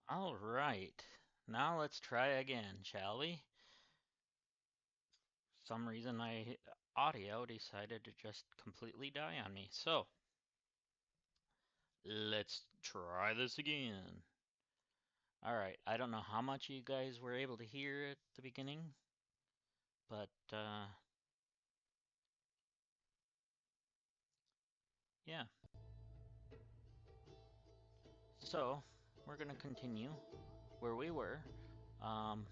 All right. Now let's try again, shall we? Some reason my audio decided to just completely die on me. So, let's try this again. All right. I don't know how much you guys were able to hear at the beginning, but yeah. So, we're going to continue where we were. Um,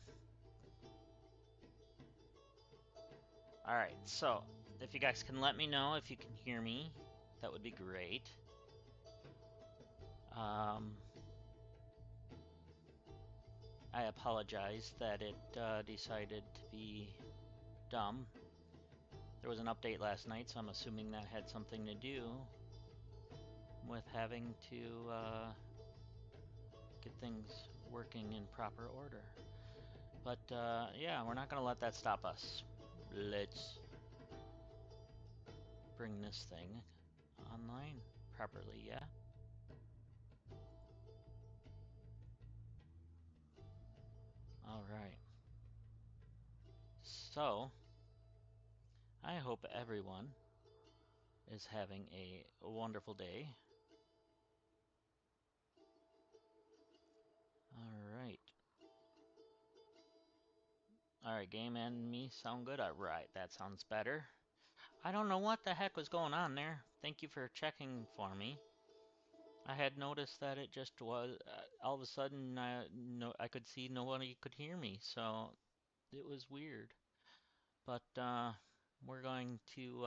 all right. So, if you guys can let me know if you can hear me, that would be great. Um, I apologize that it decided to be dumb. There was an update last night, so I'm assuming that had something to do with having to get things working in proper order. But yeah, we're not going to let that stop us. Let's bring this thing online properly, yeah? All right. So, I hope everyone is having a wonderful day. All right. All right, game and me sound good? All right, that sounds better. I don't know what the heck was going on there. Thank you for checking for me. I had noticed that it just was all of a sudden no, I could see nobody could hear me, so it was weird. But we're going to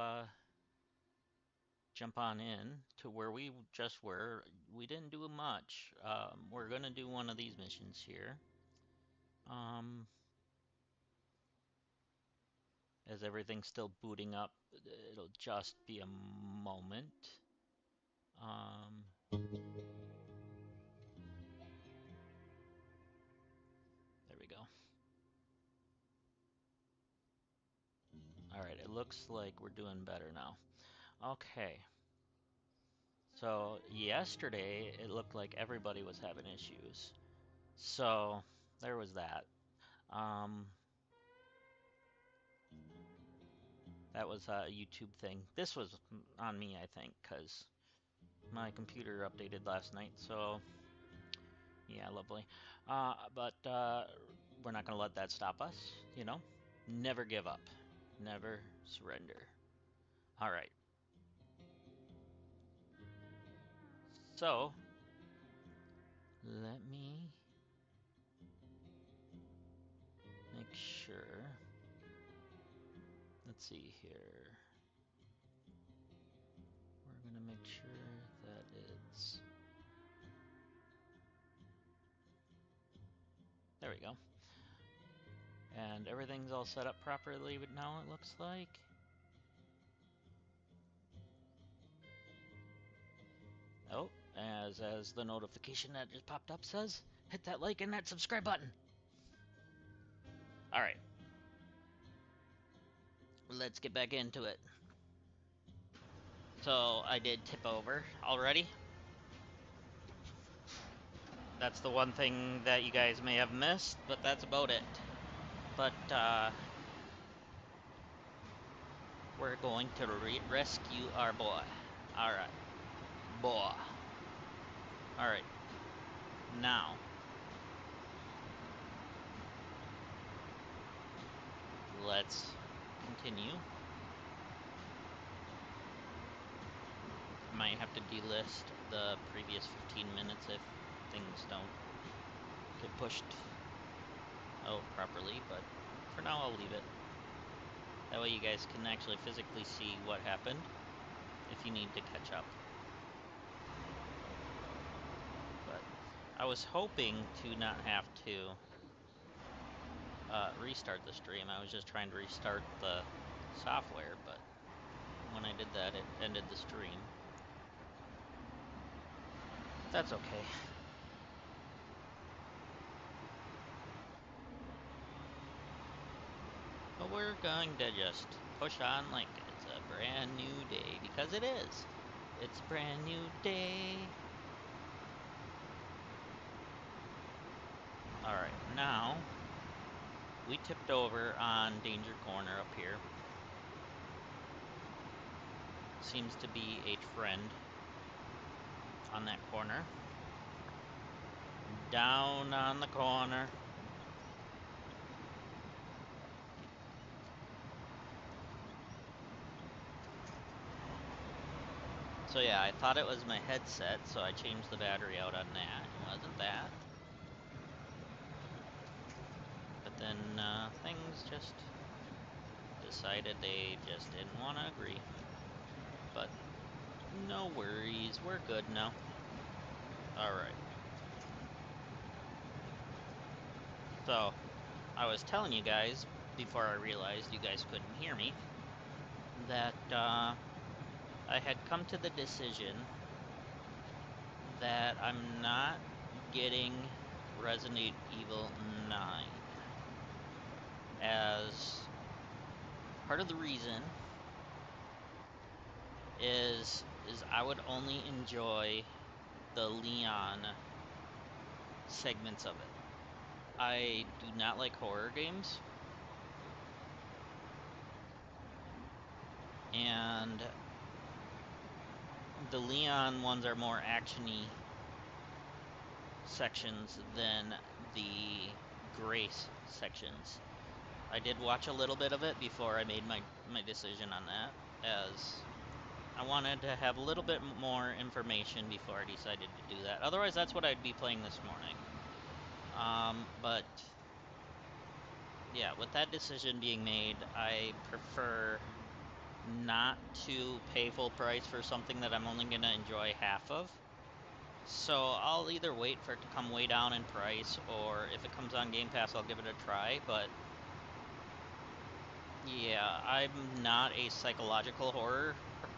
jump on in to where we just were. We didn't do much. We're gonna do one of these missions here. Um, as everything's still booting up, it'll just be a moment. Um, there we go. All right, it looks like we're doing better now. Okay. So yesterday it looked like everybody was having issues. So there was that. Um, that was a YouTube thing. This was on me, I think, because my computer updated last night. So yeah, lovely. But we're not gonna let that stop us. You know, never give up, never surrender. All right. So let me make sure. Let's see here. We're gonna make sure that it's... There we go. And everything's all set up properly, but now it looks like. Oh, as the notification that just popped up says, hit that like and that subscribe button. All right, let's get back into it. So I did tip over already. That's the one thing that you guys may have missed, but that's about it. But we're going to rescue our boy. All right, boy. All right, now let's continue. Might have to delist the previous 15 minutes if things don't get pushed out properly, but for now I'll leave it. That way you guys can actually physically see what happened if you need to catch up. But I was hoping to not have to restart the stream. I was just trying to restart the software, but when I did that, it ended the stream. That's okay. But we're going to just push on like it's a brand new day, because it is. It's a brand new day. Alright, now we tipped over on Danger Corner up here. Seems to be a trend on that corner. Down on the corner. So yeah, I thought it was my headset, so I changed the battery out on that. It wasn't that. But then things just decided they just didn't want to agree. But no worries, we're good now. Alright. So, I was telling you guys, before I realized you guys couldn't hear me, that I had come to the decision that I'm not getting Resident Evil 9. As part of the reason is I would only enjoy the Leon segments of it. I do not like horror games. And the Leon ones are more action-y sections than the Grace sections. I did watch a little bit of it before I made my decision on that, as I wanted to have a little bit more information before I decided to do that. Otherwise, that's what I'd be playing this morning. But yeah, with that decision being made, I prefer not to pay full price for something that I'm only going to enjoy half of. So I'll either wait for it to come way down in price, or if it comes on Game Pass, I'll give it a try. But yeah, I'm not a psychological horror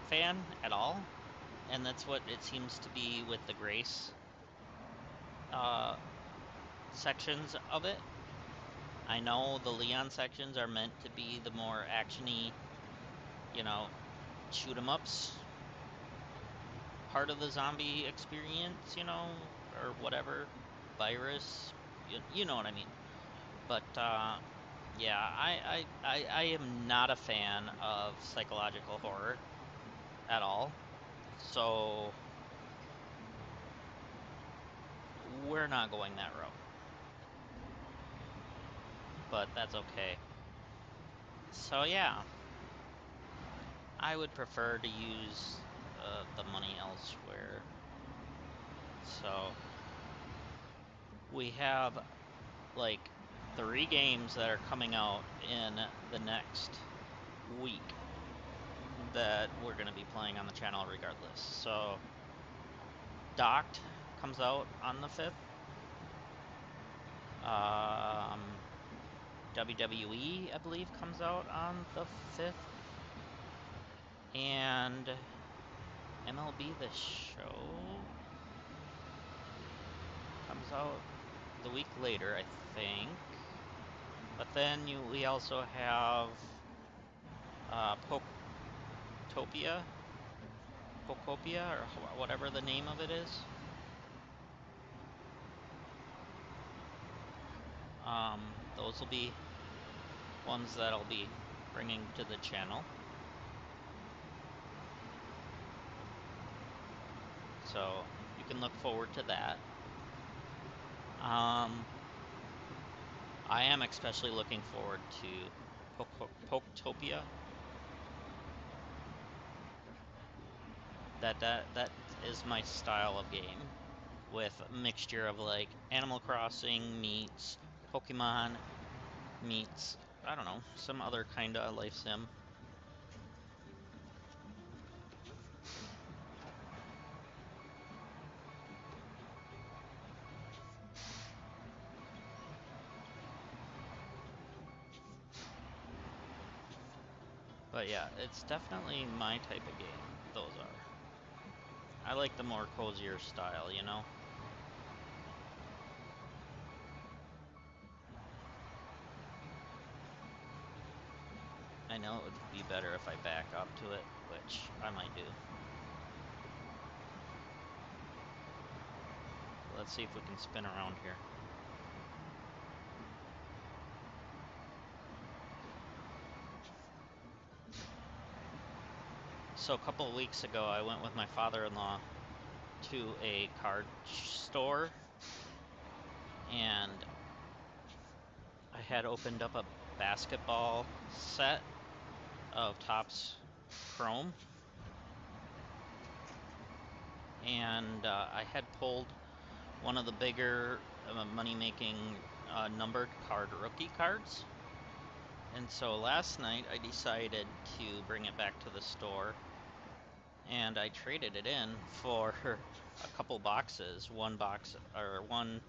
fan at all, and that's what it seems to be with the Grace sections of it. I know the Leon sections are meant to be the more actiony, you know, shoot 'em ups part of the zombie experience, you know, or whatever, virus, you know what I mean. But yeah, I am not a fan of psychological horror at all, so we're not going that route. But that's okay. So yeah, I would prefer to use the money elsewhere. So we have like 3 games that are coming out in the next week that we're going to be playing on the channel regardless. So Docked comes out on the 5th. WWE, I believe, comes out on the 5th. And MLB The Show comes out the week later, I think. But then we also have Pokopia, or whatever the name of it is. Those will be ones that I'll be bringing to the channel. So you can look forward to that. I am especially looking forward to Poketopia. That is my style of game, with a mixture of like Animal Crossing meets Pokemon meets, I don't know, some other kind of life sim. But yeah, it's definitely my type of game, those are. I like the more cozier style, you know? I know it would be better if I back up to it, which I might do. Let's see if we can spin around here. So a couple of weeks ago, I went with my father-in-law to a card store, and I had opened up a basketball set of Topps Chrome, and I had pulled one of the bigger money-making numbered card rookie cards. And so last night I decided to bring it back to the store, and I traded it in for a couple boxes. One box, or one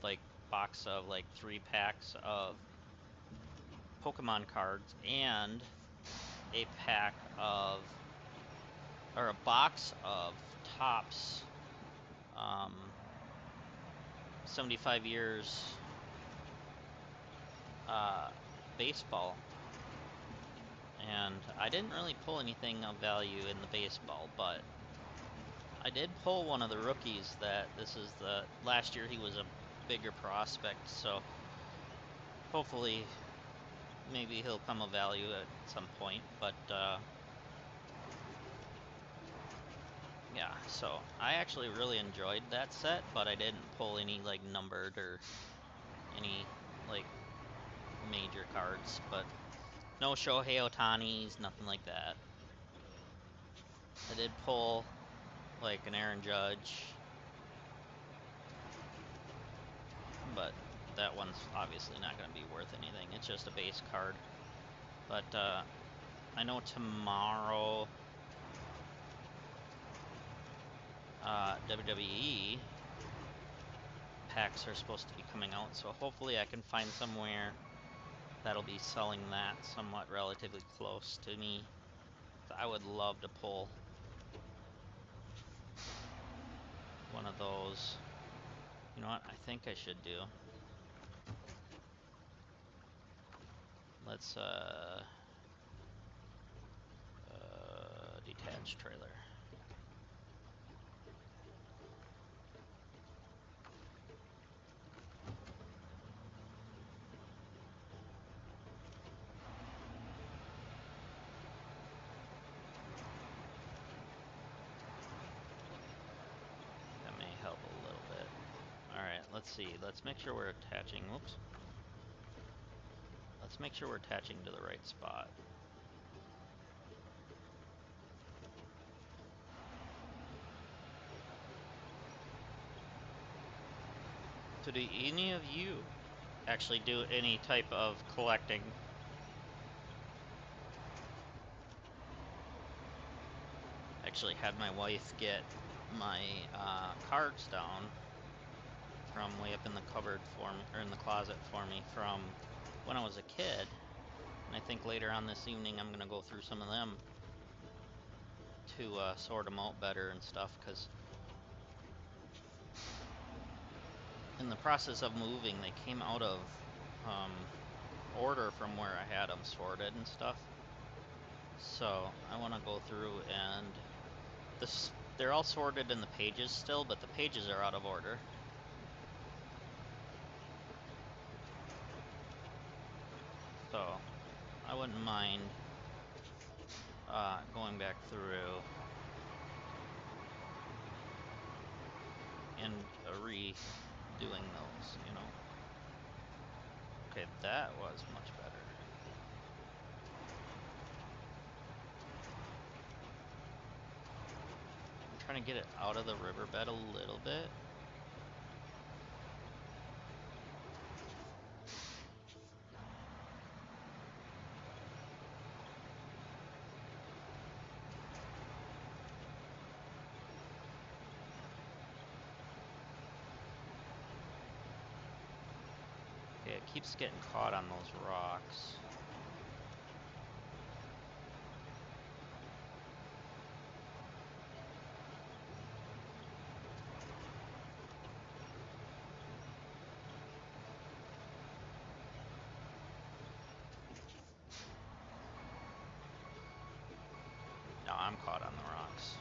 like box of like 3 packs of Pokemon cards, and a pack of, or a box of Topps 75 years baseball. And I didn't really pull anything of value in the baseball, but I did pull one of the rookies that this is the last year he was a bigger prospect, so hopefully maybe he'll come of value at some point. But yeah, so I actually really enjoyed that set, but I didn't pull any like numbered or any like major cards, but no Shohei Ohtanis, nothing like that. I did pull like an Aaron Judge, but that one's obviously not going to be worth anything. It's just a base card. But I know tomorrow WWE packs are supposed to be coming out, so hopefully I can find somewhere that'll be selling that somewhat relatively close to me. I would love to pull one of those. You know what I think I should do? Let's detach trailer. That may help a little bit. Alright, let's see. Let's make sure we're attaching. Whoops. Let's make sure we're attaching to the right spot. So do any of you actually do any type of collecting? Actually had my wife get my cards down from way up in the cupboard for me, or in the closet for me, from when I was a kid. And I think later on this evening I'm going to go through some of them to sort them out better and stuff, because in the process of moving they came out of order from where I had them sorted and stuff. So I want to go through, and they're all sorted in the pages still, but the pages are out of order. So I wouldn't mind going back through and redoing those, you know. Okay, that was much better. I'm trying to get it out of the riverbed a little bit. Okay, it keeps getting caught on those rocks. No, I'm caught on the rocks.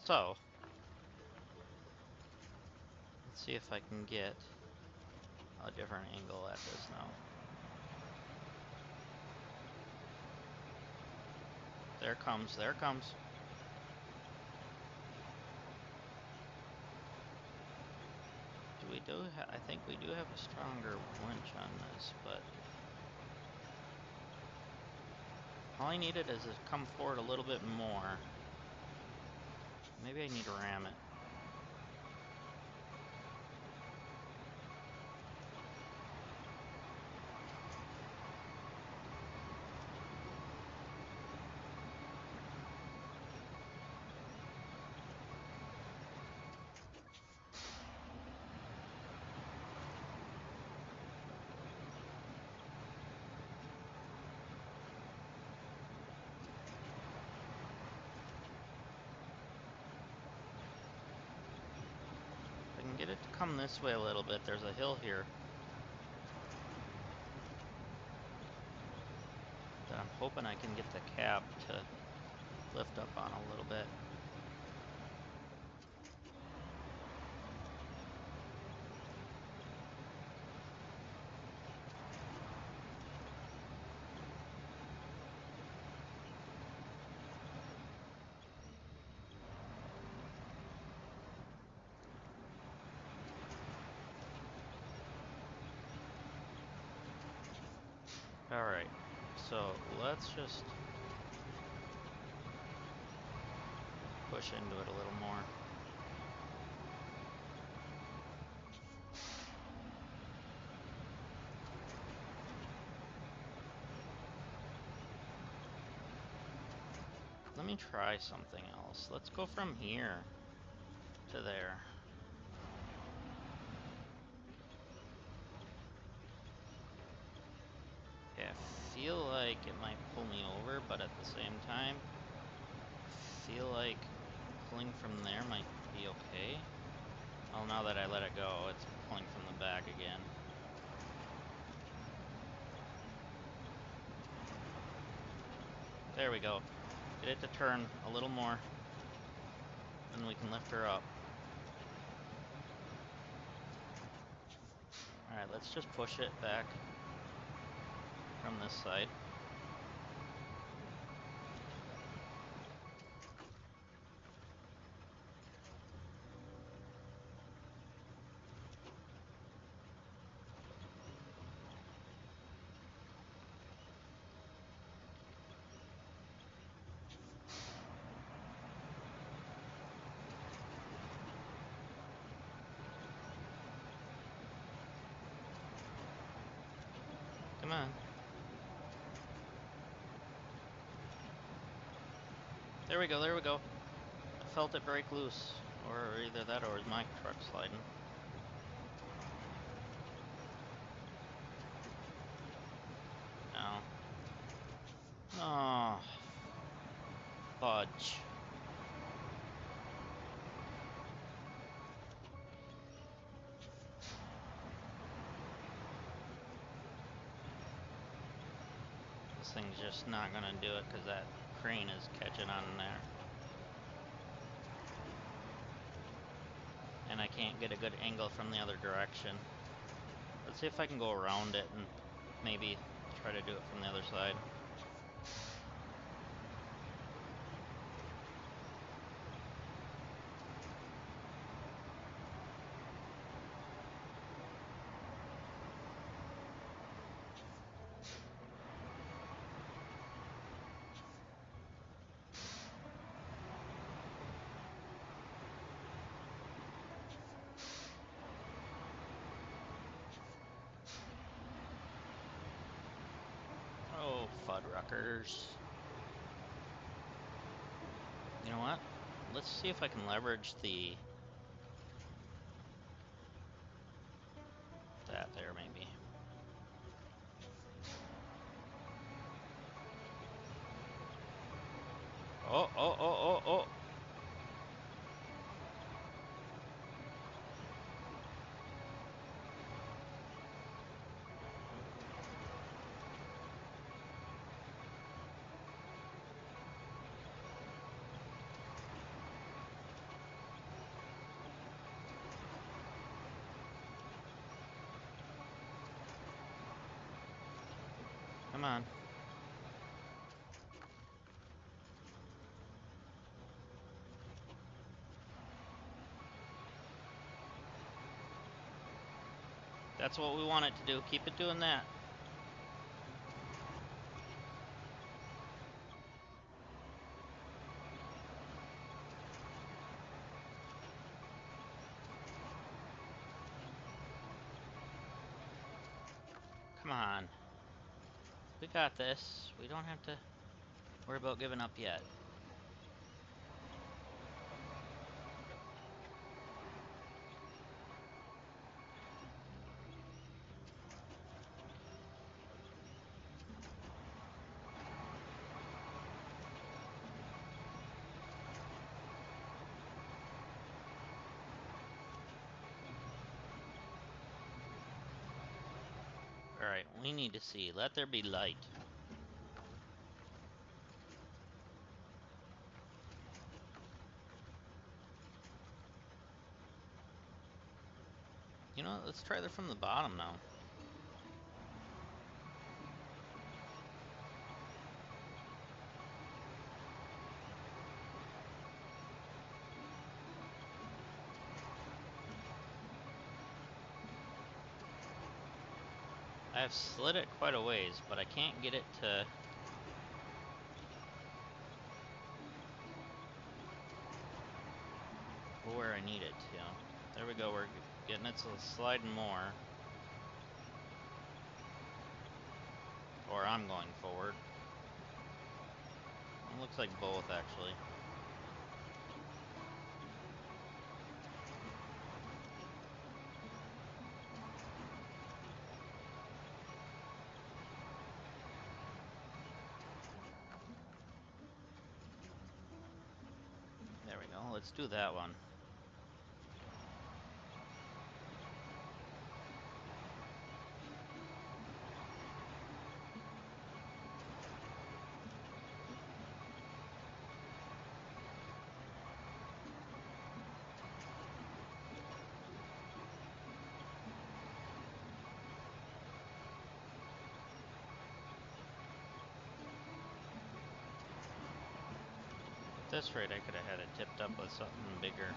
So, let's see if I can get a different angle at this now. There it comes, there it comes. I think we do have a stronger winch on this, but all I needed is to come forward a little bit more. Maybe I need to ram it. If I can get it to come this way a little bit, there's a hill here that I'm hoping I can get the cab to lift up on a little bit. Alright, so let's just push into it a little more. Let me try something else. Let's go from here to there. Okay, I feel like it might pull me over, but at the same time, I feel like pulling from there might be okay. Well, now that I let it go, it's pulling from the back again. There we go. Get it to turn a little more, and we can lift her up. Alright, let's just push it back from this side. Come on. There we go, there we go. I felt it break loose. Or either that or is my truck sliding. No. Oh. Fudge. This thing's just not gonna do it because that crane is catching on there. And I can't get a good angle from the other direction. Let's see if I can go around it and maybe try to do it from the other side. Oh, Fuddruckers. You know what? Let's see if I can leverage that there maybe. Oh, oh, oh, oh, oh. Come on. That's what we want it to do. Keep it doing that. Come on. We got this. We don't have to worry about giving up yet. Alright, we need to see. Let there be light. You know what? Let's try that from the bottom now. I have slid it quite a ways, but I can't get it to go where I need it to. There we go, we're getting it to sliding more. Or I'm going forward. It looks like both, actually. There we go, let's do that one. At this rate, I could have had it tipped up with something bigger.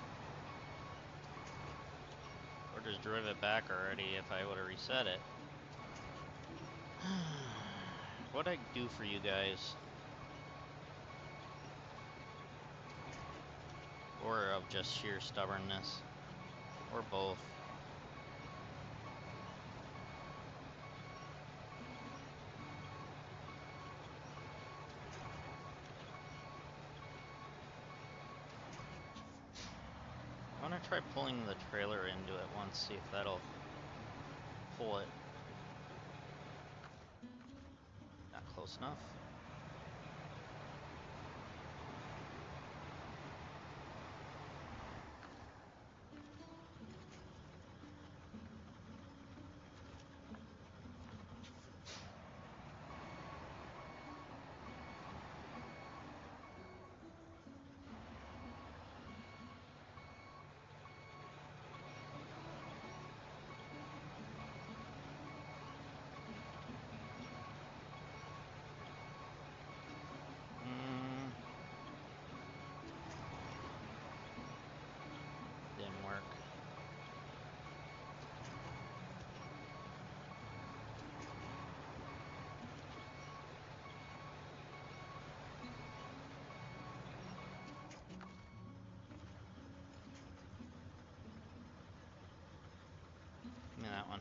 Or just drove it back already if I would have reset it. What'd I do for you guys? Or of just sheer stubbornness? Or both? I want to try pulling the trailer into it once, see if that'll pull it. Not close enough. Didn't work. Give me that one.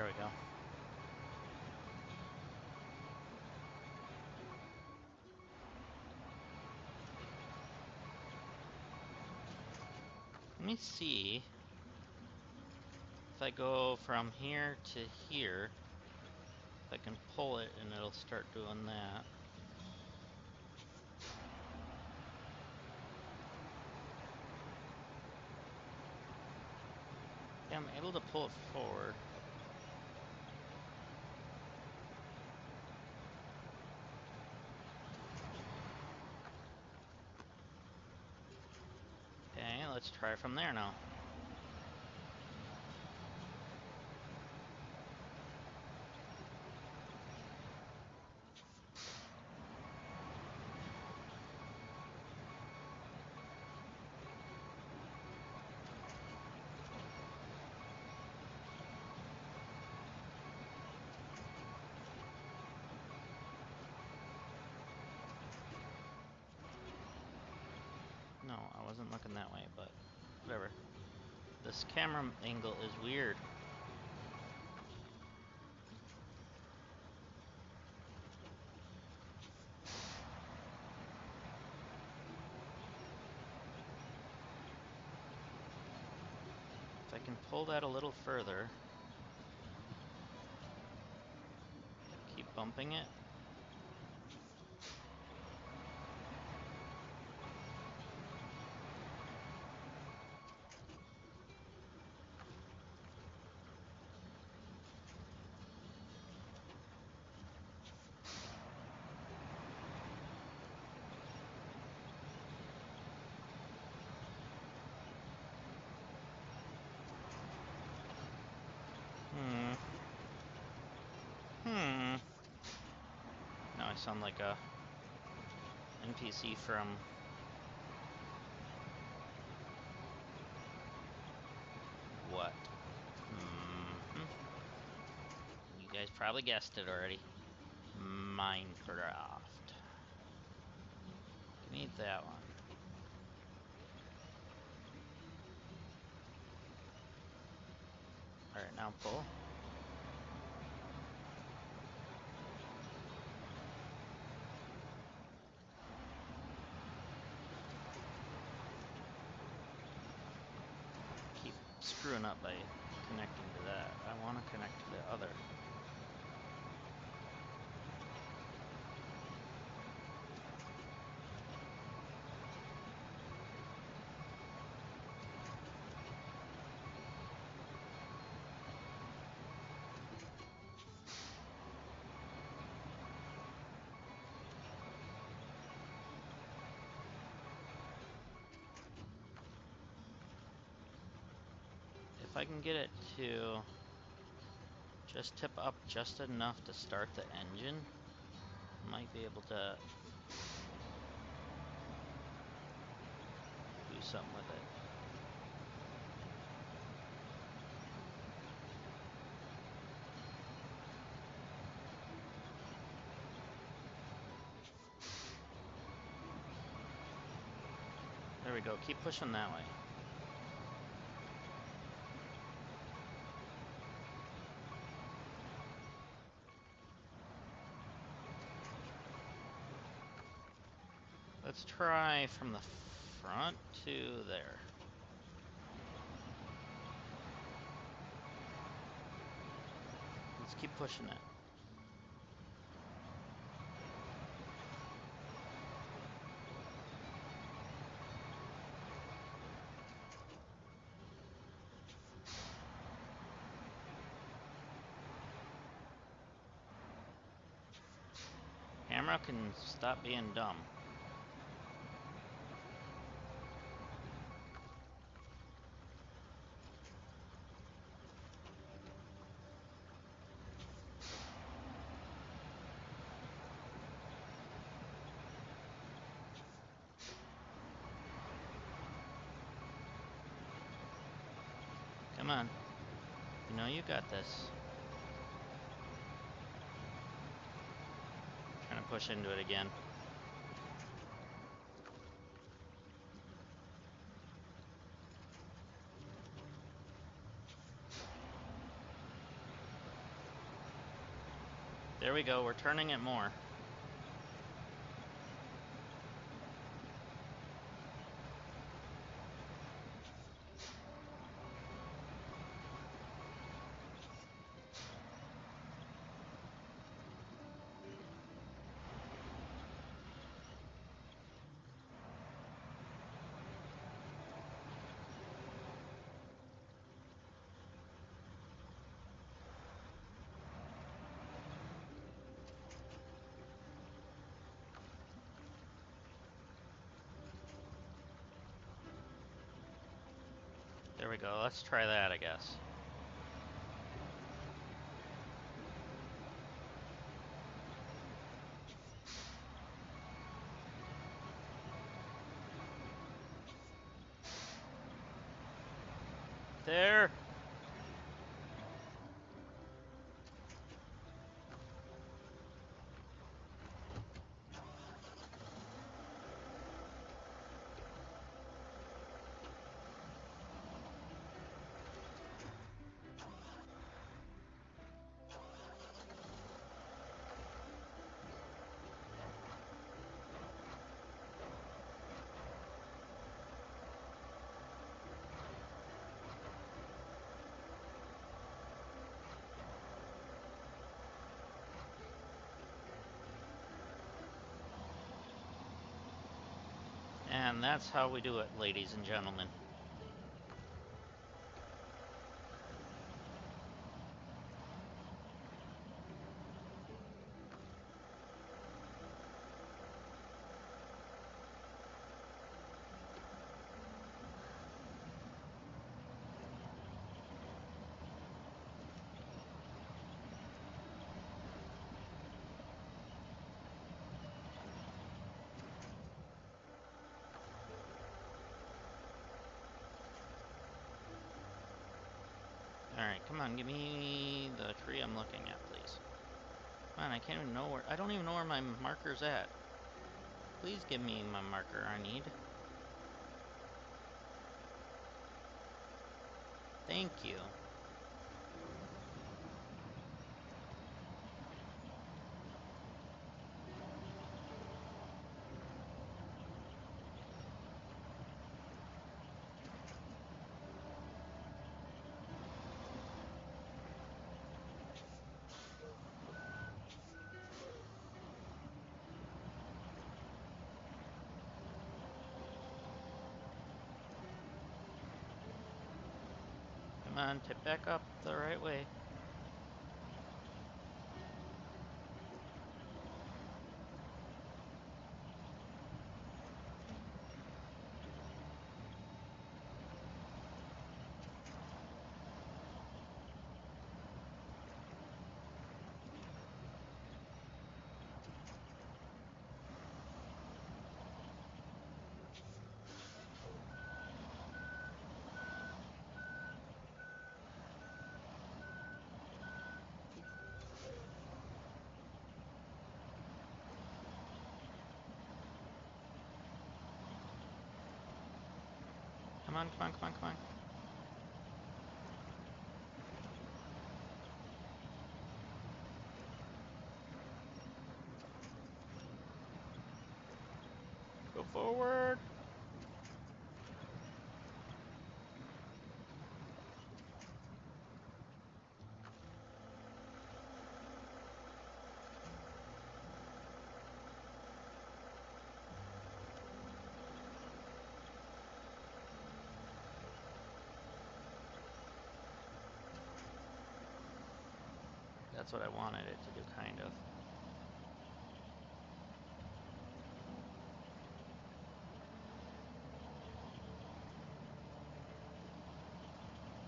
There we go. Let me see if I go from here to here, if I can pull it and it'll start doing that. Yeah, I'm able to pull it forward. Okay, let's try from there now. No, I wasn't looking that way, but whatever. This camera angle is weird. If I can pull that a little further, keep bumping it. Now I sound like a NPC from what? You guys probably guessed it already. Minecraft. Give me that one. Alright, now pull. Keep screwing up by connecting to that. I want to connect to the other. If I can get it to just tip up just enough to start the engine, I might be able to do something with it. There we go, keep pushing that way. Let's try from the front to there. Let's keep pushing it. Camera can stop being dumb. Come on. You know you got this. Trying to push into it again. go, we're turning it more. There we go, let's try that, I guess. There! And that's how we do it, ladies and gentlemen. Alright, come on, give me the tree I'm looking at, please. Come on, I can't even know where... I don't even know where my marker's at. Please give me my marker I need. Thank you. Come on, tip back up the right way. Come on, come on, come on, come on. Go forward! That's what I wanted it to do, kind of.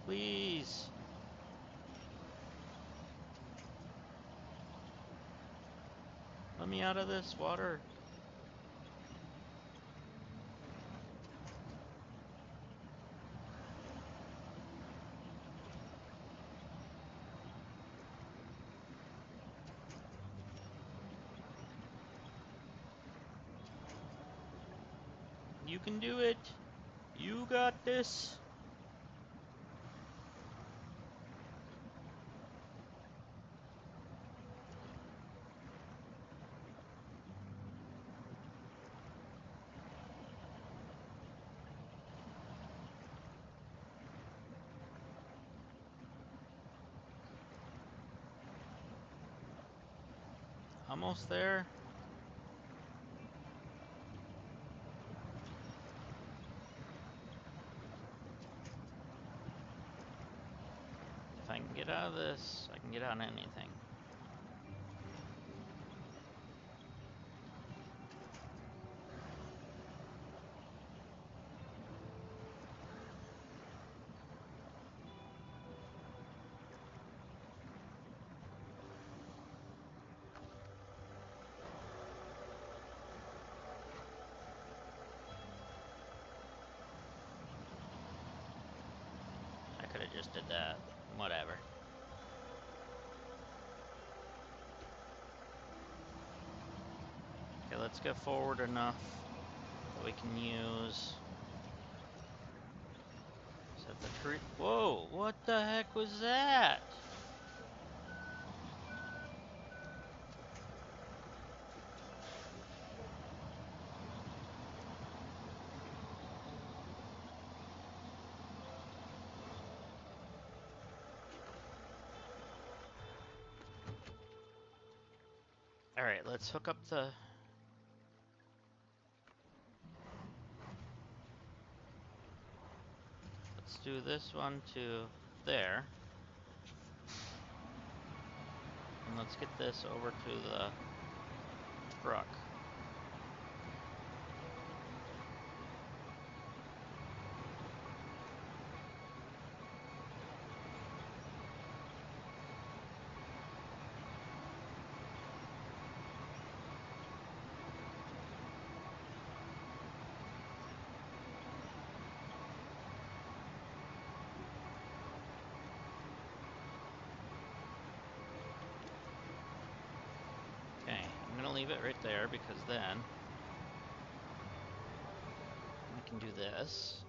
Please! Let me out of this water. You can do it! You got this! Almost there. If I can get out of this, I can get out of anything. I could have just did that. Whatever. Okay, let's get forward enough that we can use... Is that the tree? Whoa, what the heck was that? Alright, let's hook up the... Let's do this one to there. And let's get this over to the truck. Okay, I'm gonna leave it right there because then we can do this.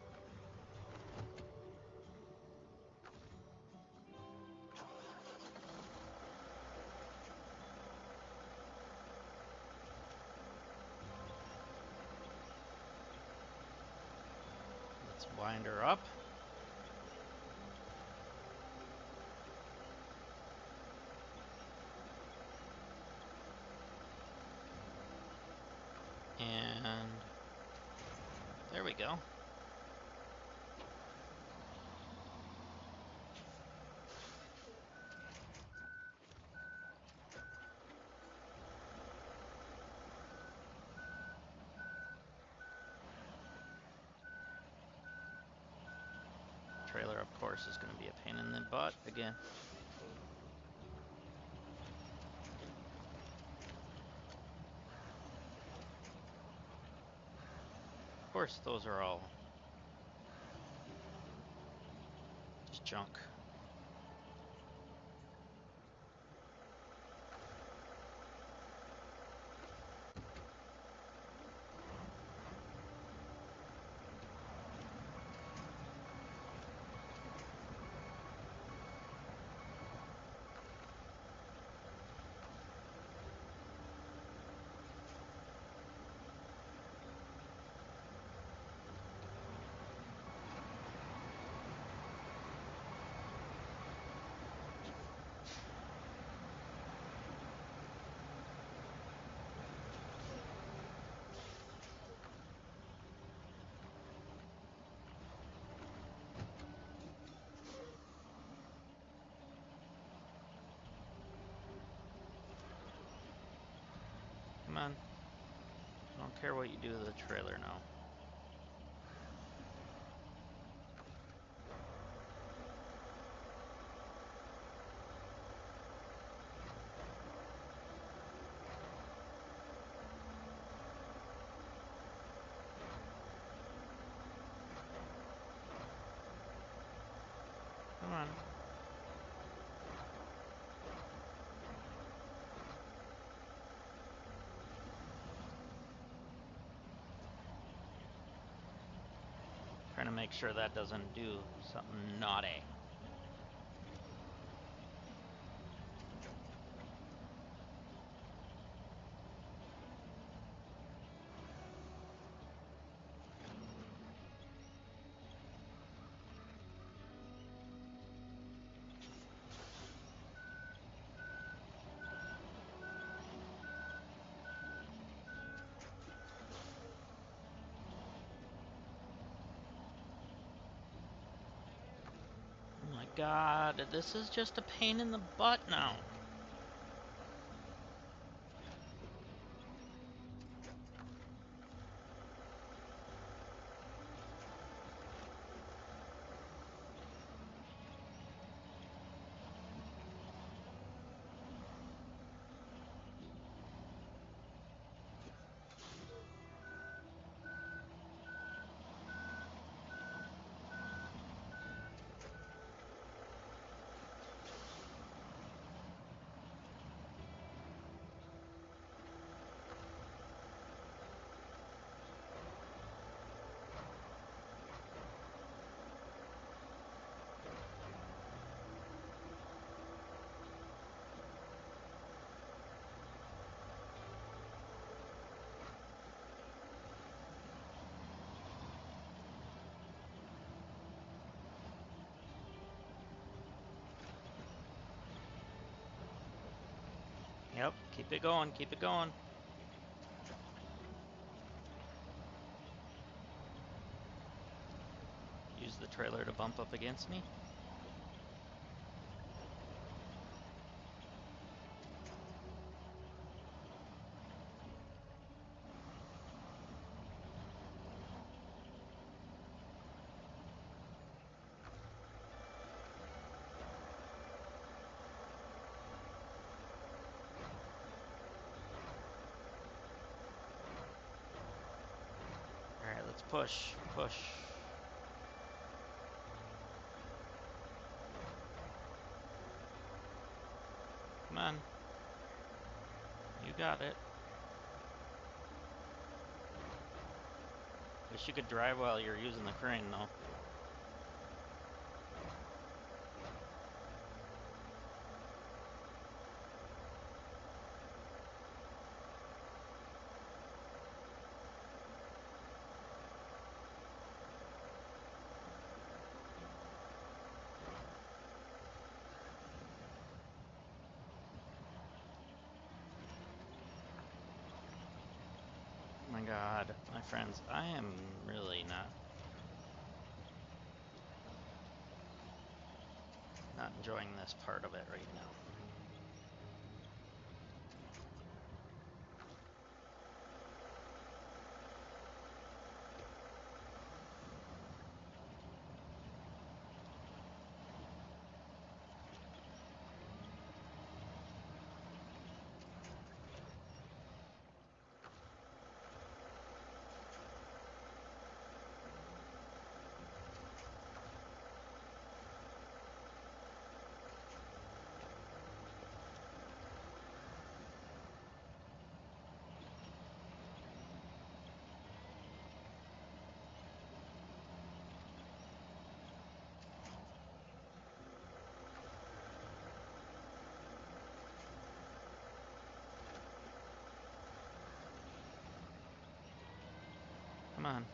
Let's wind her up. And there we go. Trailer, of course, is going to be a pain in the butt again. Of course, those are all just junk. Come on. I don't care what you do to the trailer now. Come on. Trying to make sure that doesn't do something naughty. god, this is just a pain in the butt now. Yep, keep it going, keep it going. Use the trailer to bump up against me. Alright, let's push, push. Come on. You got it. Wish you could drive while you're using the crane, though. Oh my god, my friends, I am really not enjoying this part of it right now. Come on.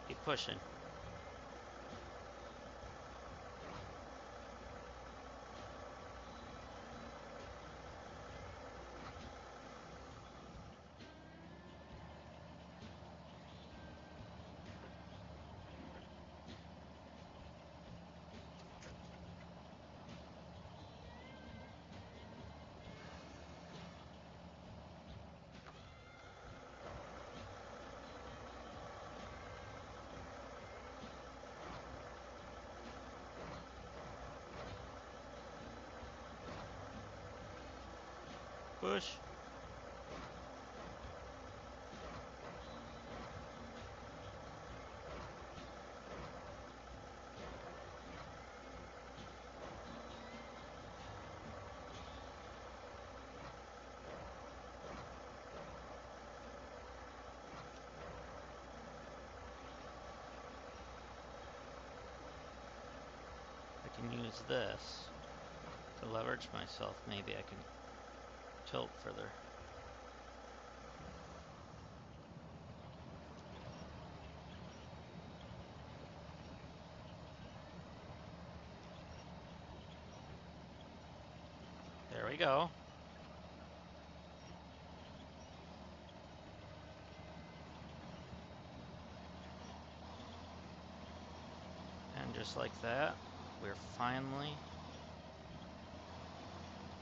Keep pushing. Push. can use this to leverage myself. Maybe I can tilt further. There we go. And just like that, we're finally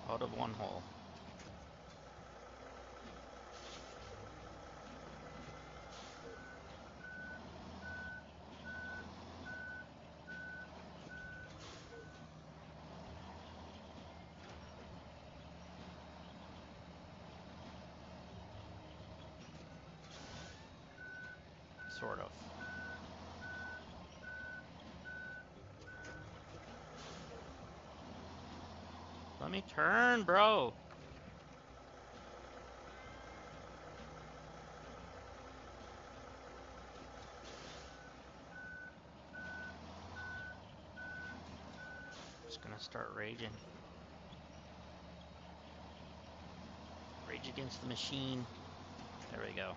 out of one hole. Sort of. Let me turn, bro. Just gonna start raging. Rage against the machine. There we go.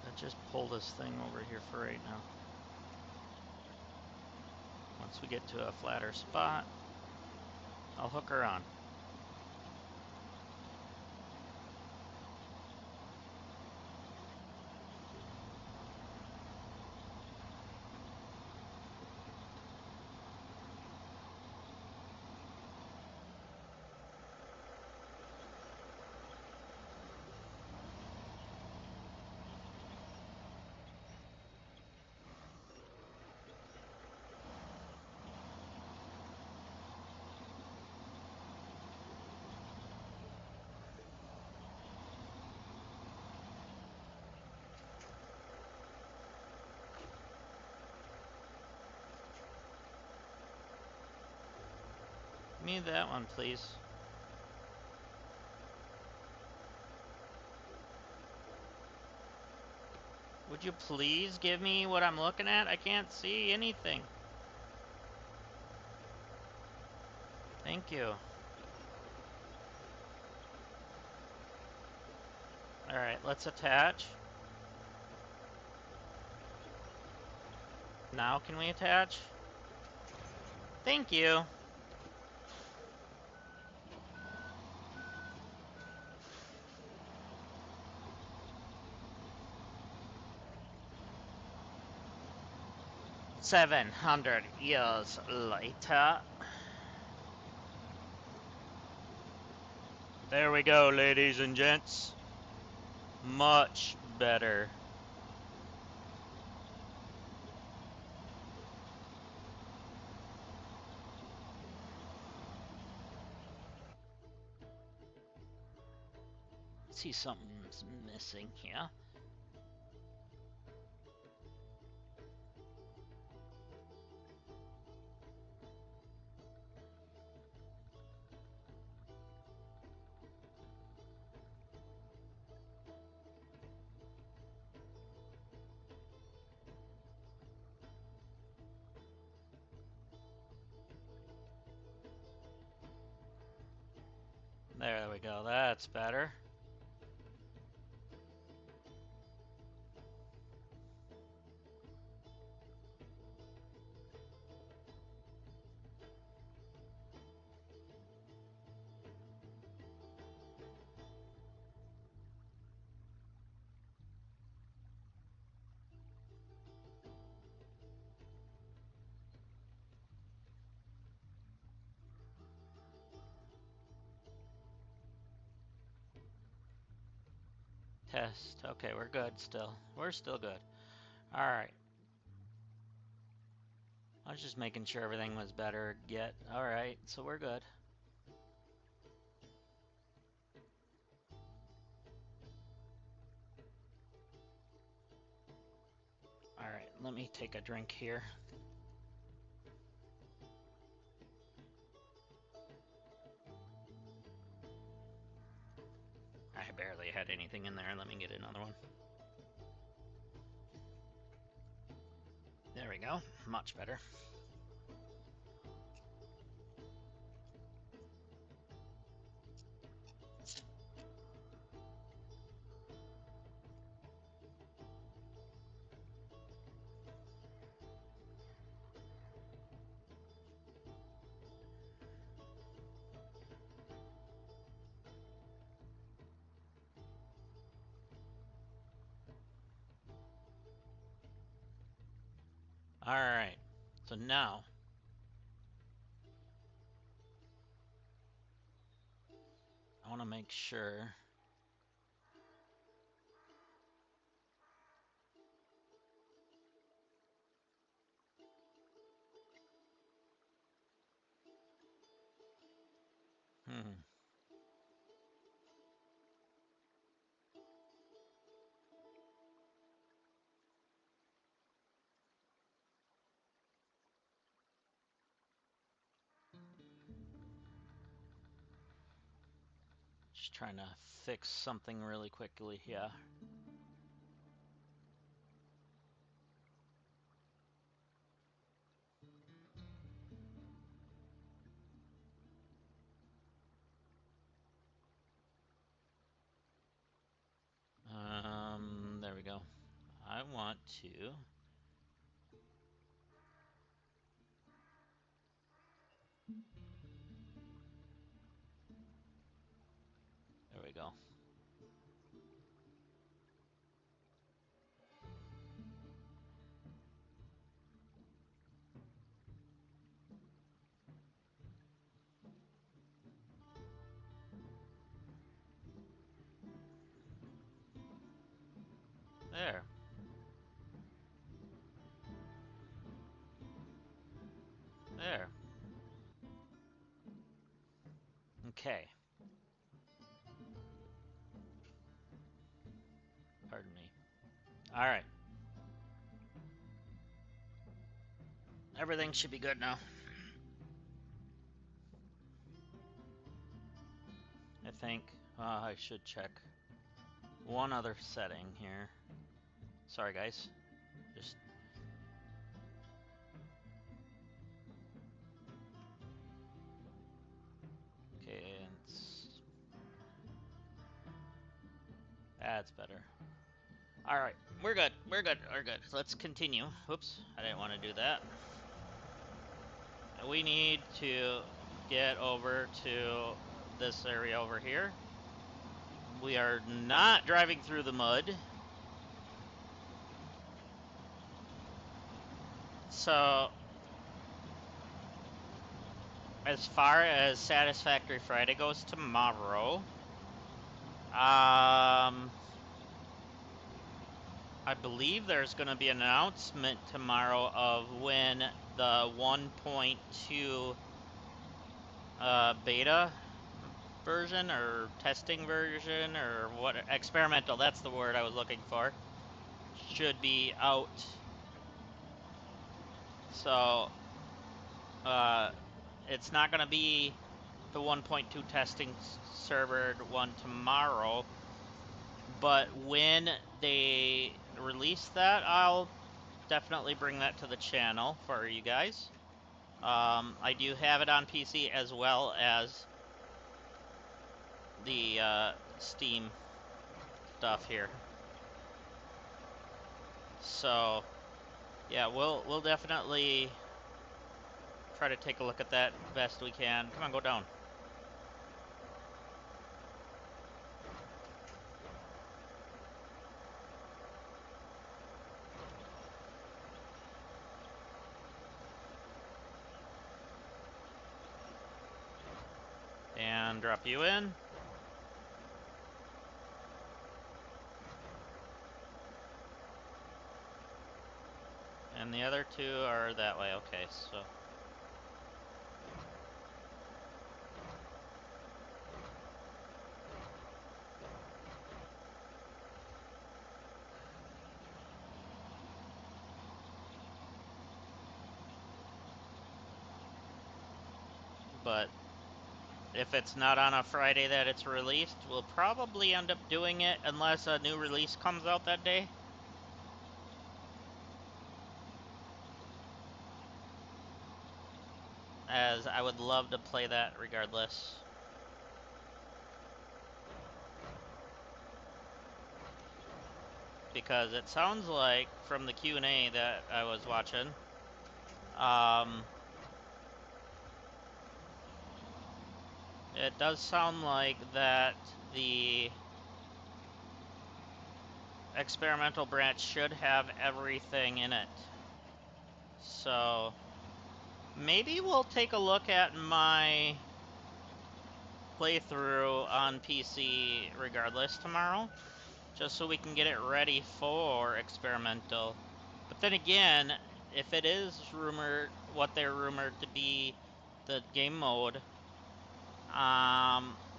Let's just pull this thing over here for right now. Once we get to a flatter spot, I'll hook her on. Give me that one, please. Would you please give me what I'm looking at? I can't see anything. Thank you. Alright, let's attach. Now can we attach? Thank you. $700 later. There we go, ladies and gents. Much better. See, something's missing here. There we go, that's better. Test. Okay, we're good still. We're still good. Alright. I was just making sure everything was better yet. Alright, so we're good. Alright, let me take a drink here. barely had anything in there. Let me get another one. There we go. Much better. All right. So now I want to make sure. Just trying to fix something really quickly here. There we go. I want to. There we go. There. There. Okay. Pardon me. All right. Everything should be good now. I think I should check one other setting here. Sorry, guys. Just okay. That's better. All right, we're good. We're good. We're good. Let's continue. Whoops, I didn't want to do that. We need to get over to this area over here. We are not driving through the mud. So, as far as Satisfactory Friday goes tomorrow, I believe there's going to be an announcement tomorrow of when the 1.2 beta version or testing version or what, experimental, that's the word I was looking for, should be out. So it's not going to be the 1.2 testing server one tomorrow, but when they release that, I'll definitely bring that to the channel for you guys. I do have it on PC as well as the Steam stuff here. So yeah, we'll definitely try to take a look at that best we can. Come on, go down. And drop you in. And the other two are that way. Okay, so but if it's not on a Friday that it's released, we'll probably end up doing it unless a new release comes out that day. As I would love to play that regardless. Because it sounds like, from the Q&A that I was watching, it does sound like that the experimental branch should have everything in it. So maybe we'll take a look at my playthrough on PC regardless tomorrow, just so we can get it ready for experimental. But then again, if it is rumored, what they're rumored to be the game mode,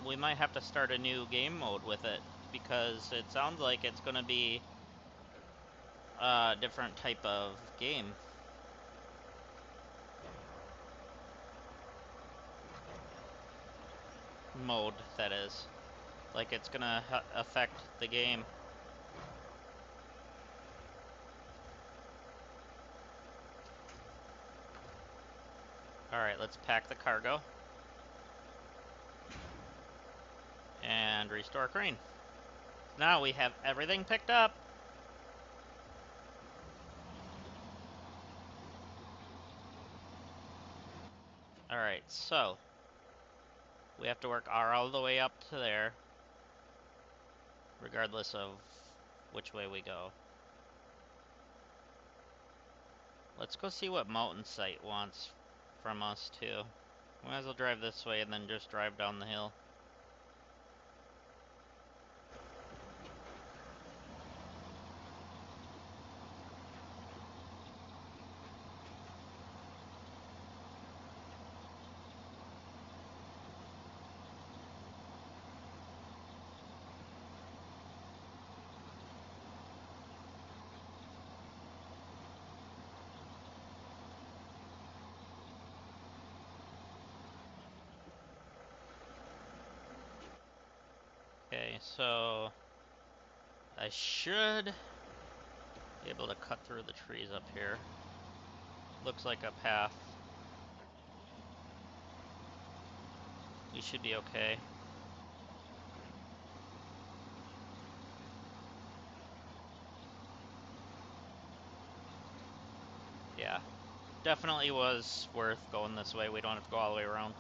we might have to start a new game mode with it, because it sounds like it's going to be a different type of game. Mode, that is. Like, it's going to affect the game. Alright, let's pack the cargo. And restore crane. Now we have everything picked up. Alright, so we have to work R all the way up to there, regardless of which way we go. Let's go see what Mountain Site wants from us, too. Might as well drive this way and then just drive down the hill. Okay, so I should be able to cut through the trees up here. Looks like a path. We should be okay. Yeah, definitely was worth going this way. We don't have to go all the way around.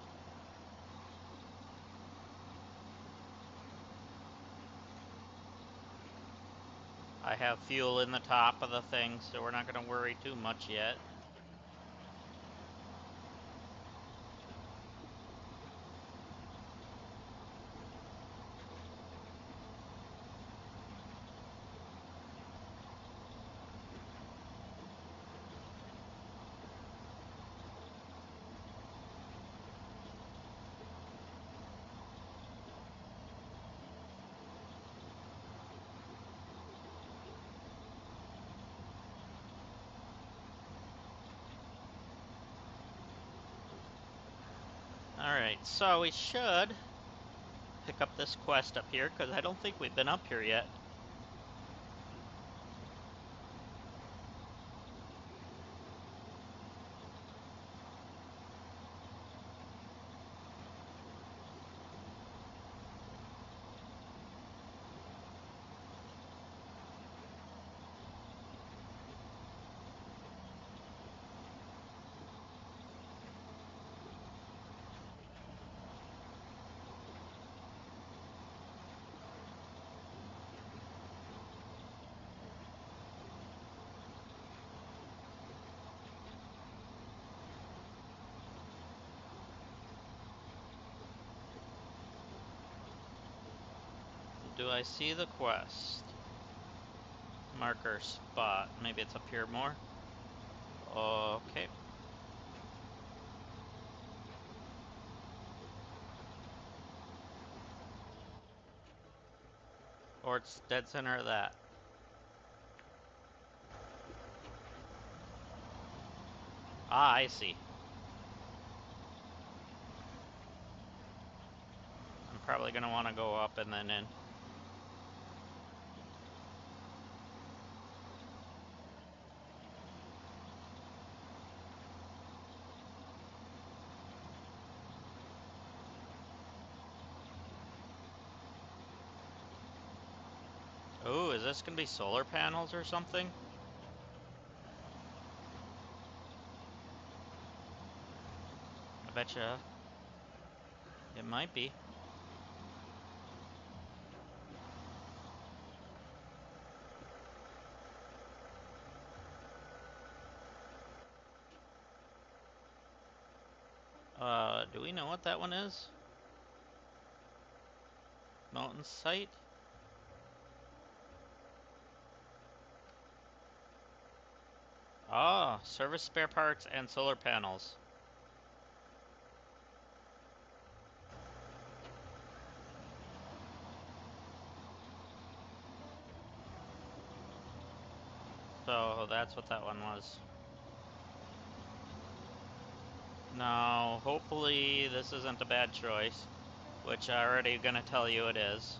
I have fuel in the top of the thing, so we're not going to worry too much yet. Alright, so we should pick up this quest up here, because I don't think we've been up here yet. Do I see the quest? Marker spot. Maybe it's up here more? Okay. Or it's dead center of that. Ah, I see. probably going to want to go up and then in. Oh, is this going to be solar panels or something? I betcha it might be. Do we know what that one is? Mountain site? Ah, service spare parts and solar panels. So that's what that one was. Now, hopefully this isn't a bad choice, which I'm already gonna tell you it is.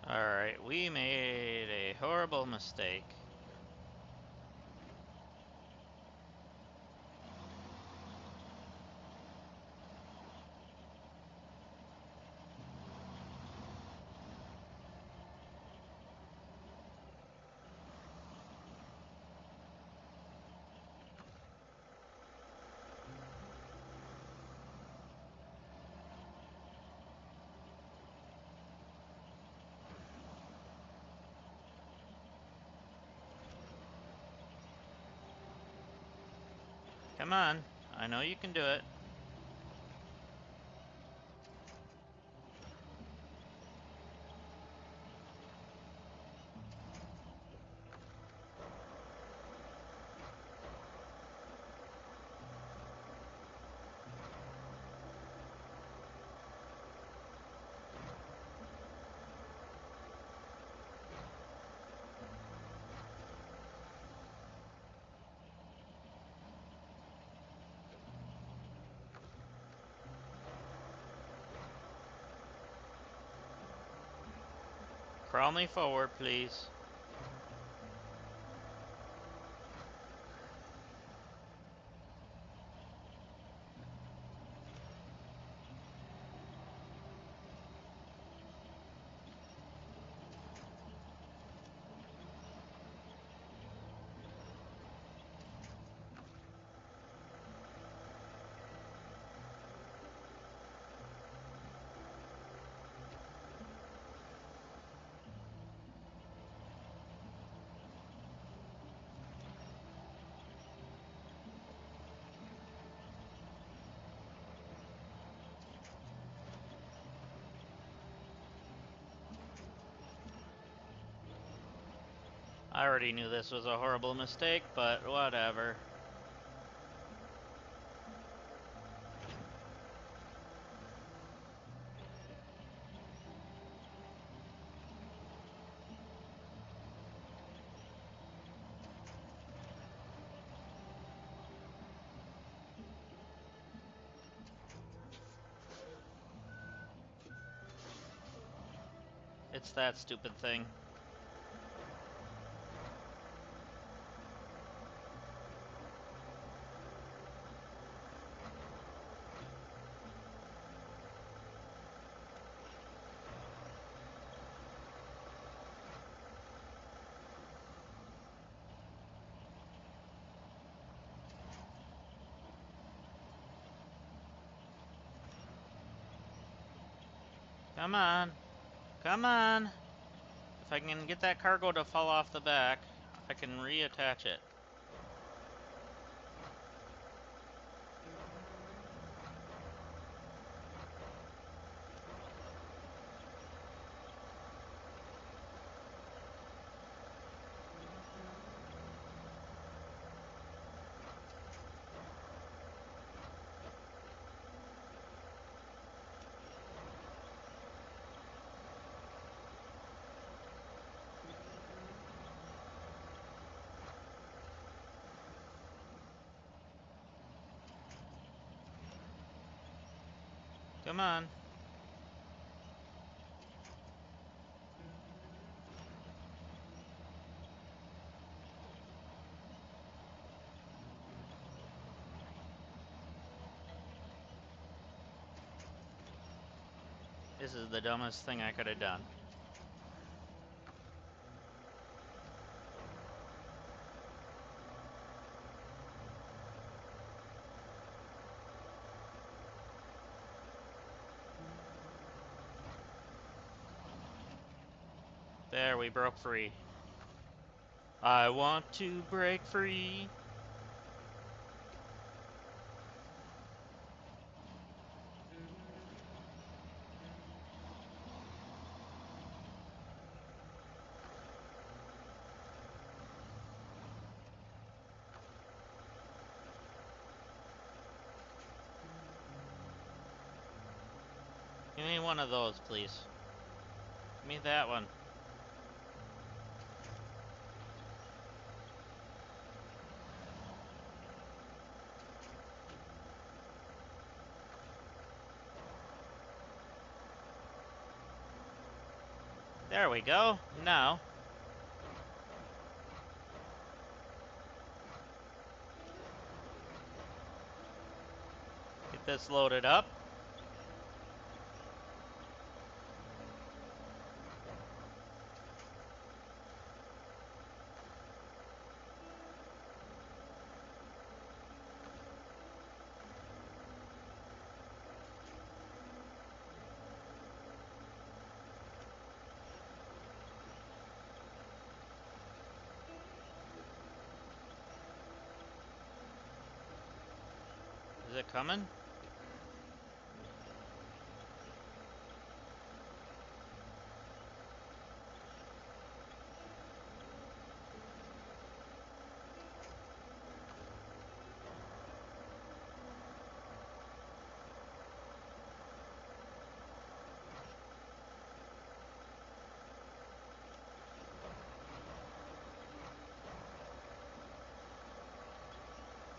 Alright, we made a horrible mistake. Come on, I know you can do it. Crawl me forward, please. I already knew this was a horrible mistake, but whatever. It's that stupid thing. Come on. Come on. If I can get that cargo to fall off the back, I can reattach it. Come on. This is the dumbest thing I could have done. There, we broke free. I want to break free. Give me one of those, please. Give me that one. There we go. Now. Get this loaded up. Is it coming?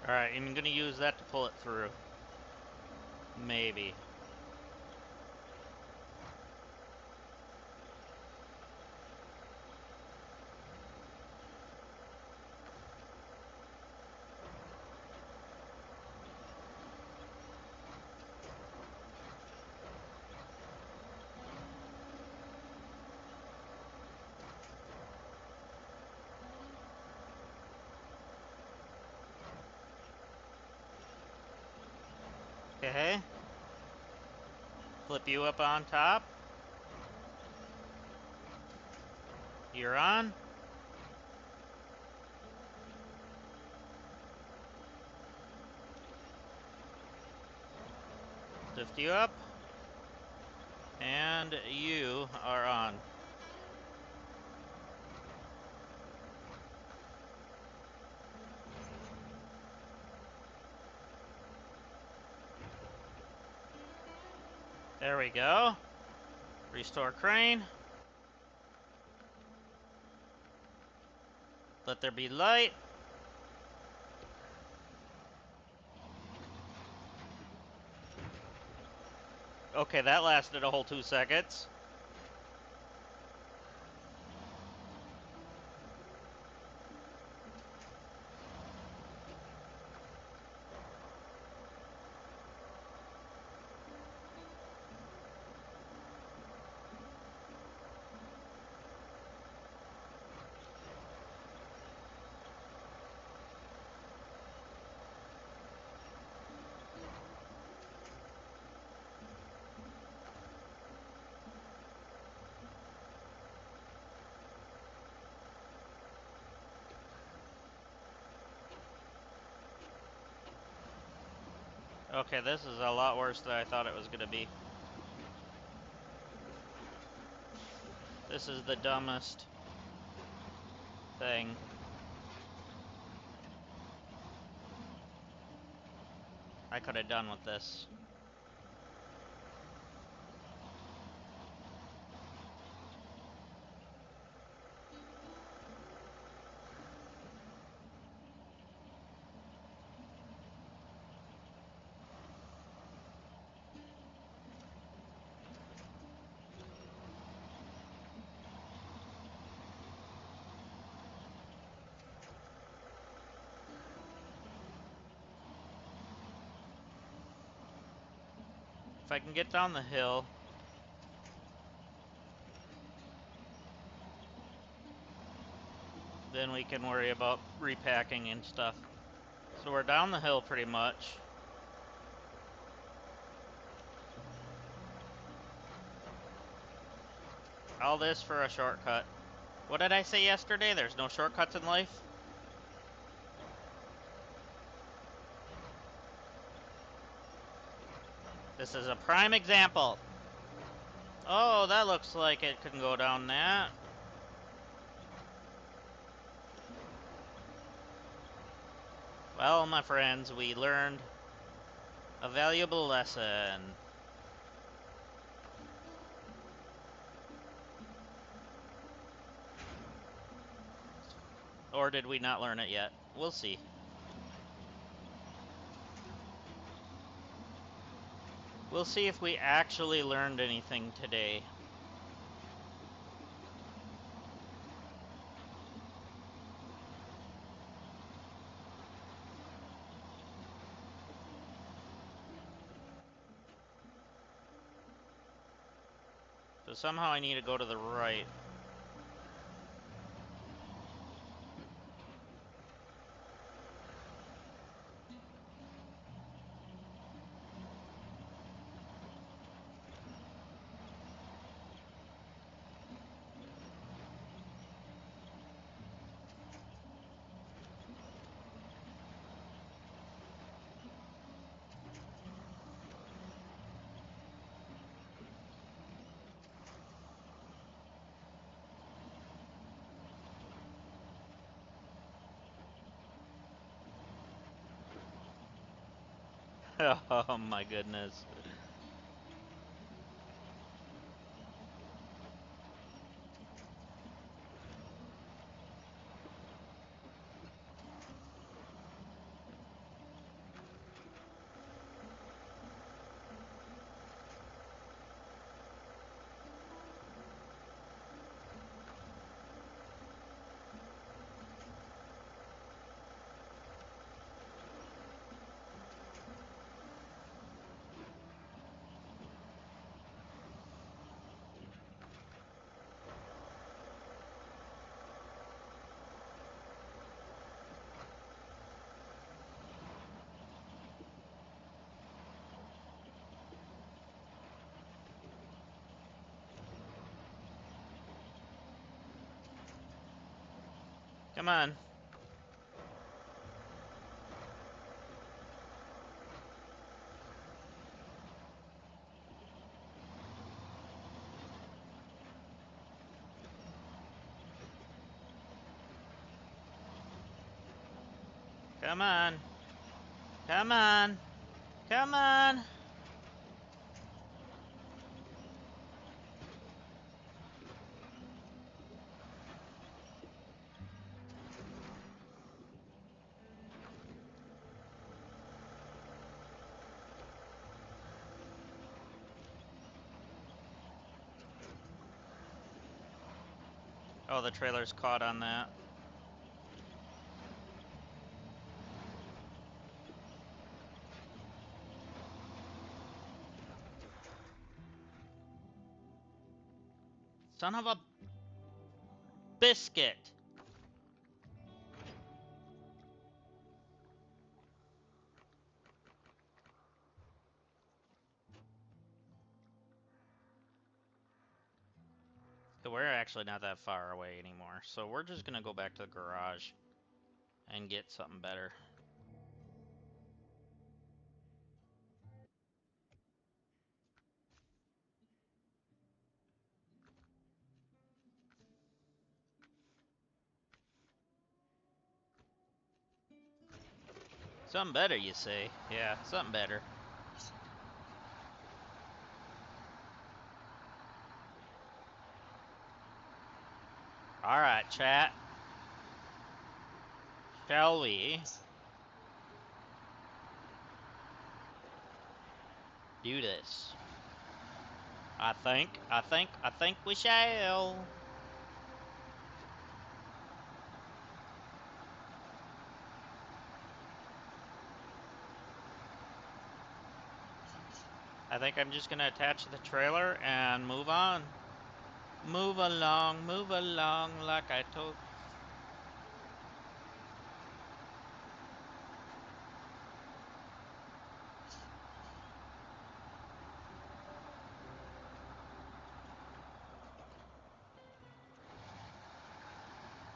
Alright, I'm gonna use that to pull it through. Maybe. Okay. Flip you up on top. You're on. Lift you up. And you are on. There we go. Restore crane. Let there be light. Okay, that lasted a whole 2 seconds. Okay, this is a lot worse than I thought it was gonna be. This is the dumbest thing. I could have done with this. If I can get down the hill, then we can worry about repacking and stuff. So we're down the hill pretty much. All this for a shortcut. What did I say yesterday? There's no shortcuts in life? This is a prime example. Oh, that looks like it can go down that. Well, my friends, we learned a valuable lesson. Or did we not learn it yet? We'll see. We'll see if we actually learned anything today. So somehow I need to go to the right. Oh my goodness. Come on. Come on. Come on. Come on. Oh, the trailer's caught on that. Son of a biscuit. We're actually not that far away anymore, so we're just gonna go back to the garage and get something better. Something better, you say? Yeah, something better. Alright, chat. Shall we do this? I think we shall. I think I'm just gonna attach the trailer and move on. Move along like I told.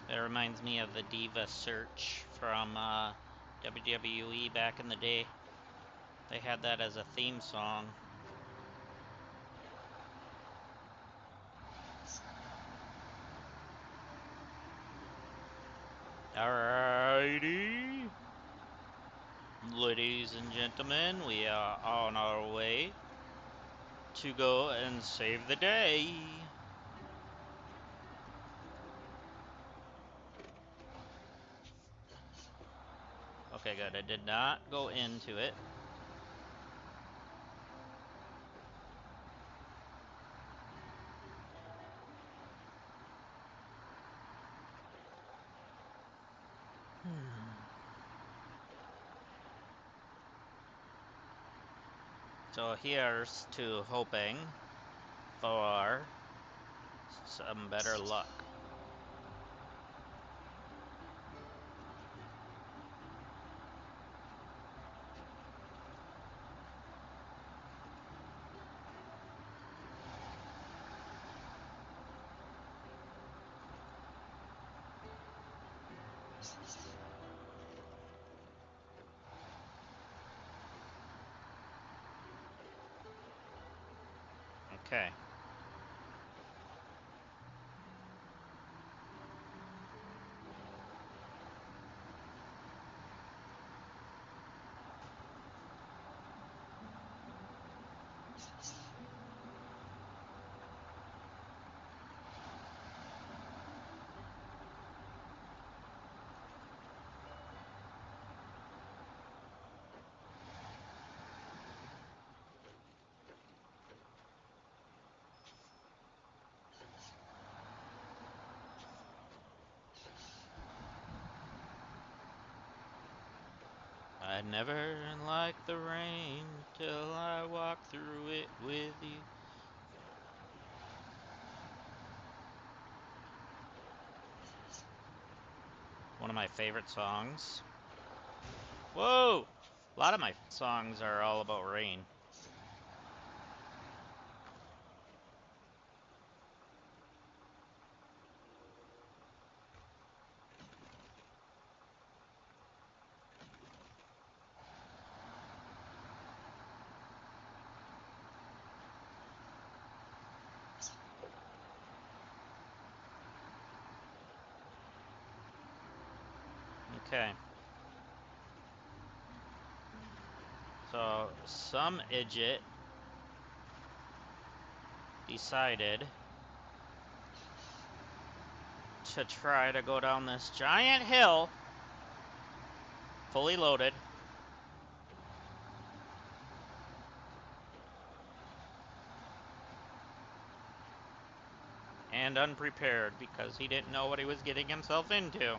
That reminds me of the Diva search from WWE back in the day. They had that as a theme song. Alrighty. Ladies and gentlemen, we are on our way to go and save the day. Okay, good. I did not go into it. So here's to hoping for some better luck. Okay. I never liked the rain till I walked through it with you. One of my favorite songs. Whoa! A lot of my songs are all about rain. Okay. So, some idiot decided to try to go down this giant hill, fully loaded, and unprepared because he didn't know what he was getting himself into.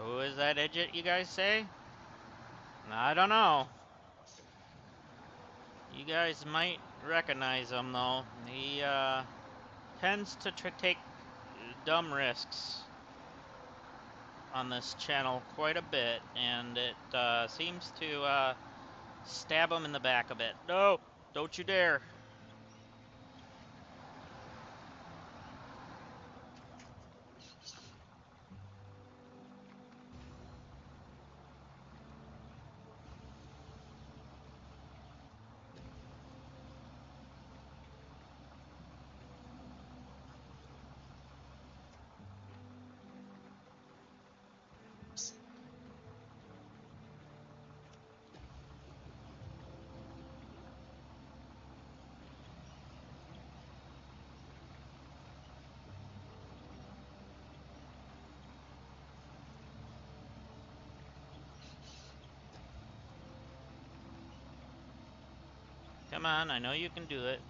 Who is that idiot, you guys say? I don't know. You guys might recognize him, though. He tends to take dumb risks on this channel quite a bit, and it seems to stab him in the back a bit. No, don't you dare. Come on, I know you can do it.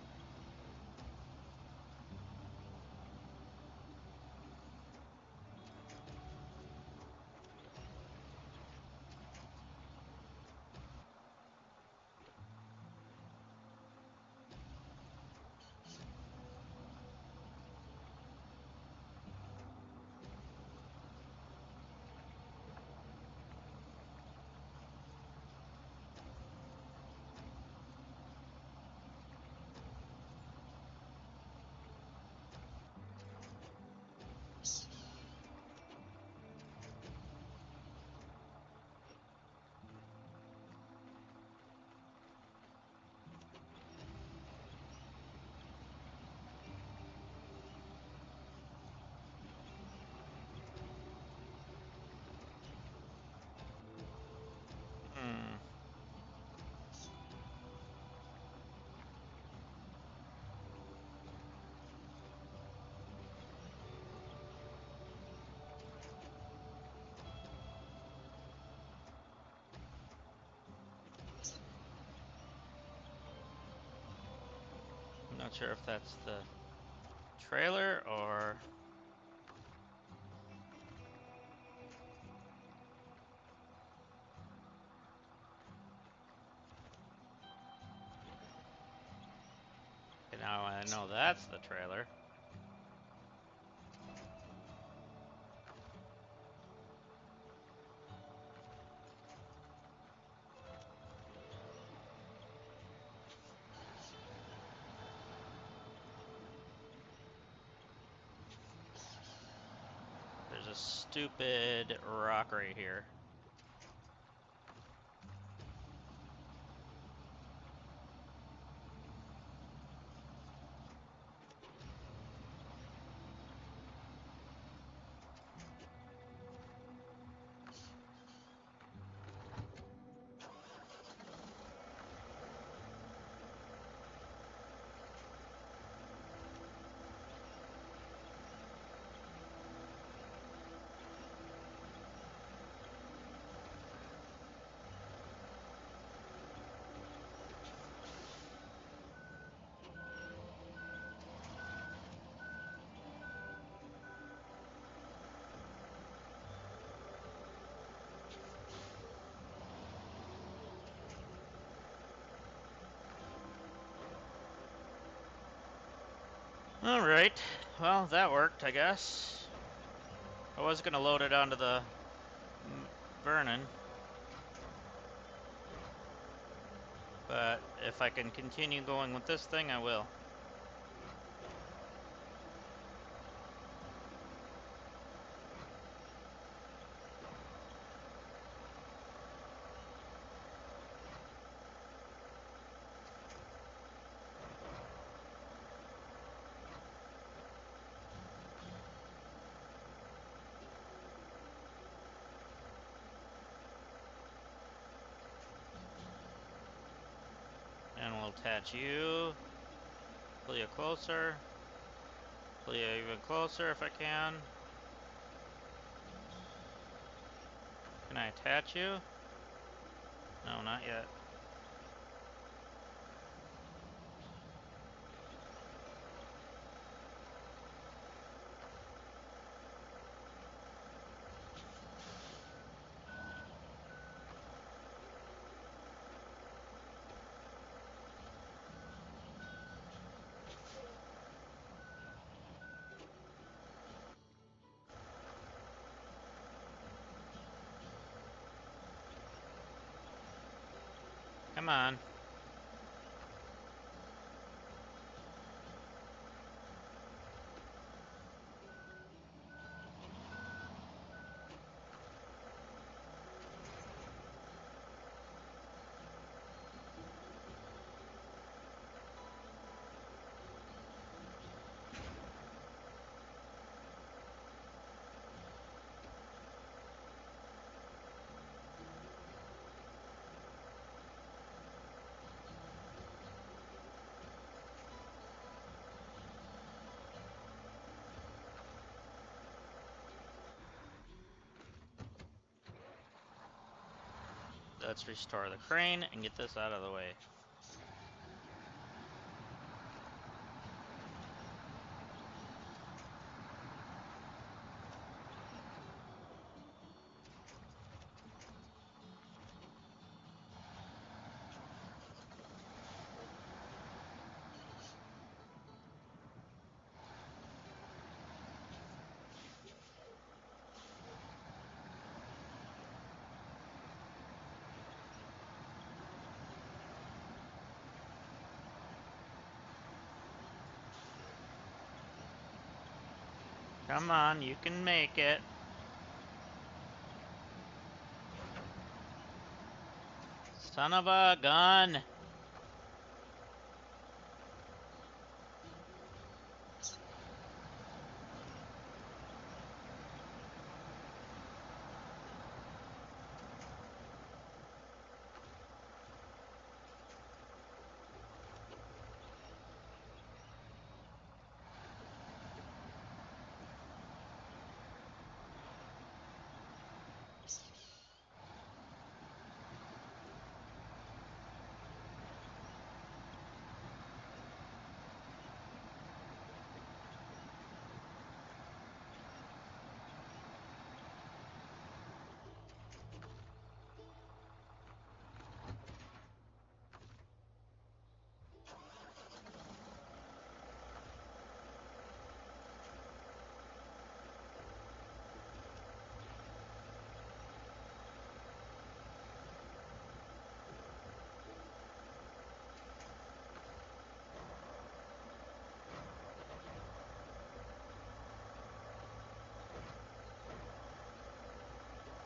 I'm not sure if that's the trailer or... Okay, now I know that's the trailer. There's a stupid rock right here. Alright, well, that worked, I guess. I was gonna load it onto the Vernon. But if I can continue going with this thing, I will. And we'll attach you. Pull you closer. Pull you even closer if I can. Can I attach you? No, not yet. Come on. Let's restore the crane and get this out of the way. Come on, you can make it. Son of a gun!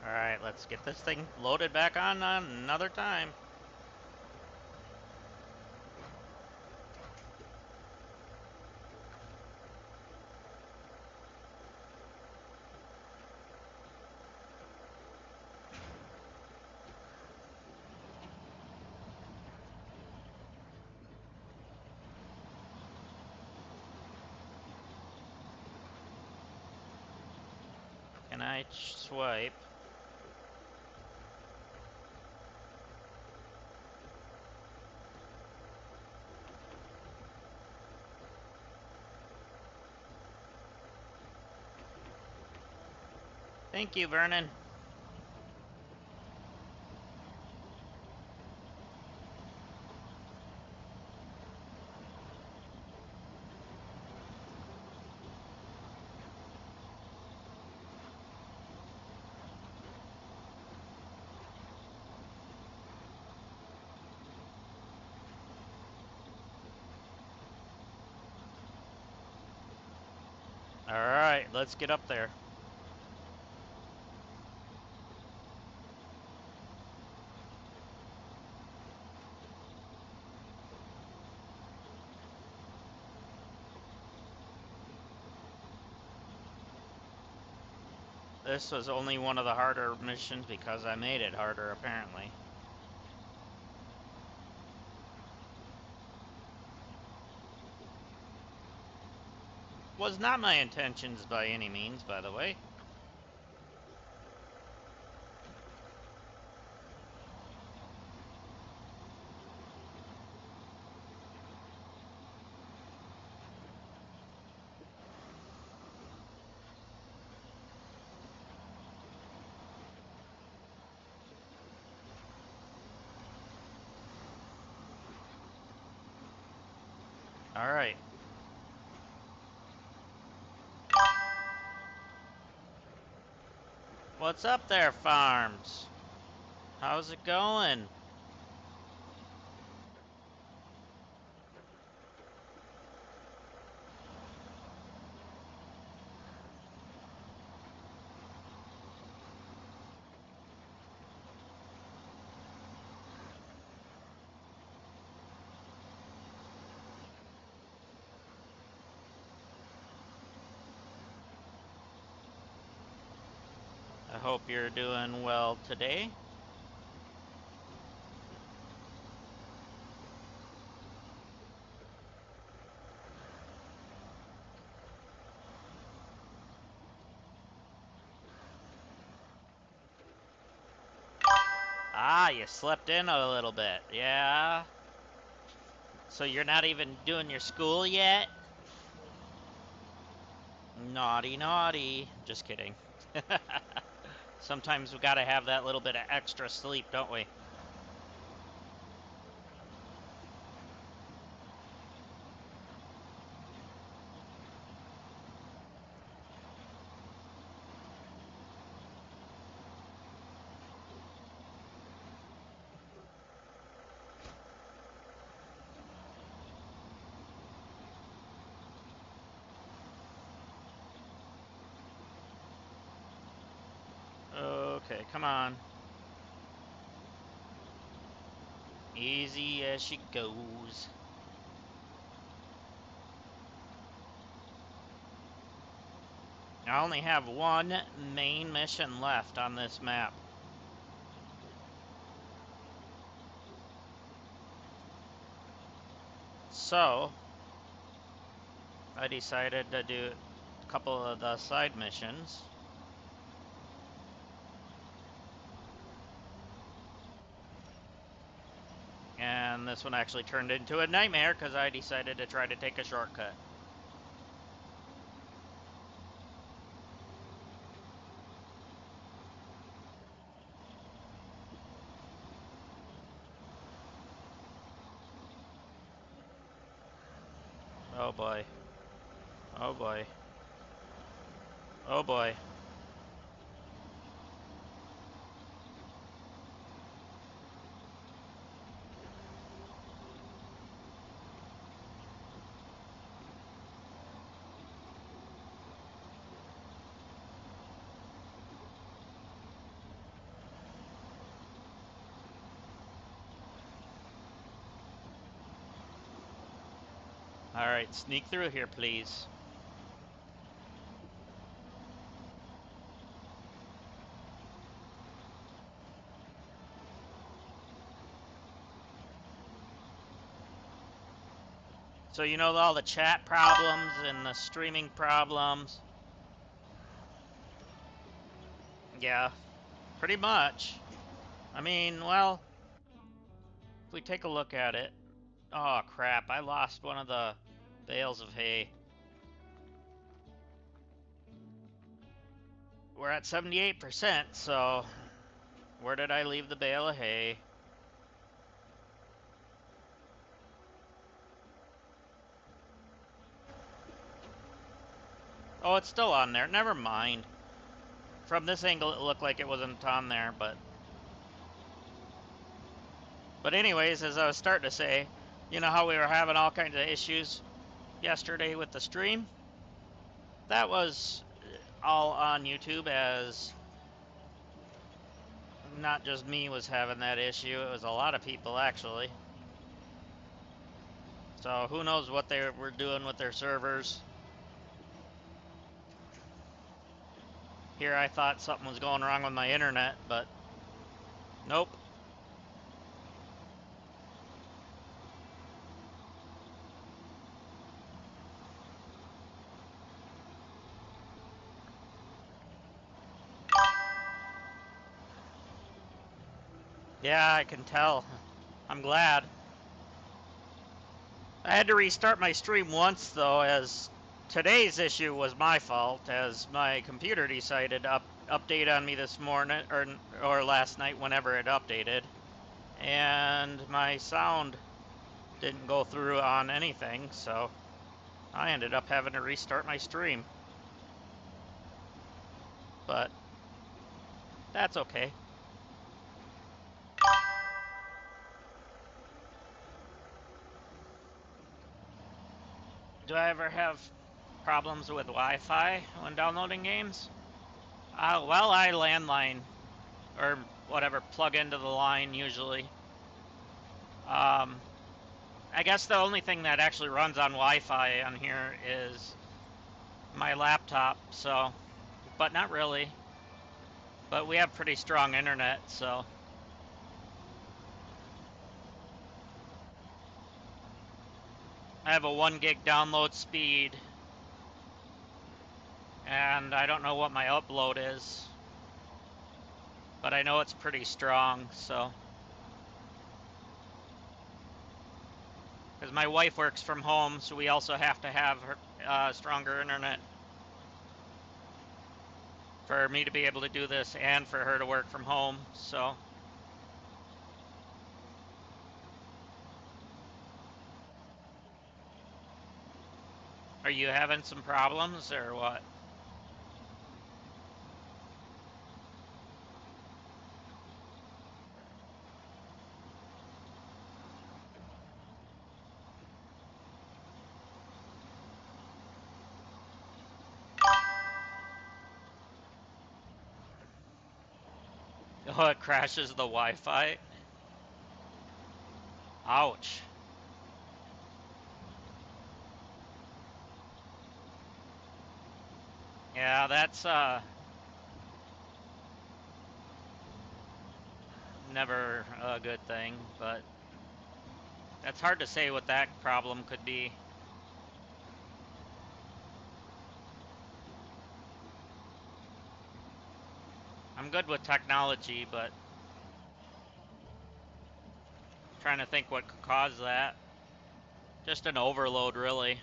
Alright, let's get this thing loaded back on another time. Can I swipe? Thank you, Vernon. Alright, let's get up there. This was only one of the harder missions because I made it harder, apparently. Was not my intentions by any means, by the way. Alright. What's up there, Farms? How's it going? I hope you're doing well today. Ah, you slept in a little bit, yeah? So you're not even doing your school yet? Naughty, naughty. Just kidding. Sometimes we gotta have that little bit of extra sleep, don't we? Okay, come on. Easy as she goes. I only have one main mission left on this map. So, I decided to do a couple of the side missions. And this one actually turned into a nightmare because I decided to try to take a shortcut. Oh boy. Oh boy. Oh boy. Alright, sneak through here, please. So you know all the chat problems and the streaming problems? Yeah, pretty much. I mean, well, if we take a look at it... Oh crap, I lost one of the bales of hay. We're at 78%, so... Where did I leave the bale of hay? Oh, it's still on there. Never mind. From this angle, it looked like it wasn't on there, but... But anyways, as I was starting to say, you know how we were having all kinds of issues yesterday with the stream? That was all on YouTube, as not just me was having that issue, it was a lot of people actually. So who knows what they were doing with their servers. Here I thought something was going wrong with my internet, but nope. Yeah, I can tell. I'm glad. I had to restart my stream once though, as today's issue was my fault, as my computer decided to update on me this morning, or last night, whenever it updated, and my sound didn't go through on anything, so I ended up having to restart my stream. But that's okay. Do I ever have problems with Wi-Fi when downloading games? Well, I landline, or whatever, plug into the line usually. I guess the only thing that actually runs on Wi-Fi on here is my laptop, so, but not really. But we have pretty strong internet, so. I have a 1 gig download speed, and I don't know what my upload is, but I know it's pretty strong, so. Because my wife works from home, so we also have to have her, stronger internet for me to be able to do this and for her to work from home, so. Are you having some problems or what? Oh, it crashes the Wi-Fi? Ouch. Yeah, that's never a good thing, but that's hard to say what that problem could be. I'm good with technology, but trying to think what could cause that. Just an overload, really.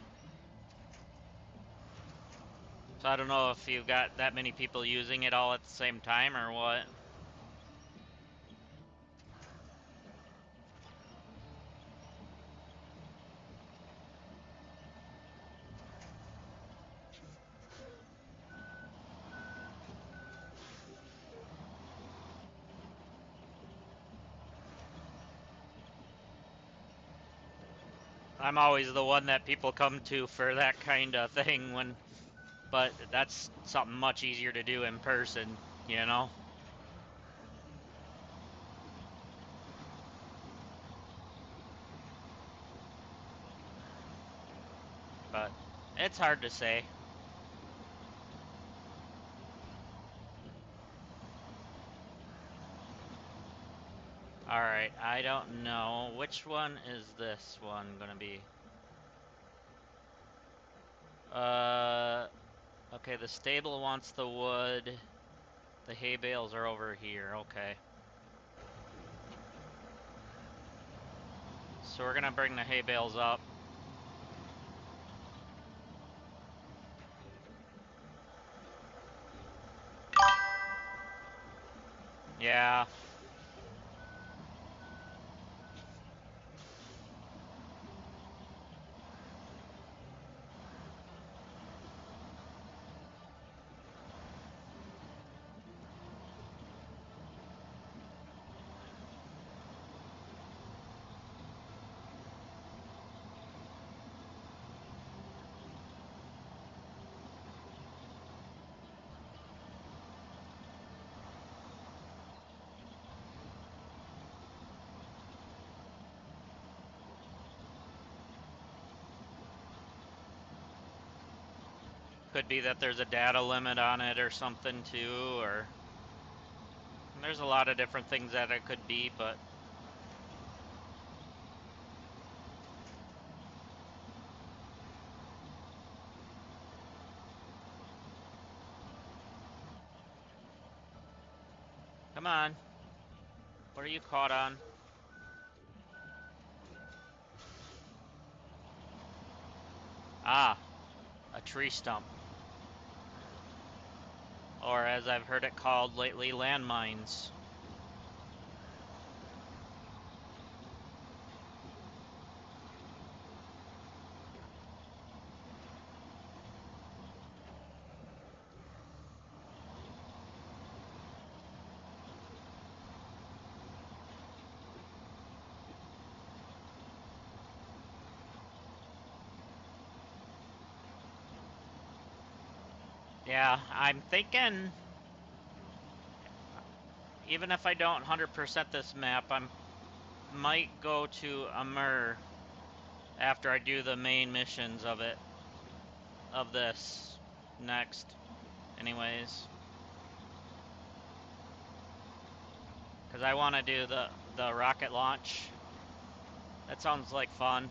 So I don't know if you've got that many people using it all at the same time or what. I'm always the one that people come to for that kind of thing but that's something much easier to do in person, you know? But it's hard to say. Alright, I don't know. Which one is this one gonna be? Okay, the stable wants the wood. The hay bales are over here, okay. So we're gonna bring the hay bales up. Yeah. Could be that there's a data limit on it or something too, or there's a lot of different things that it could be, but come on. What are you caught on? Ah, a tree stump. Or as I've heard it called lately, landmines. Yeah, I'm thinking, even if I don't 100% this map, I might go to Amur after I do the main missions of this next, anyways. Because I want to do the rocket launch. That sounds like fun.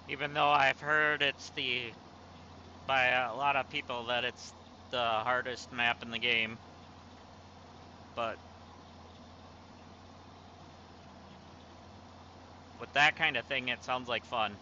Even though I've heard it's by a lot of people that it's the hardest map in the game. But with that kind of thing, it sounds like fun.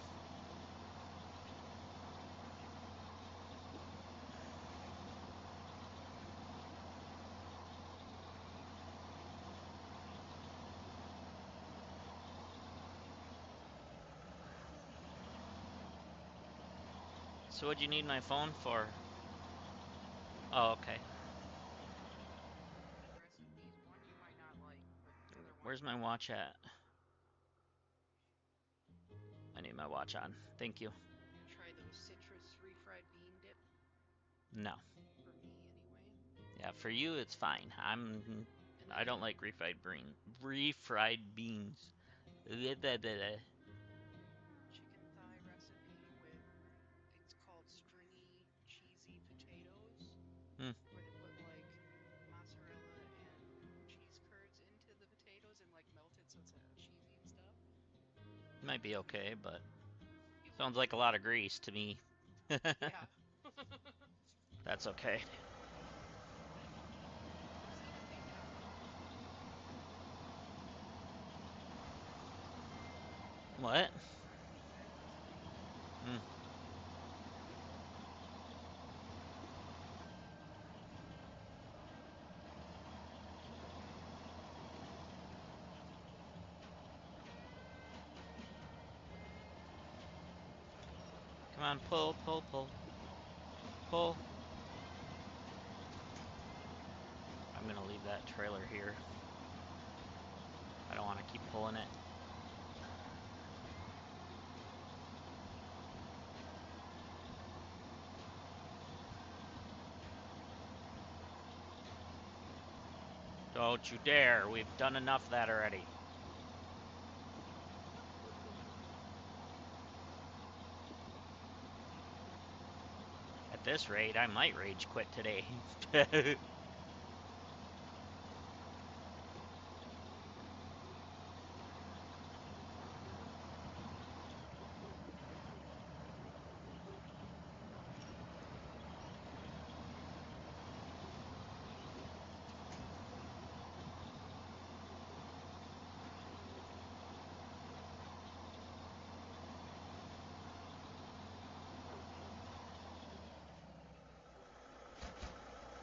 So what'd you need my phone for? Oh, okay. Where's my watch at? I need my watch on. Thank you. Try those citrus refried bean dip. No. For me, anyway. Yeah, for you it's fine. I don't like refried beans. Chicken thigh recipe with, it's called stringy cheesy potatoes, Hmm, where they put like mozzarella and cheese curds into the potatoes and like melt it so it's cheesy and stuff. might be okay, but You like sounds it? like a lot of grease to me. Yeah. That's okay. See, I think What? refried recipe. Hmm. Come on, pull, pull, pull. Pull. I'm gonna leave that trailer here. I don't want to keep pulling it. Don't you dare. We've done enough of that already. At this rate, I might rage quit today.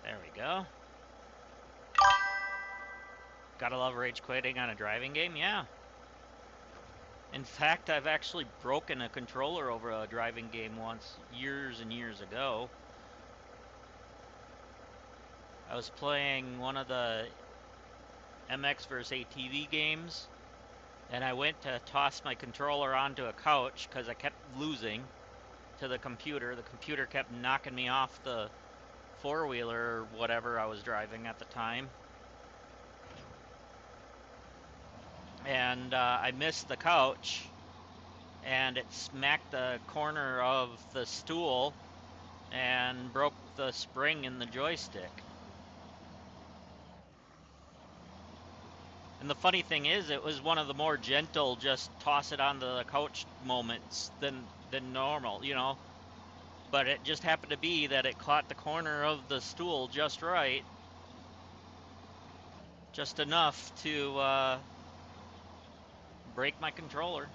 There we go. Gotta love rage quitting on a driving game, yeah. In fact, I've actually broken a controller over a driving game once, years and years ago. I was playing one of the MX vs. ATV games, and I went to toss my controller onto a couch because I kept losing to the computer. The computer kept knocking me off the four-wheeler or whatever I was driving at the time. And I missed the couch, and it smacked the corner of the stool and broke the spring in the joystick. And the funny thing is, it was one of the more gentle, just toss it onto the couch moments than normal, you know. But it just happened to be that it caught the corner of the stool just right, just enough to break my controller.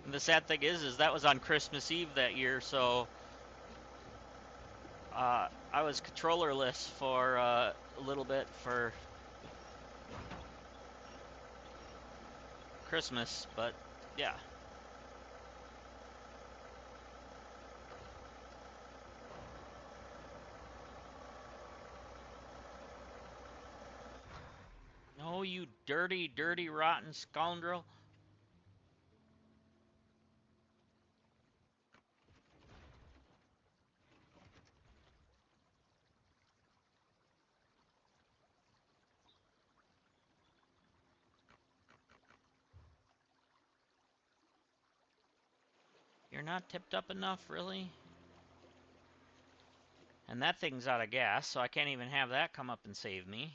And the sad thing is that was on Christmas Eve that year, so I was controllerless for a little bit for Christmas, but yeah. Oh, you dirty, dirty, rotten scoundrel. You're not tipped up enough, really? And that thing's out of gas, so I can't even have that come up and save me.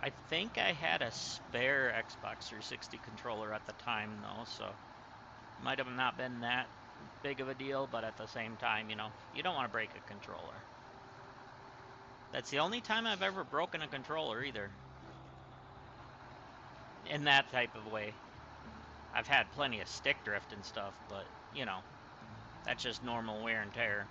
I think I had a spare Xbox 360 controller at the time, though, so might have not been that big of a deal, but at the same time, you know, you don't want to break a controller. That's the only time I've ever broken a controller, either. in that type of way. I've had plenty of stick drift and stuff, but you know, that's just normal wear and tear.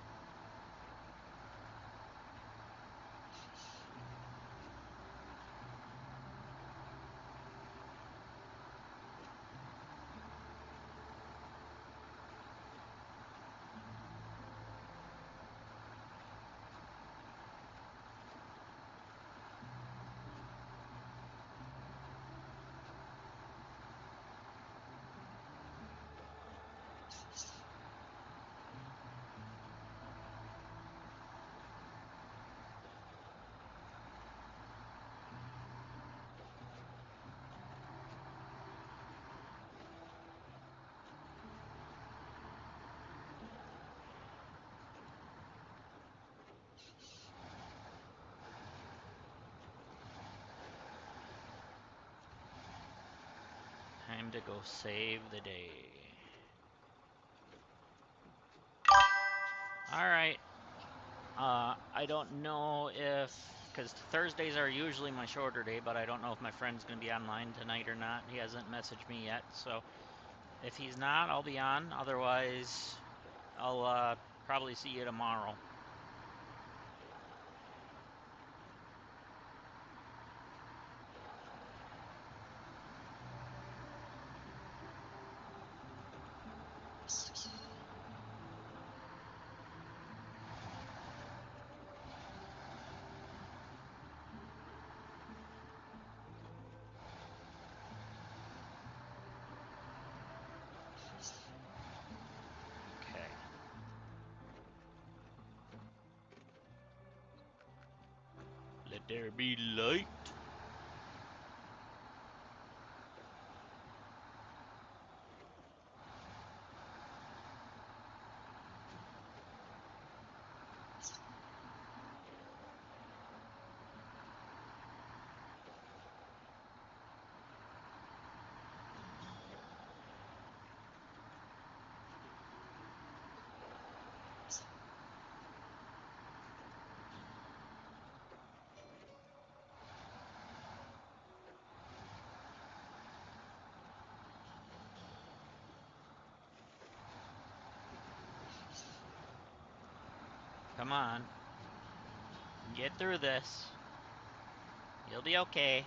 Time to go save the day. Alright. I don't know if, because Thursdays are usually my shorter day, but I don't know if my friend's going to be online tonight or not. He hasn't messaged me yet, so if he's not, I'll be on. Otherwise, I'll probably see you tomorrow. Okay. Let there be light. Come on. Get through this. You'll be okay.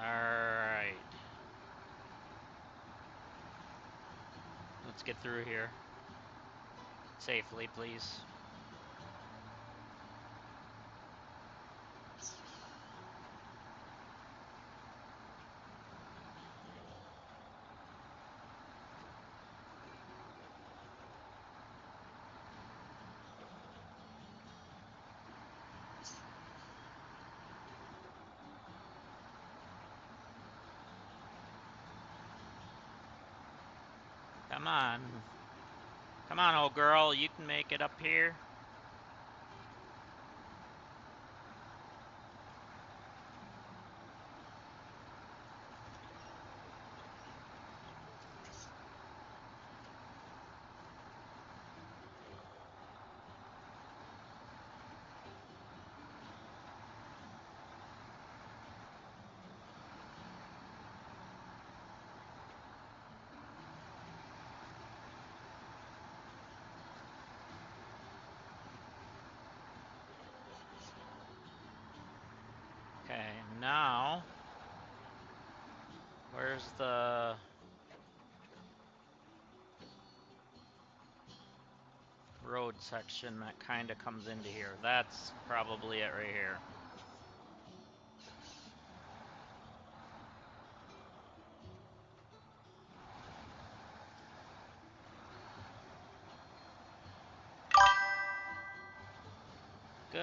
Alright. Let's get through here. Safely, please. Come on. Come on, old girl. You can make it up here. Okay, now, where's the road section that kind of comes into here? That's probably it right here.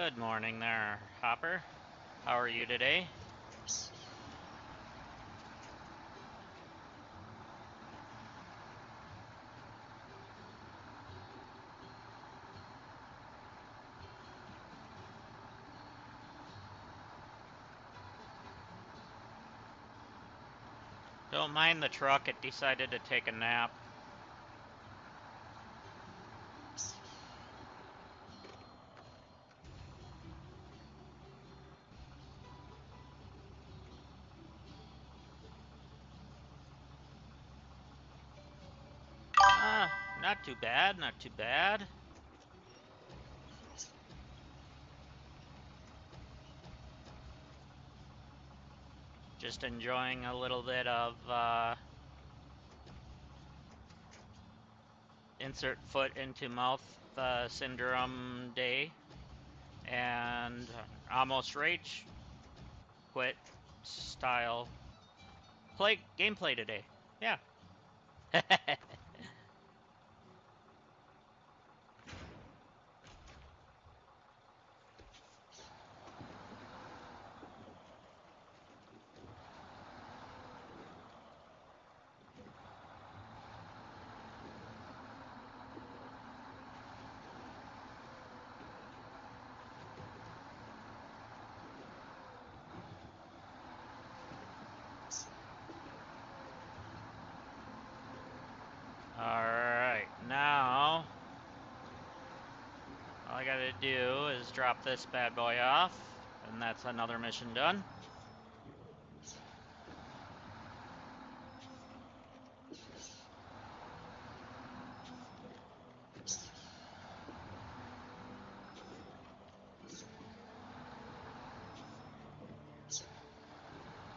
Good morning there, Hopper. How are you today? Don't mind the truck, it decided to take a nap. Not too bad, not too bad. Just enjoying a little bit of insert foot into mouth syndrome day. And almost rage quit style gameplay today. Yeah. Alright, now all I gotta do is drop this bad boy off, and that's another mission done.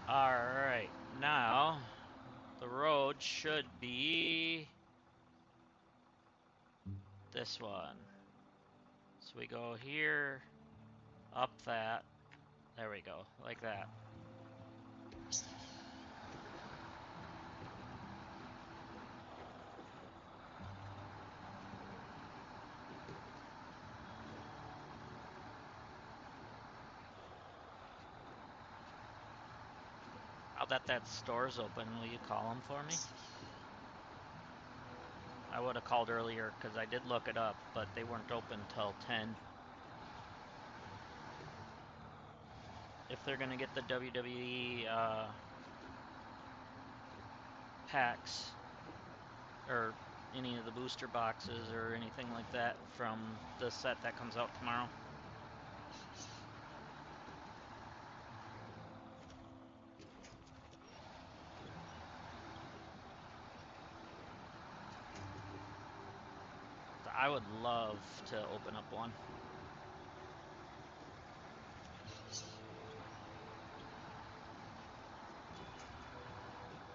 Alright, now the road should be this one. So we go here, up that, there we go, like that. Now that store's open, will you call them for me? I would have called earlier because I did look it up, but they weren't open till 10. If they're gonna get the WWE packs or any of the booster boxes or anything like that from the set that comes out tomorrow. I would love to open up one.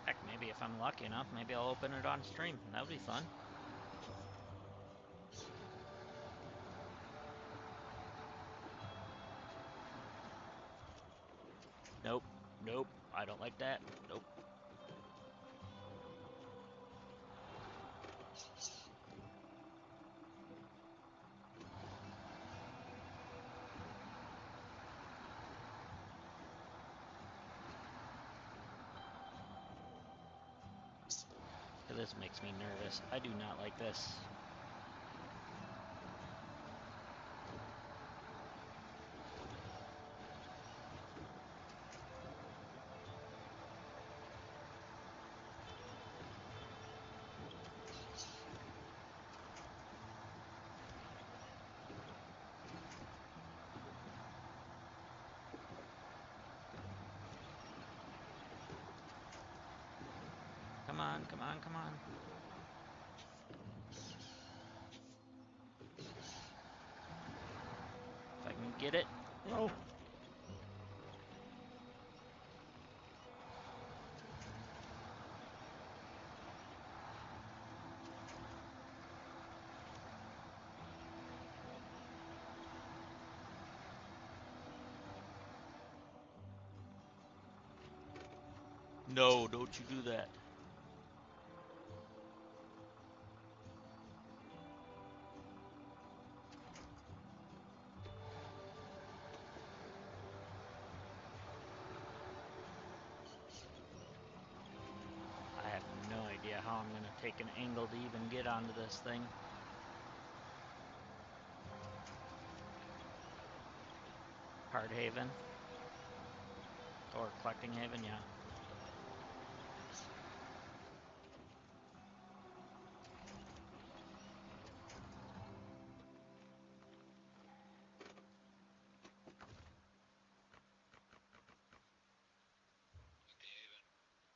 Heck, maybe if I'm lucky enough, maybe I'll open it on stream. That would be fun. Nope. Nope. I don't like that. Nope. This makes me nervous. I do not like this. Come on, come on, come on. If I can get it. Oh. No, don't you do that. Now I'm gonna take an angle to even get onto this thing. Hard Haven. Or Collecting Haven, yeah.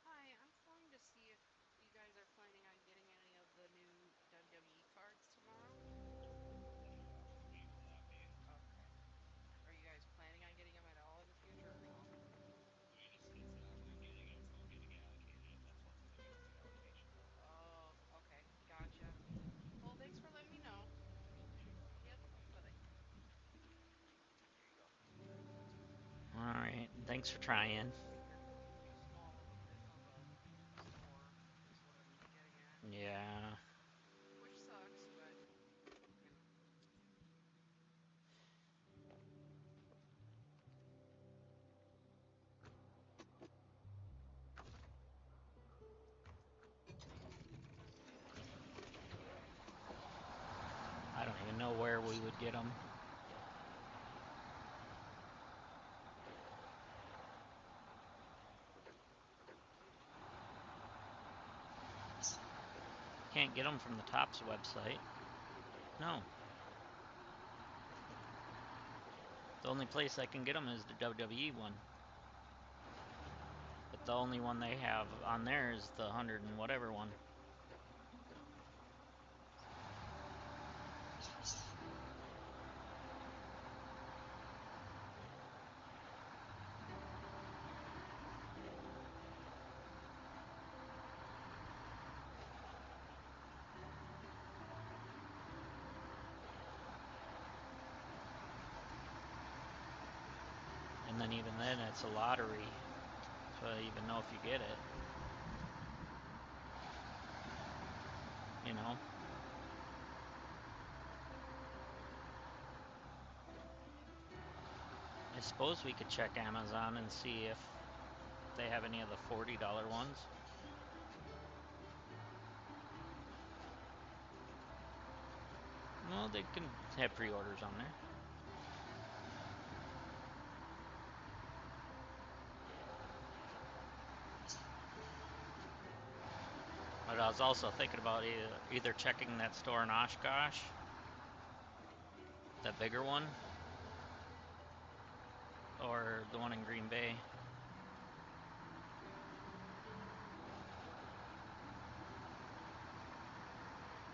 Hi, I'm calling to see if you guys are planning on getting any of the new WWE cards tomorrow. Okay. Are you guys planning on getting them at all in the future or no? Oh, okay. Gotcha. Well, thanks for letting me know. Yep. Bye-bye. There you go. Alright, thanks for trying. I think you're too small of a store, is what I'm getting at. Yeah. Which sucks, but you know. I don't even know where we would get them. Can't get them from the Topps website. No. The only place I can get them is the WWE one. But the only one they have on there is the 100 and whatever one. And then even then, it's a lottery. So I even know if you get it. You know? I suppose we could check Amazon and see if they have any of the $40 ones. Well, they can have pre-orders on there. But I was also thinking about either checking that store in Oshkosh, that bigger one, or the one in Green Bay.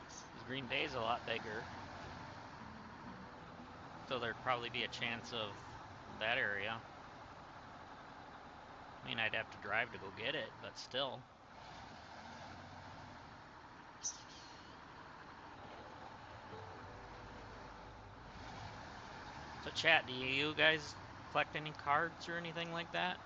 Because Green Bay is a lot bigger, so there'd probably be a chance of that area. I mean, I'd have to drive to go get it, but still. So chat, do you guys collect any cards or anything like that?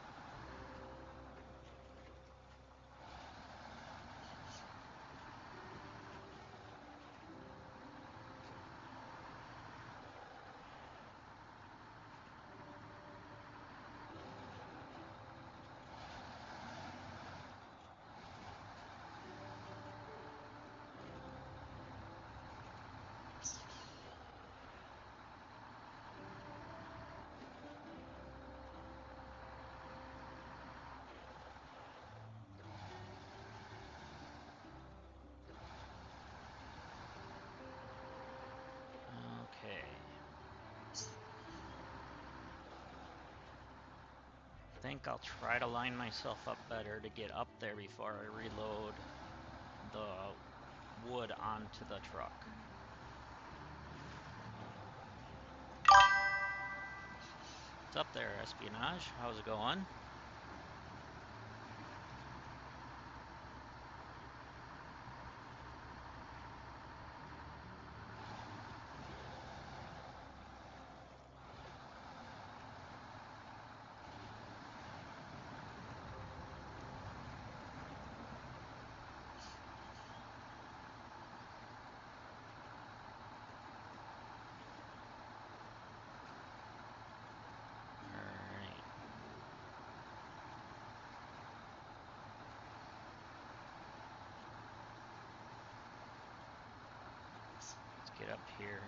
Okay. I think I'll try to line myself up better to get up there before I reload the wood onto the truck. What's up there, Espionage? How's it going? Alright. get up here.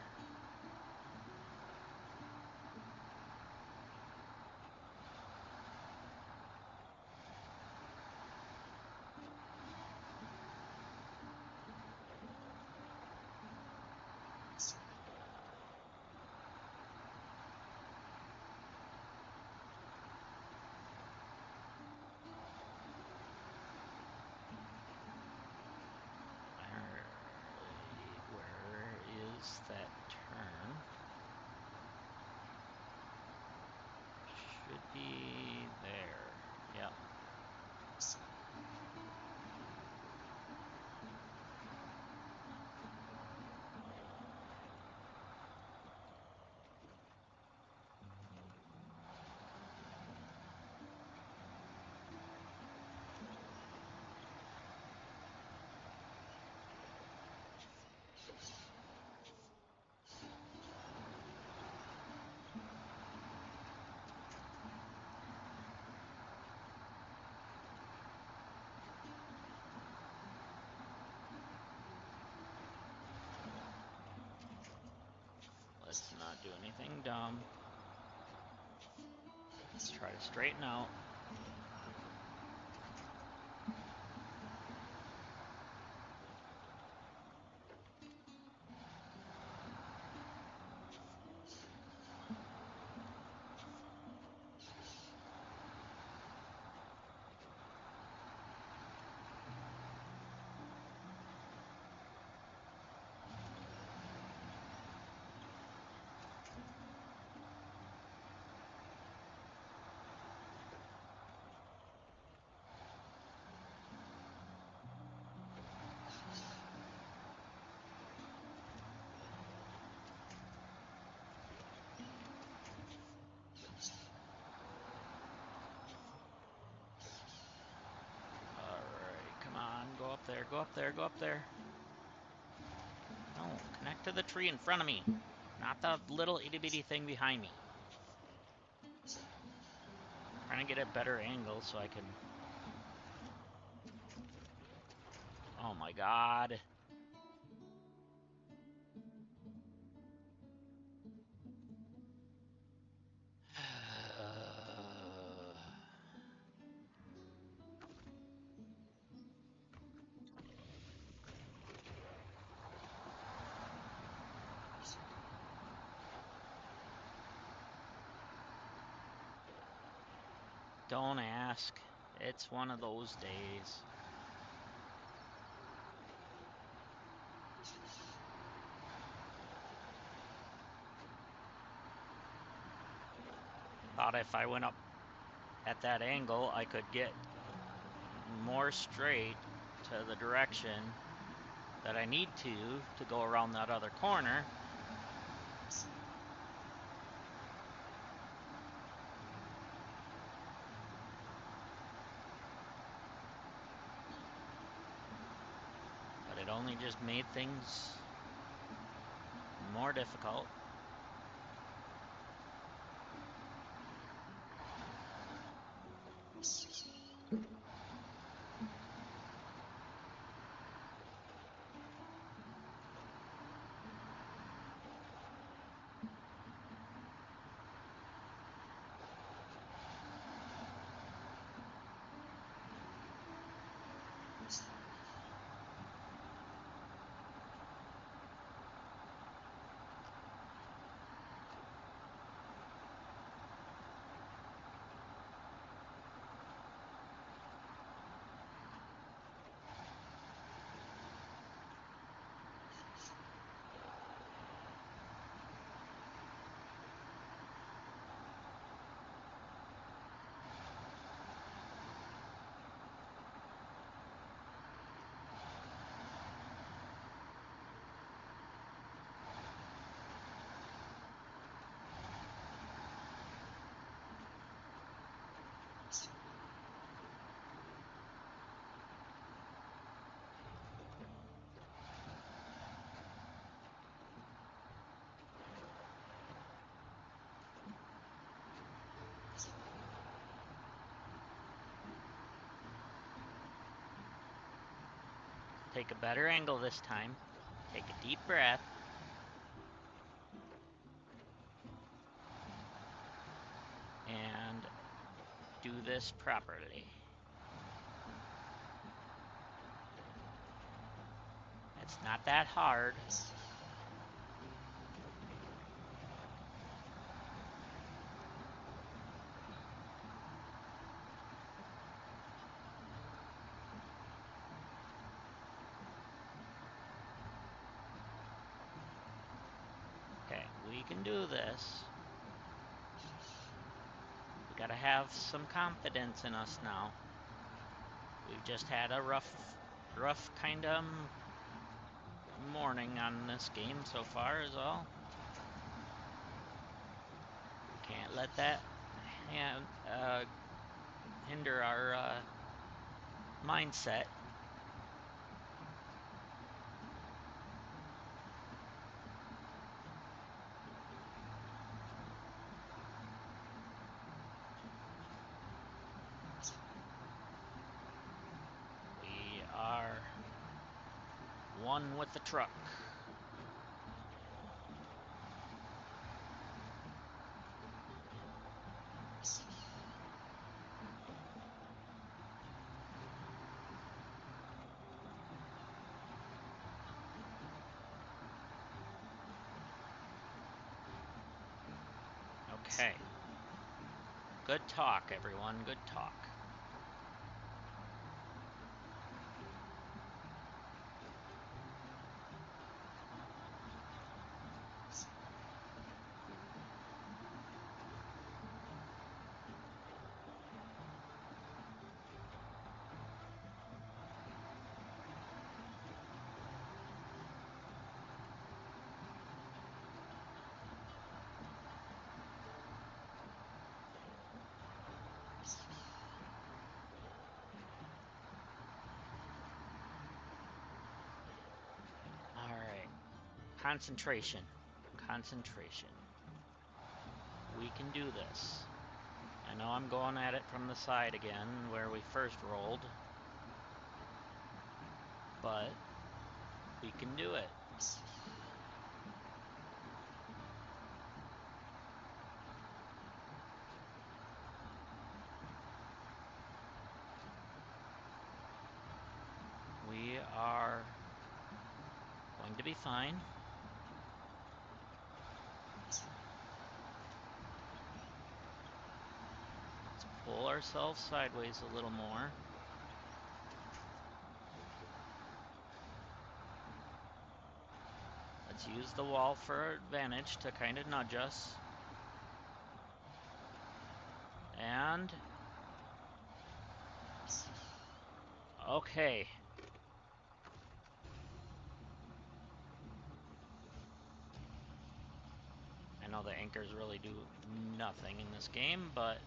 Where is that turn? Should be there. Yep. Let's not do anything dumb. Let's try to straighten out. Alright, come on, go up there, go up there, go up there. No, connect to the tree in front of me, not the little itty-bitty thing behind me. Trying to get a better angle so I can... Oh my god. Don't ask. It's one of those days. Thought if I went up at that angle, I could get more straight to the direction that I need to go around that other corner. But it only just made things more difficult. Take a better angle this time. Take a deep breath. this properly. It's not that hard. Okay, we can do this. We gotta have some confidence in us now. We've just had a rough kind of morning on this game so far is all. We can't let that hinder our mindset. We are one with the truck. Okay. Good talk, everyone. Good talk. All right. Concentration. Concentration. We can do this. I know I'm going at it from the side again, where we first rolled. But we can do it. We are going to be fine. Let's pull ourselves sideways a little more. Let's use the wall for advantage to kind of nudge us. And... okay. I know the anchors really do nothing in this game, but...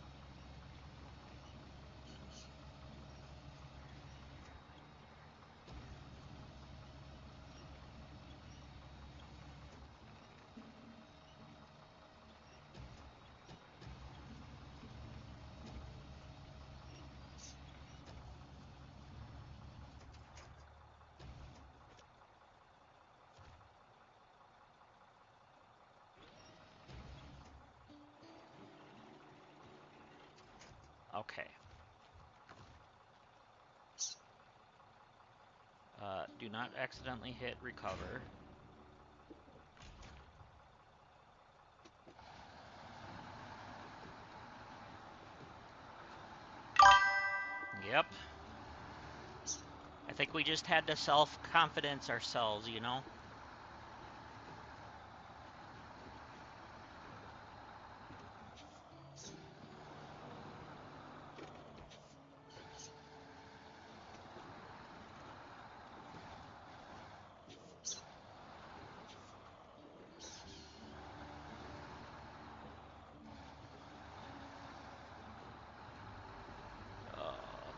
okay. Do not accidentally hit recover. Yep. I think we just had to self-confidence ourselves, you know?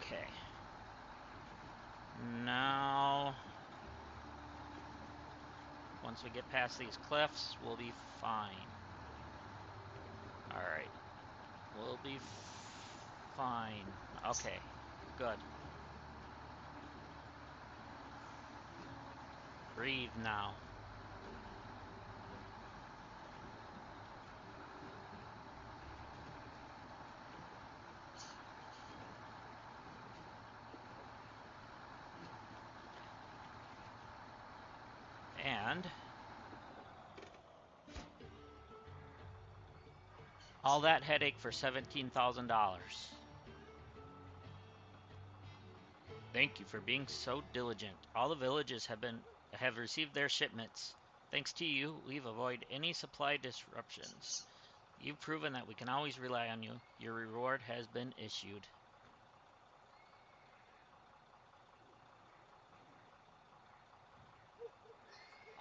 Okay. Now... once we get past these cliffs, we'll be fine. Alright. We'll be fine. Okay. Good. Breathe now. And all that headache for $17,000. Thank you for being so diligent. All the villages have received their shipments. Thanks to you, we've avoided any supply disruptions. You've proven that we can always rely on you. Your reward has been issued.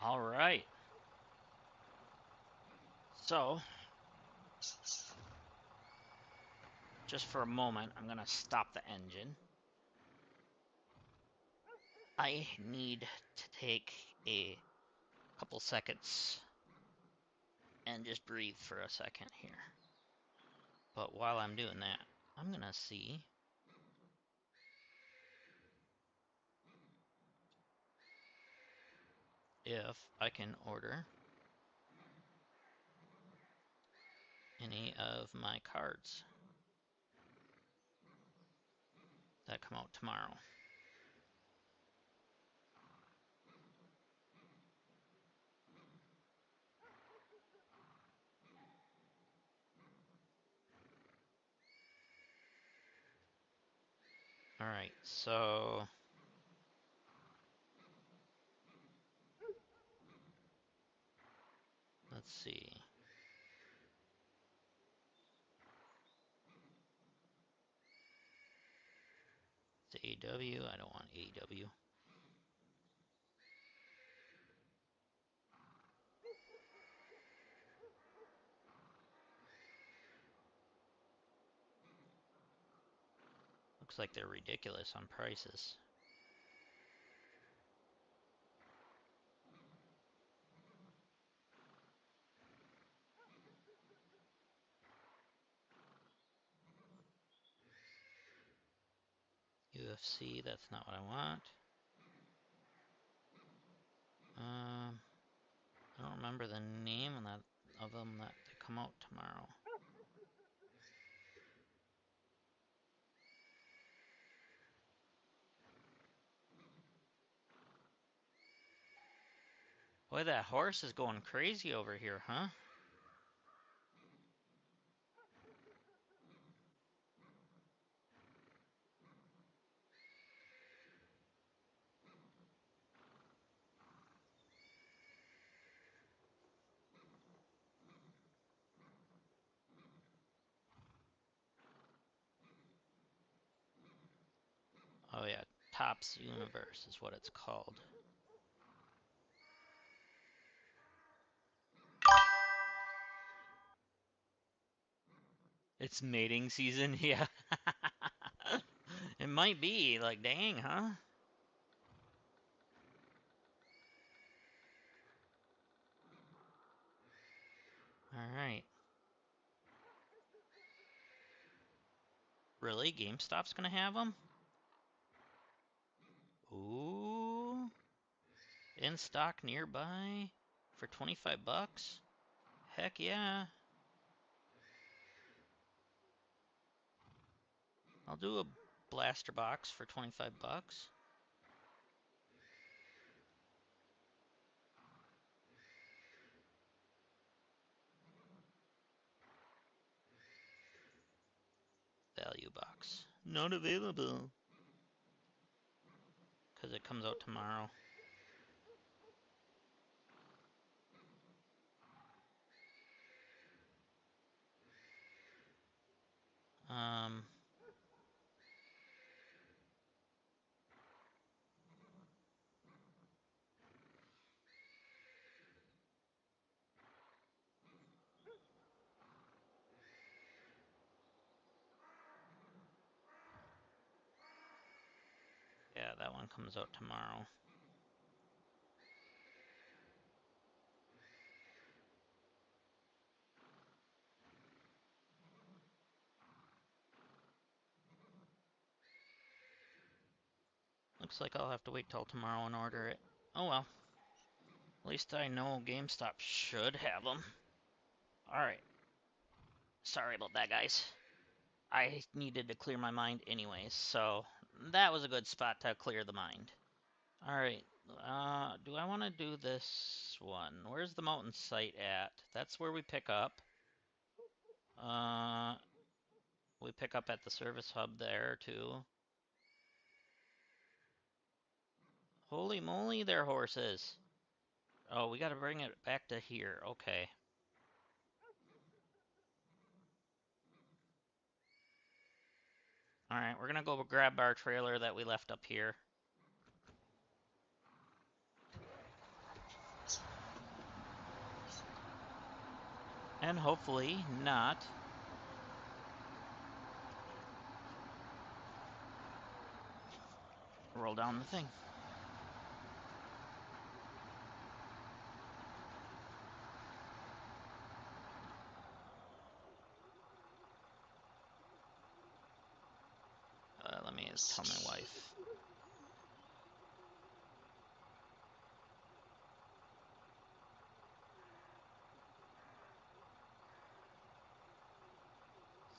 All right. So, just for a moment, I'm going to stop the engine. I need to take a couple seconds and just breathe for a second here. But while I'm doing that, I'm going to see if I can order any of my cards that come out tomorrow. Alright, so let's see. It's AW. I don't want AW. Looks like they're ridiculous on prices. UFC, that's not what I want. I don't remember the name of them that they come out tomorrow. Boy, that horse is going crazy over here, huh? Oh yeah, Topps Universe is what it's called. It's mating season, yeah. It might be, like, dang, huh? Alright. Really? GameStop's gonna have them? Ooh. In stock nearby for 25 bucks? Heck yeah. I'll do a blaster box for 25 bucks. Value box. Not available. Because it comes out tomorrow. Um, yeah, that one comes out tomorrow. Looks like I'll have to wait till tomorrow and order it. Oh well. At least I know GameStop should have them. Alright. Sorry about that, guys. I needed to clear my mind anyways, so that was a good spot to clear the mind. Alright, Do I want to do this one? Where's the mountain site at? That's where we pick up. We pick up at the service hub there too. Holy moly, they're horses. Oh, we gotta bring it back to here. Okay. Alright, we're gonna go grab our trailer that we left up here. And hopefully not roll down the thing. Let me tell my wife.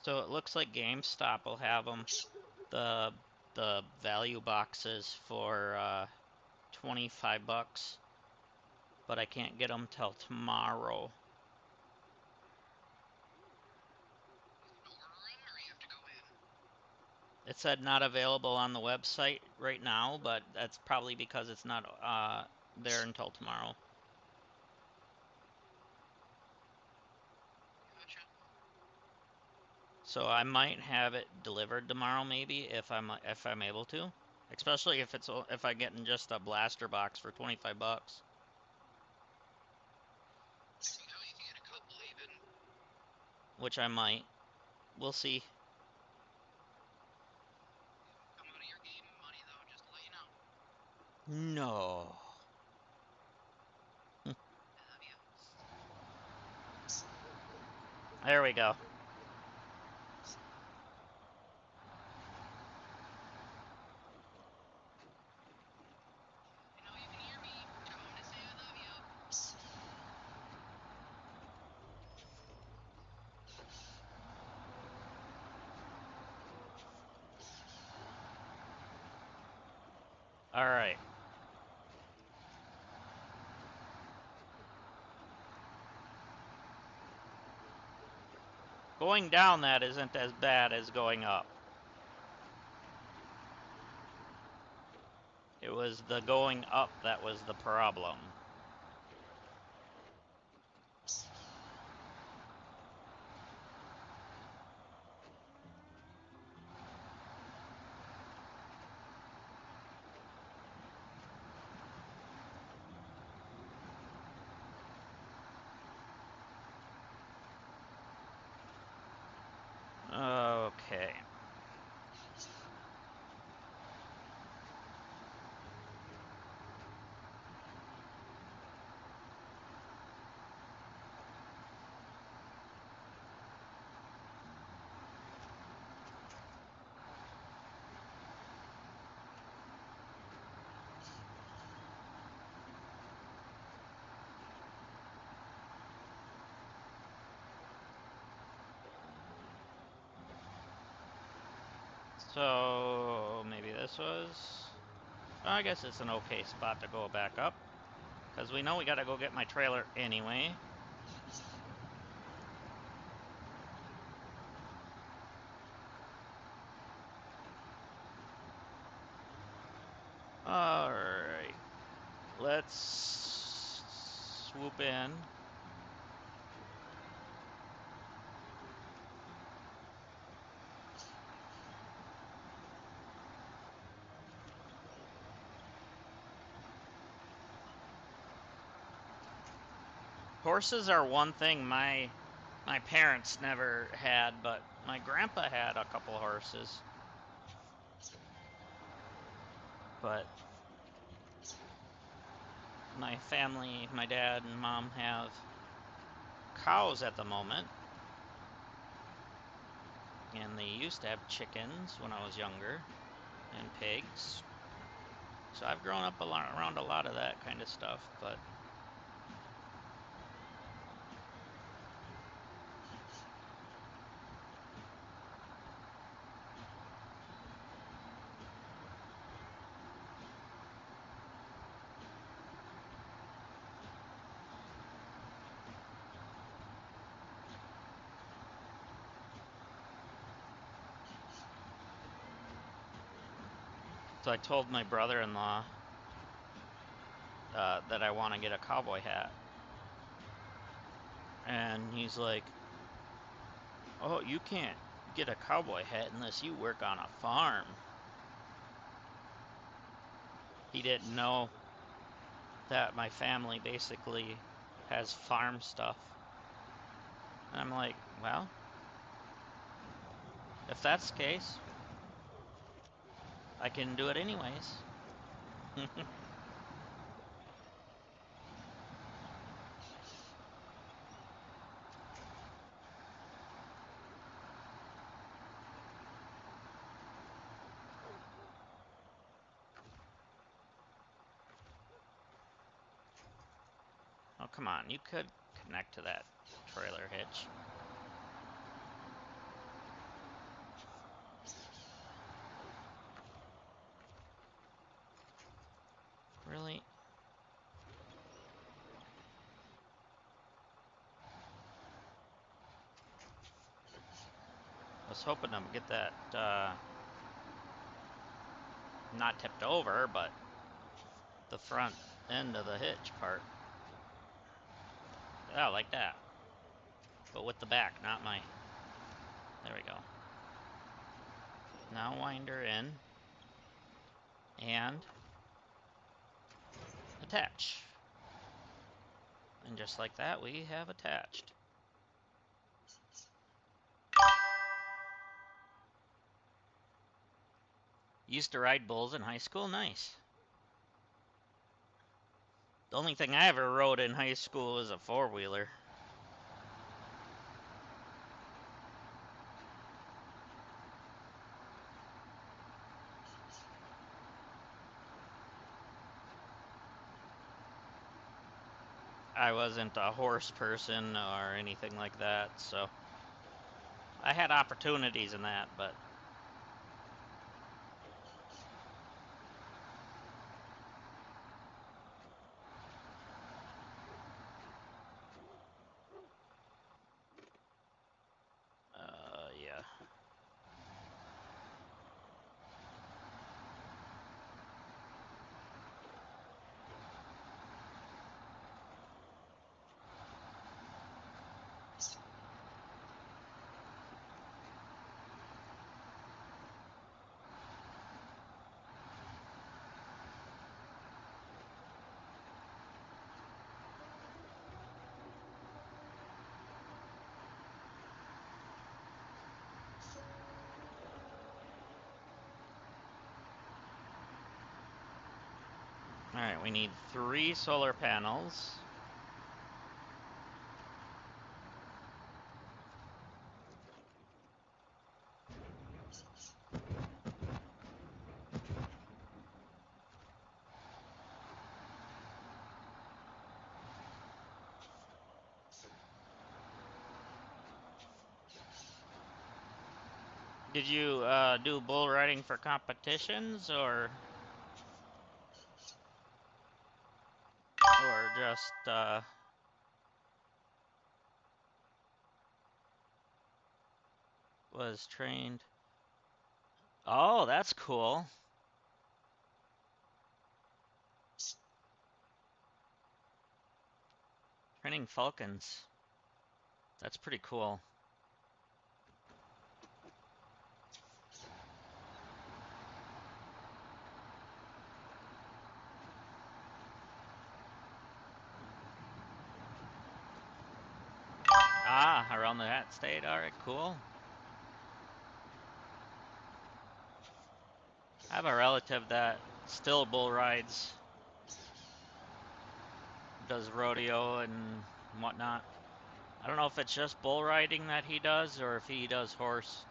So it looks like GameStop will have them, the value boxes for 25 bucks, but I can't get them till tomorrow. It said not available on the website right now, but that's probably because it's not there until tomorrow. So I might have it delivered tomorrow, maybe if I'm able to, especially if I get in just a blaster box for 25 bucks. You can get a couple even. Which I might. We'll see. Come out of your gaming money though, just to let you know. No. I love you. There we go. I know you can hear me. Tell him to say I love you. All right. Going down that isn't as bad as going up. It was the going up that was the problem. Okay. So maybe this was... I guess it's an okay spot to go back up, because we know we gotta go get my trailer anyway. Alright. Let's swoop in. Horses are one thing my parents never had, but my grandpa had a couple horses. But my family, my dad and mom have cows at the moment. And they used to have chickens when I was younger, and pigs. So I've grown up around a lot of that kind of stuff, but So I told my brother-in-law that I want to get a cowboy hat. And he's like, oh, you can't get a cowboy hat unless you work on a farm. He didn't know that my family basically has farm stuff. And I'm like, well, if that's the case, I can do it anyways. Oh, come on, you could connect to that trailer hitch. Really? I was hoping to get that not tipped over, but the front end of the hitch part. Yeah, like that. But with the back, not my... There we go. Now wind her in. And attach. And just like that, we have attached. Used to ride bulls in high school? Nice. The only thing I ever rode in high school was a four-wheeler. I wasn't a horse person or anything like that, so I had opportunities in that, but yeah. Alright, we need 3 solar panels. Did you do bull riding for competitions or just was trained? Oh, that's cool. Training falcons. That's pretty cool. Ah, around that state. Alright, cool. I have a relative that still bull rides, does rodeo and whatnot. I don't know if it's just bull riding that he does or if he does horse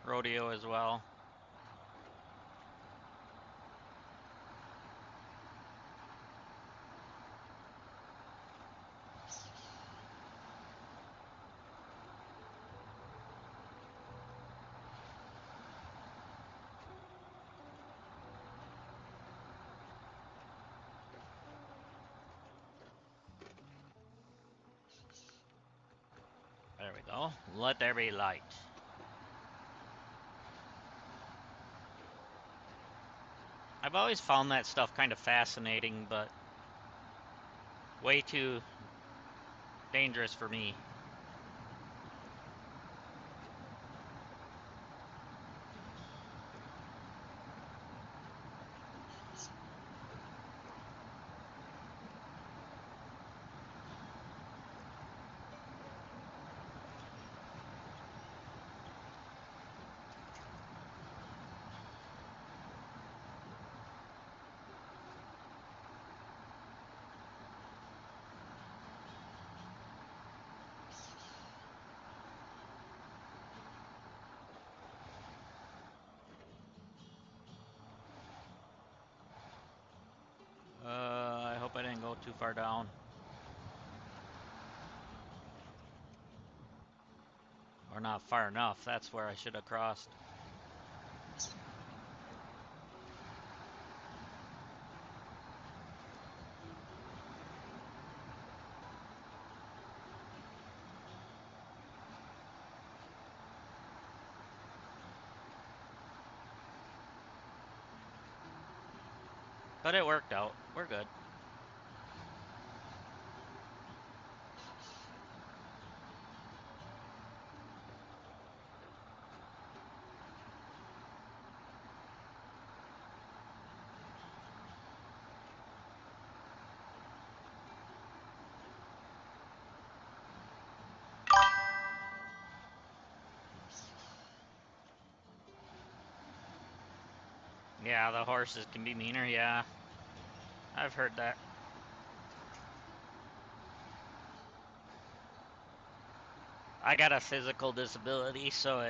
rodeo as well. There we go. Let there be light. I've always found that stuff kind of fascinating, but way too dangerous for me. I hope I didn't go too far down. Or not far enough. That's where I should have crossed. But it worked out. We're good. Yeah, the horses can be meaner, yeah. I've heard that. I got a physical disability, so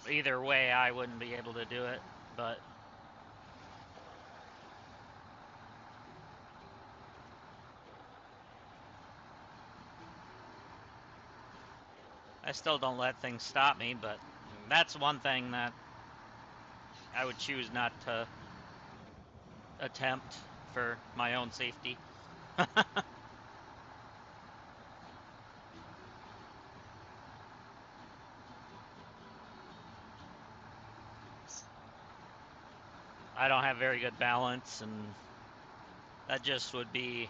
either way I wouldn't be able to do it, but I still don't let things stop me, but that's one thing that I would choose not to attempt for my own safety. I don't have very good balance, and that just would be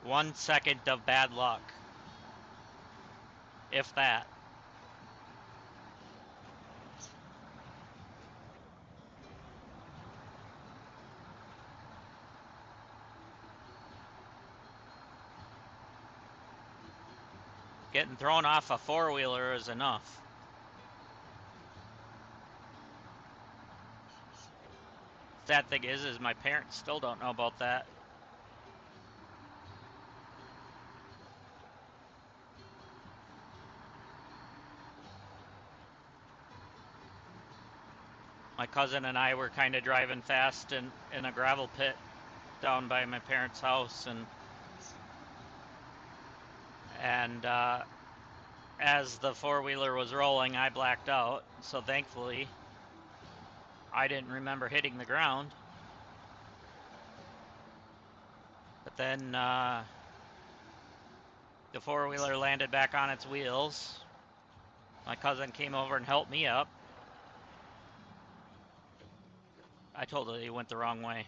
1 second of bad luck, if that. Getting thrown off a four-wheeler is enough. Sad thing is my parents still don't know about that. My cousin and I were kind of driving fast in a gravel pit down by my parents' house, and as the four-wheeler was rolling, I blacked out. So thankfully, I didn't remember hitting the ground. But then the four-wheeler landed back on its wheels. My cousin came over and helped me up. I totally went the wrong way.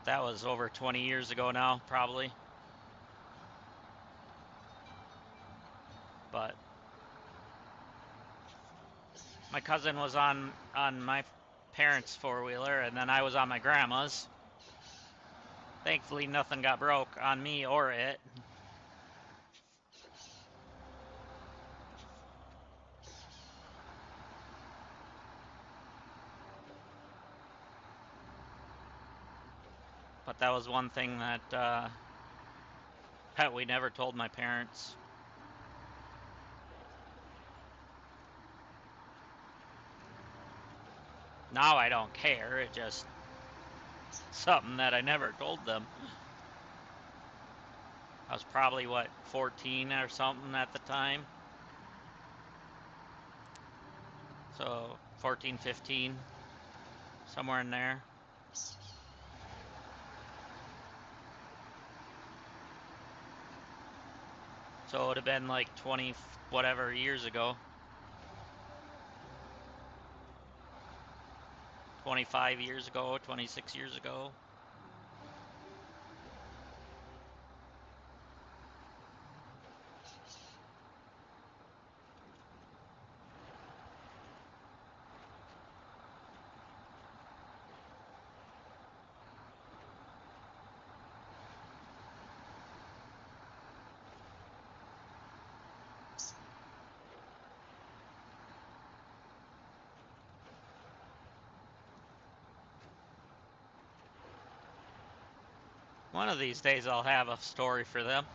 That was over 20 years ago now, probably. But my cousin was on my parents' four-wheeler, and then I was on my grandma's. Thankfully, nothing got broke on me or it. But that was one thing that we never told my parents. Now I don't care. It just something that I never told them. I was probably, what, 14 or something at the time. So 14, 15, somewhere in there. So it would have been like 20 whatever years ago. 25 years ago, 26 years ago. One of these days I'll have a story for them.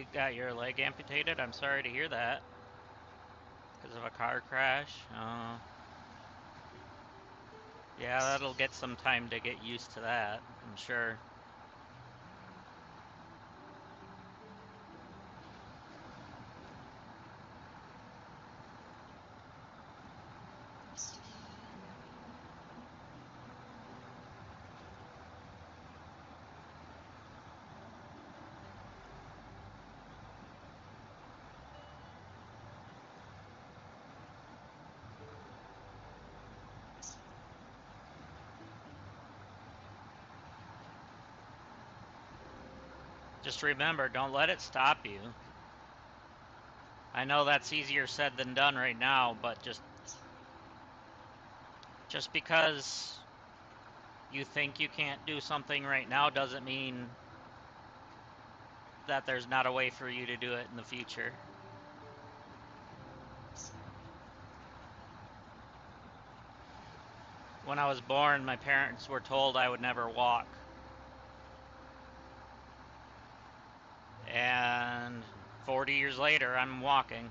You got your leg amputated? I'm sorry to hear that. Because of a car crash? Yeah, that'll get some time to get used to that, I'm sure. Just remember, don't let it stop you. I know that's easier said than done right now, but just because you think you can't do something right now doesn't mean that there's not a way for you to do it in the future. When I was born, my parents were told I would never walk. And 40 years later, I'm walking.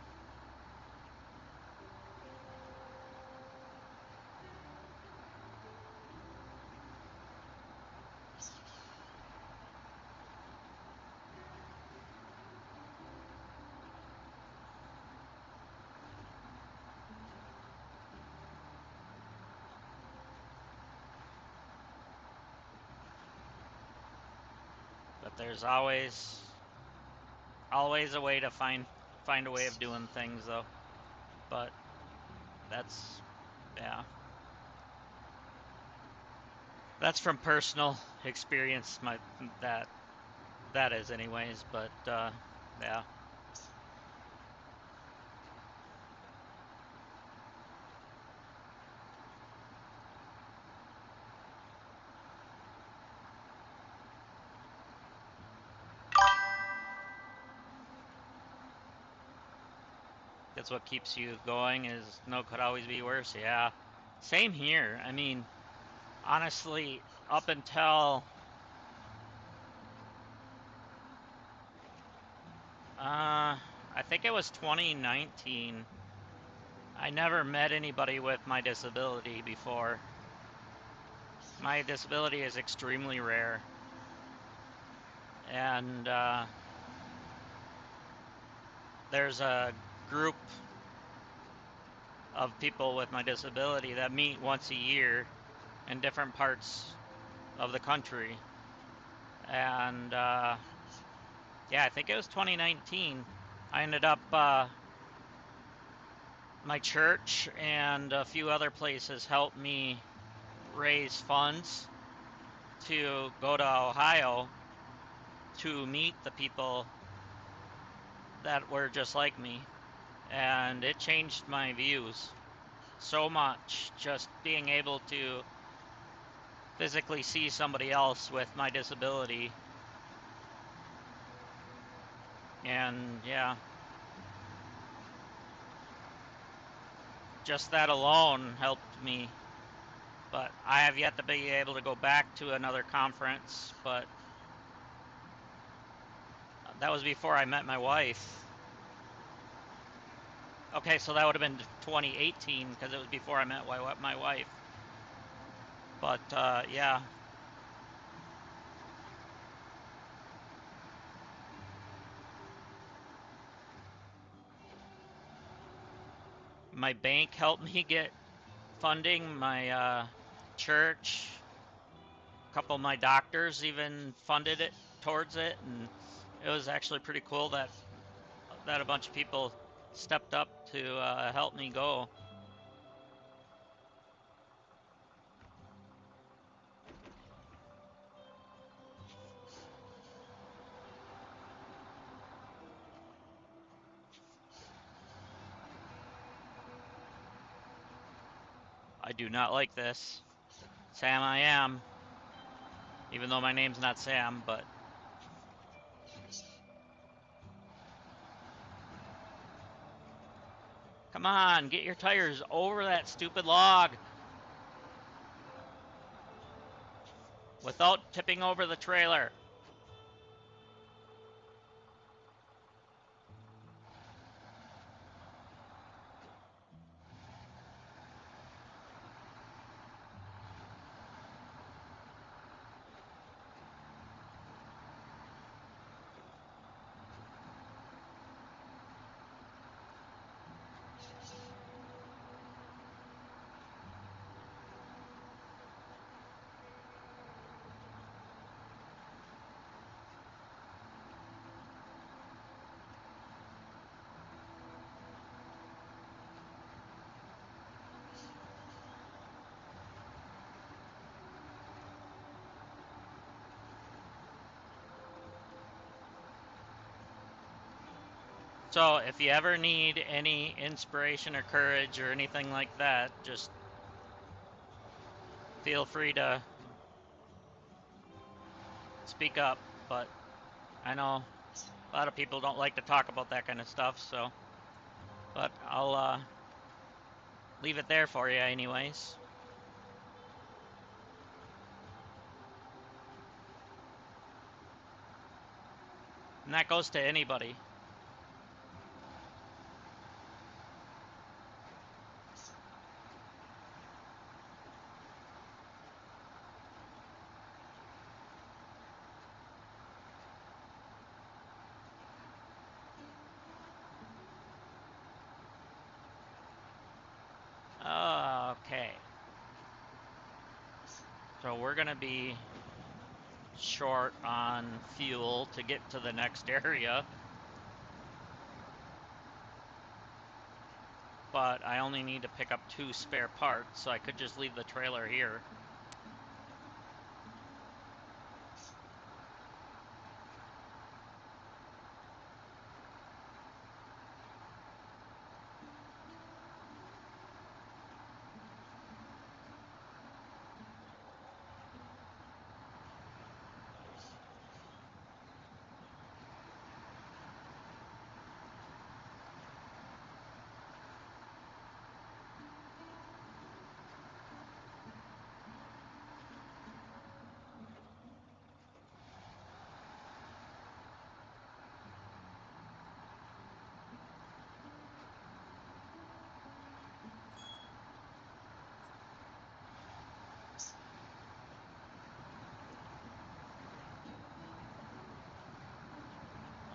But there's always a way to find a way of doing things, though. But that's, yeah. That's from personal experience, that is anyways, but yeah. That's what keeps you going, is no, could always be worse. Yeah, same here. I mean, honestly, up until I think it was 2019, I never met anybody with my disability before. My disability is extremely rare, and there's a group of people with my disability that meet once a year in different parts of the country. And yeah, I think it was 2019. I ended up, my church and a few other places helped me raise funds to go to Ohio to meet the people that were just like me. And it changed my views so much, just being able to physically see somebody else with my disability. And yeah, just that alone helped me. But I have yet to be able to go back to another conference, but that was before I met my wife. Okay, so that would have been 2018 because it was before I met my wife. But yeah. My bank helped me get funding, my church, a couple of my doctors even funded it towards it, and it was actually pretty cool that a bunch of people stepped up to help me go. I do not like this. Sam, I am. Even though my name's not Sam, but come on, get your tires over that stupid log without tipping over the trailer. So if you ever need any inspiration or courage or anything like that, just feel free to speak up. But I know a lot of people don't like to talk about that kind of stuff, so. But I'll leave it there for you, anyways. And that goes to anybody. Okay. So we're gonna be short on fuel to get to the next area. But I only need to pick up 2 spare parts, so I could just leave the trailer here.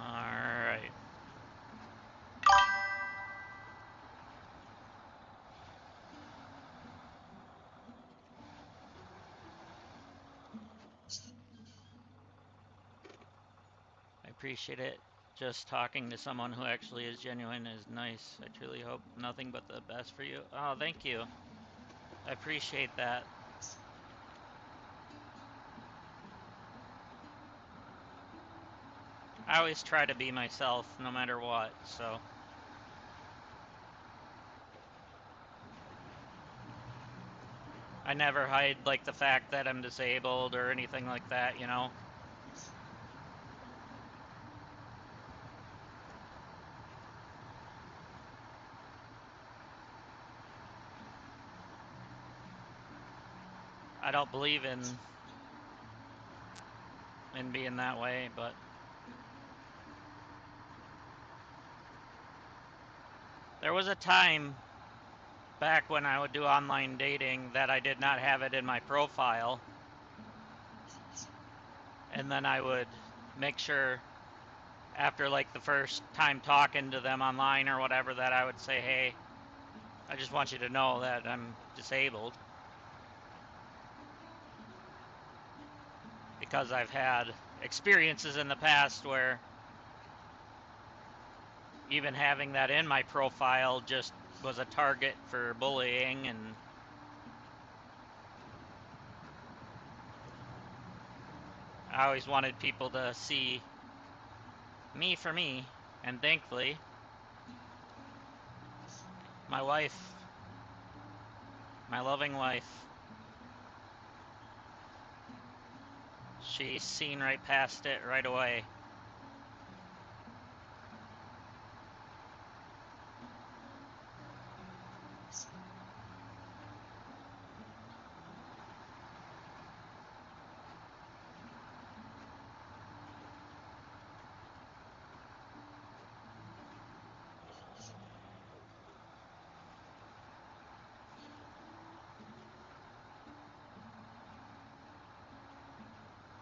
Alright. I appreciate it. Just talking to someone who actually is genuine is nice. I truly hope nothing but the best for you. Oh, thank you. I appreciate that. I always try to be myself no matter what, so. I never hide like the fact that I'm disabled or anything like that, you know. I don't believe in being that way, but there was a time back when I would do online dating that I did not have it in my profile, and then I would make sure after like the first time talking to them online or whatever that I would say, hey, I just want you to know that I'm disabled, because I've had experiences in the past where even having that in my profile just was a target for bullying, and I always wanted people to see me for me. And thankfully, my wife, my loving wife, she's seen right past it right away.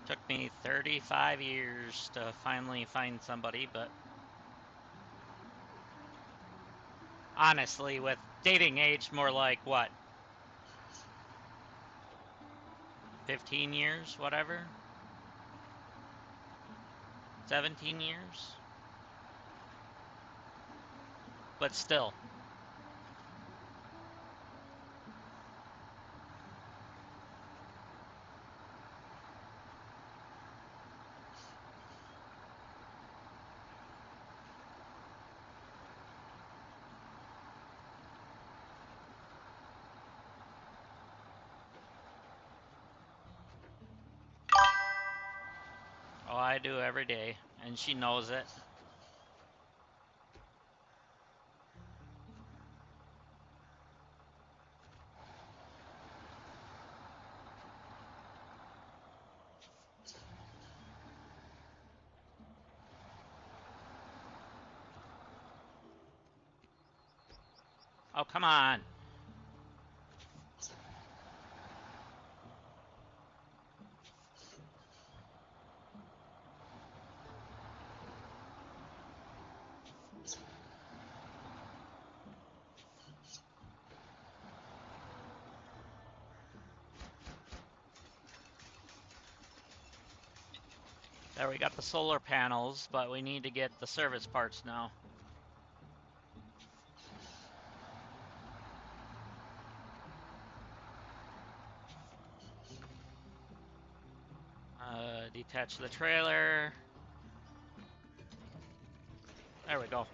Took me 35 years to finally find somebody, but honestly, with dating age, more like what, 15 years, whatever? 17 years? But still. Oh, I do every day, and she knows it. Oh, come on. There, we got the solar panels, but we need to get the service parts now. Detach the trailer. There we go.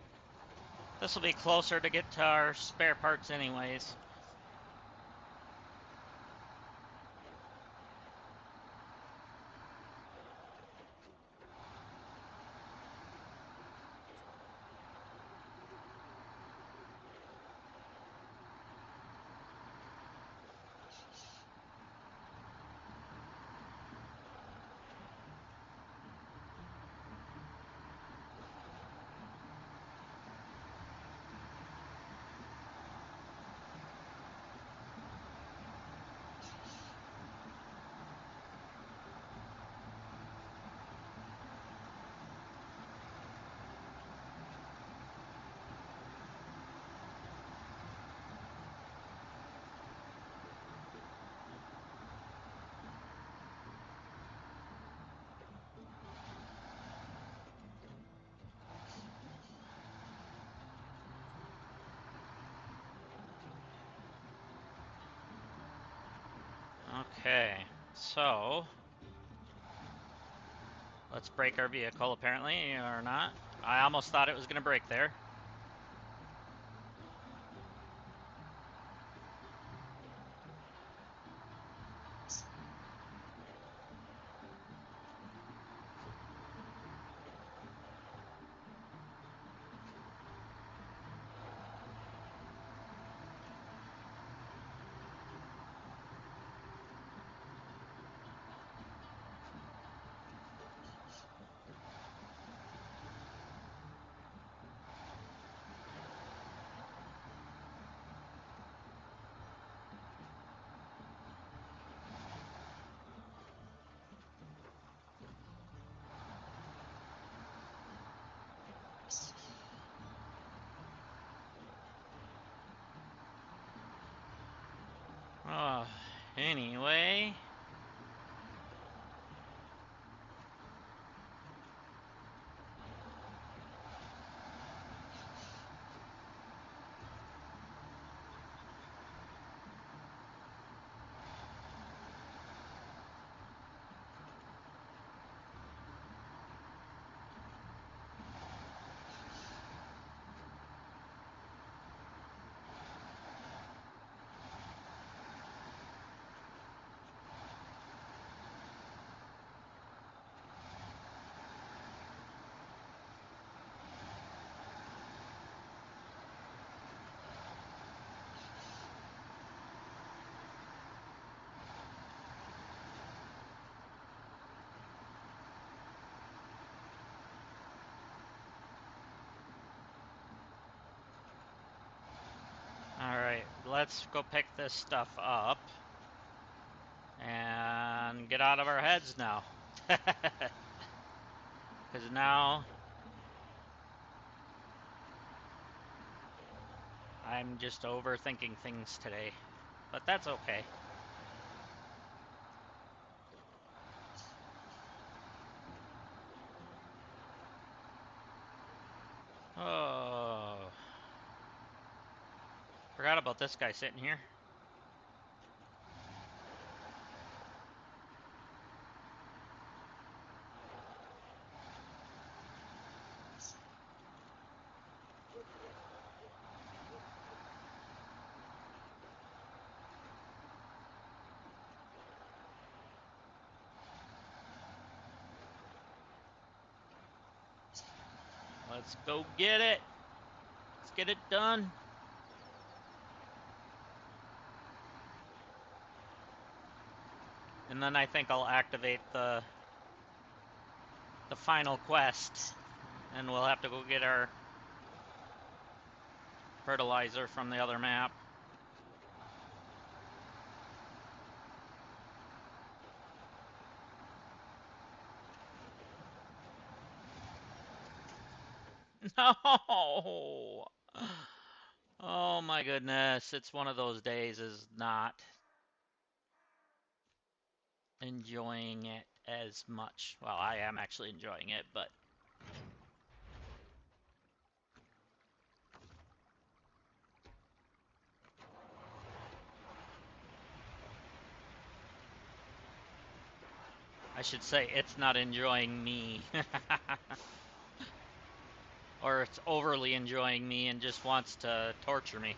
This will be closer to get to our spare parts anyways. Okay, so let's brake our vehicle, apparently, or not. I almost thought it was going to break there. let's go pick this stuff up and get out of our heads now. Because now I'm just overthinking things today. But that's okay. Oh. Forgot about this guy sitting here. Let's go get it. Let's get it done. And then I think I'll activate the final quest. And we'll have to go get our fertilizer from the other map. No! Oh my goodness, it's one of those days is not enjoying it as much. Well, I am actually enjoying it, but I should say it's not enjoying me. Or it's overly enjoying me and just wants to torture me.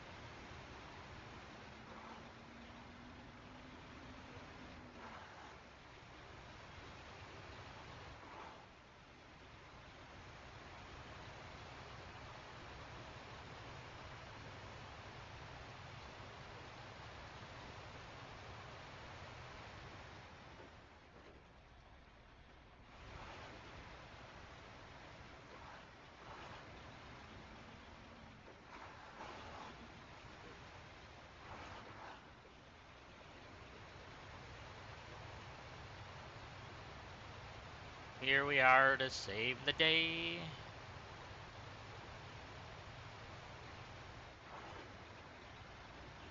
Here we are to save the day.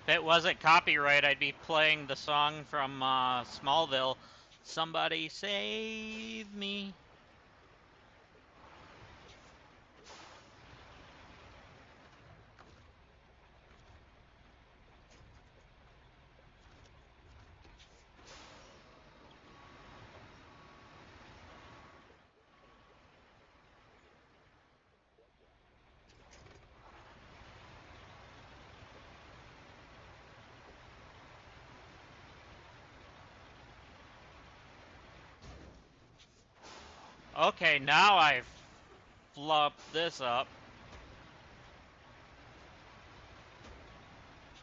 If it wasn't copyright, I'd be playing the song from Smallville. Somebody save me. Okay, now I've flopped this up.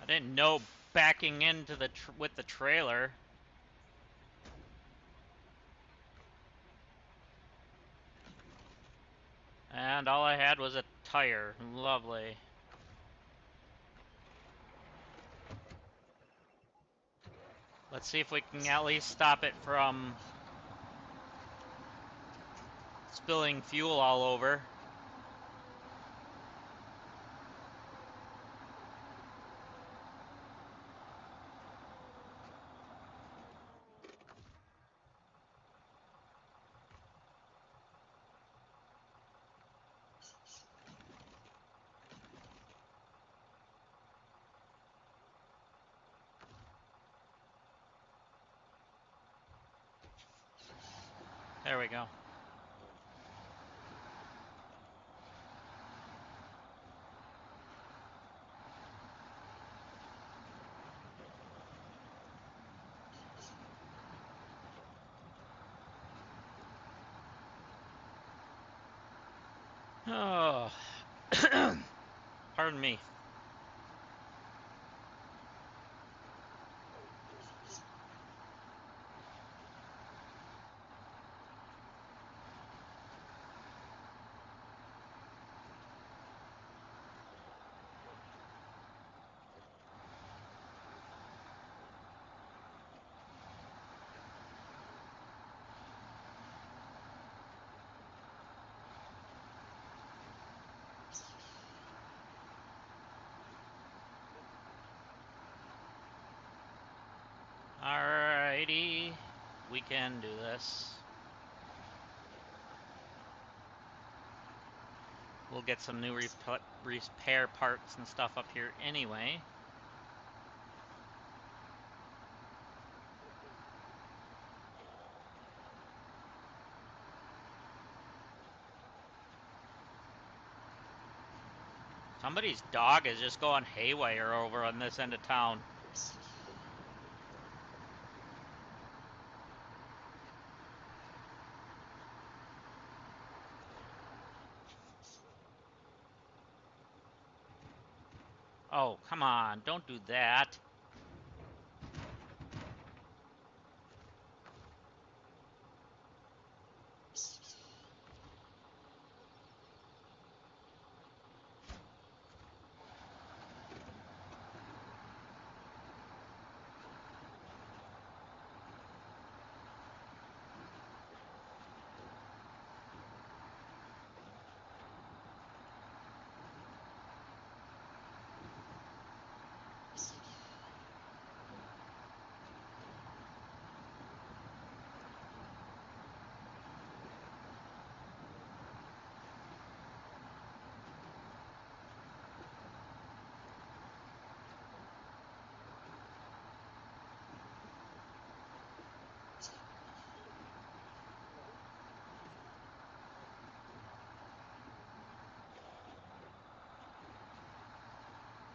I didn't know backing into the with the trailer. And all I had was a tire. Lovely. Let's see if we can at least stop it from spilling fuel all over. There we go. Oh, pardon me. can do this. We'll get some new repair parts and stuff up here anyway. Somebody's dog is just going haywire over on this end of town. Oh, come on, don't do that.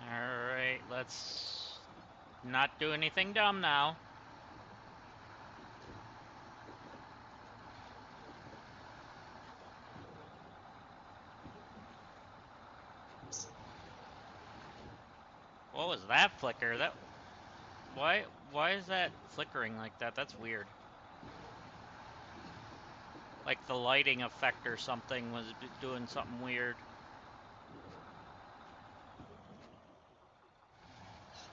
Alright, let's not do anything dumb now. What was that flicker? Why is that flickering like that? That's weird. Like the lighting effect or something was doing something weird.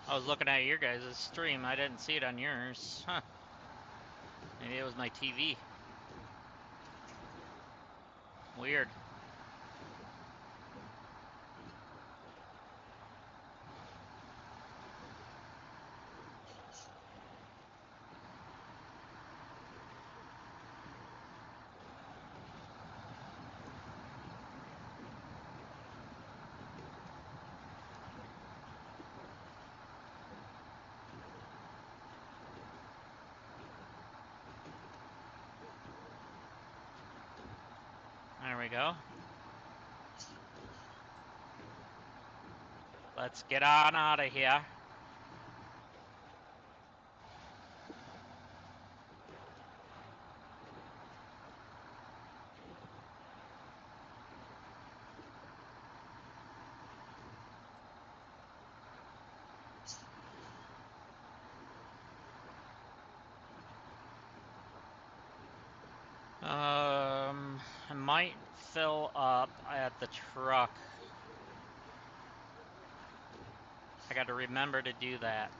I was looking at your guys' stream. I didn't see it on yours. Huh. Maybe it was my TV. Weird. There we go. Let's get on out of here. I might fill up at the truck. I got to remember to do that.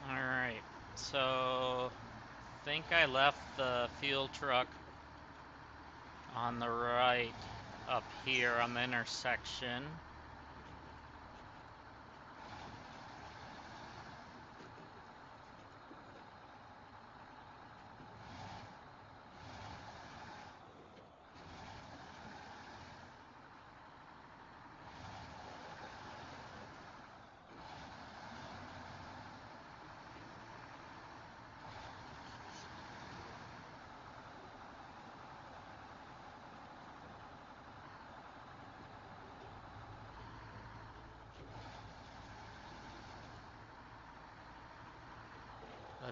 Alright, so I think I left the fuel truck on the right up here on the intersection.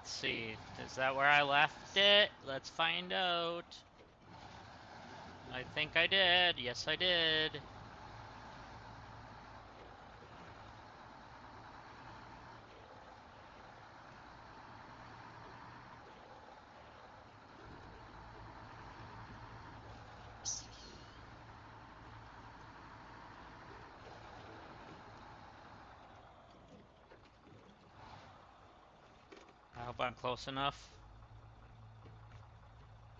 Let's see. Is that where I left it? Let's find out. I think I did. Yes, I did. I hope I'm close enough.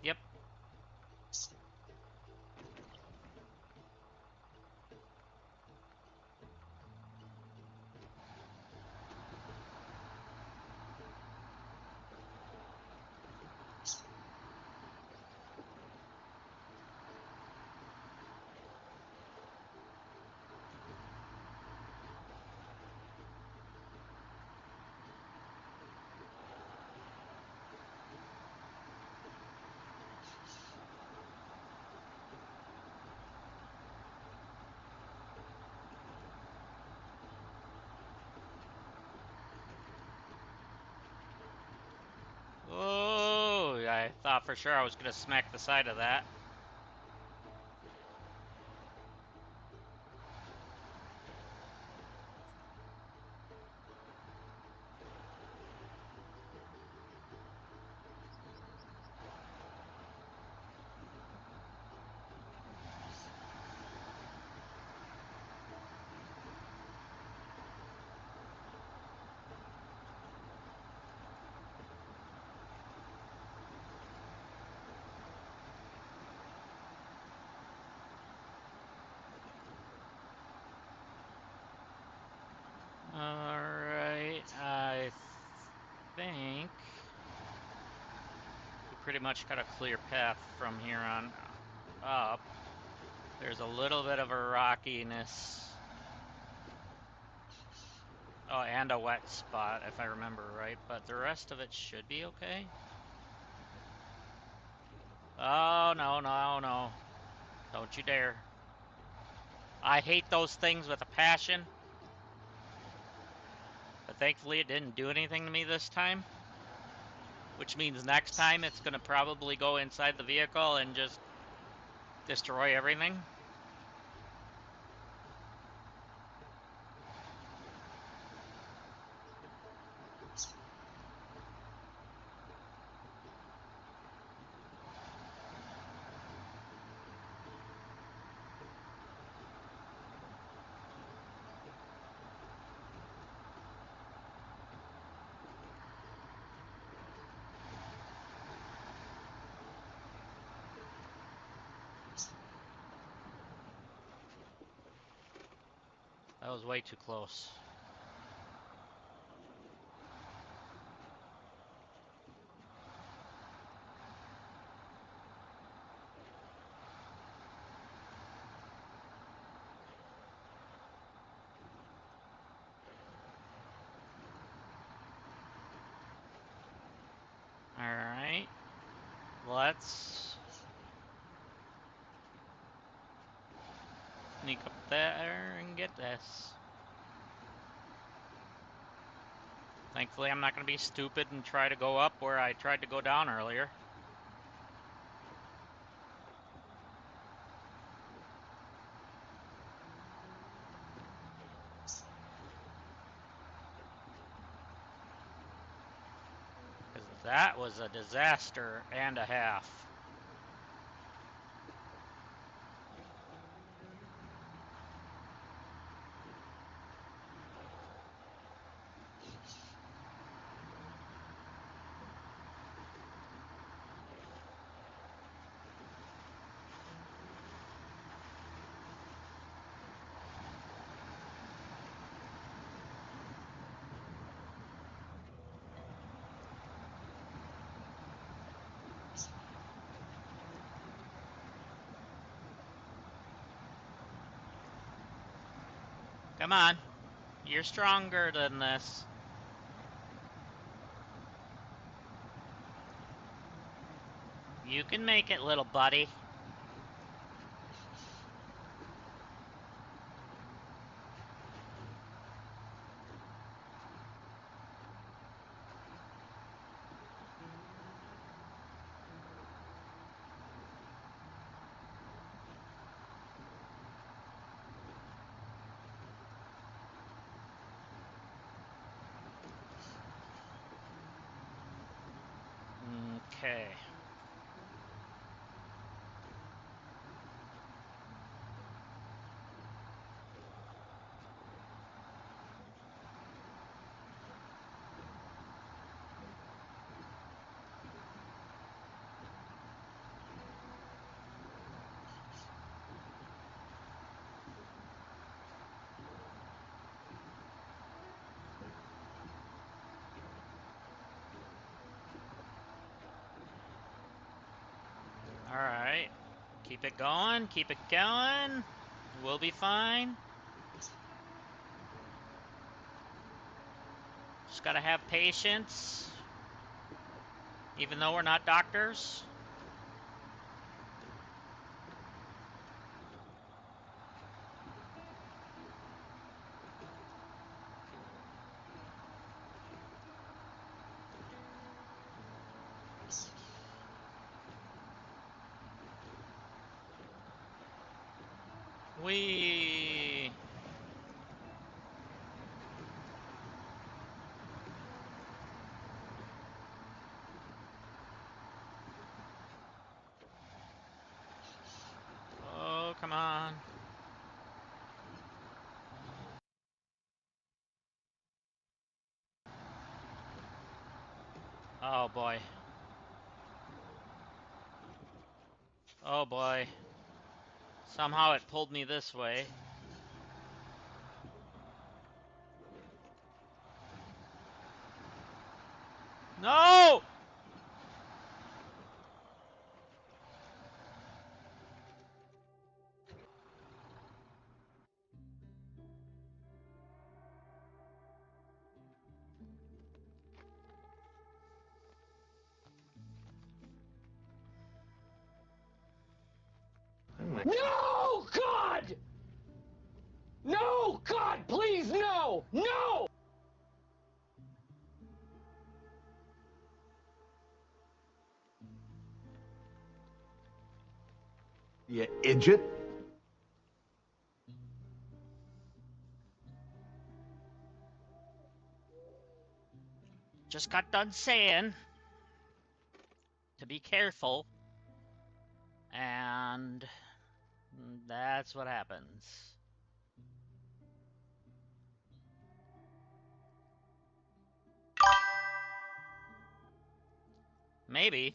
Yep. Oh, I thought for sure I was gonna smack the side of that. Alright, I think we pretty much got a clear path from here on up. There's a little bit of a rockiness. Oh, and a wet spot, if I remember right, but the rest of it should be okay. Oh, no, no, no. Don't you dare. I hate those things with a passion. But thankfully it didn't do anything to me this time. Which means next time it's going to probably go inside the vehicle and just destroy everything. That was way too close. Alright. Let's sneak up there and get this. Thankfully I'm not going to be stupid and try to go up where I tried to go down earlier. Because that was a disaster and a half. Come on. You're stronger than this. You can make it, little buddy. Okay. All right. Keep it going. Keep it going. We'll be fine. Just gotta have patience. Even though we're not doctors. Wee. Oh, come on. Oh boy. Oh boy. Somehow it pulled me this way. No! No, God! No, God, please, no! No! You idiot. Just got done saying to be careful. And that's what happens. Maybe.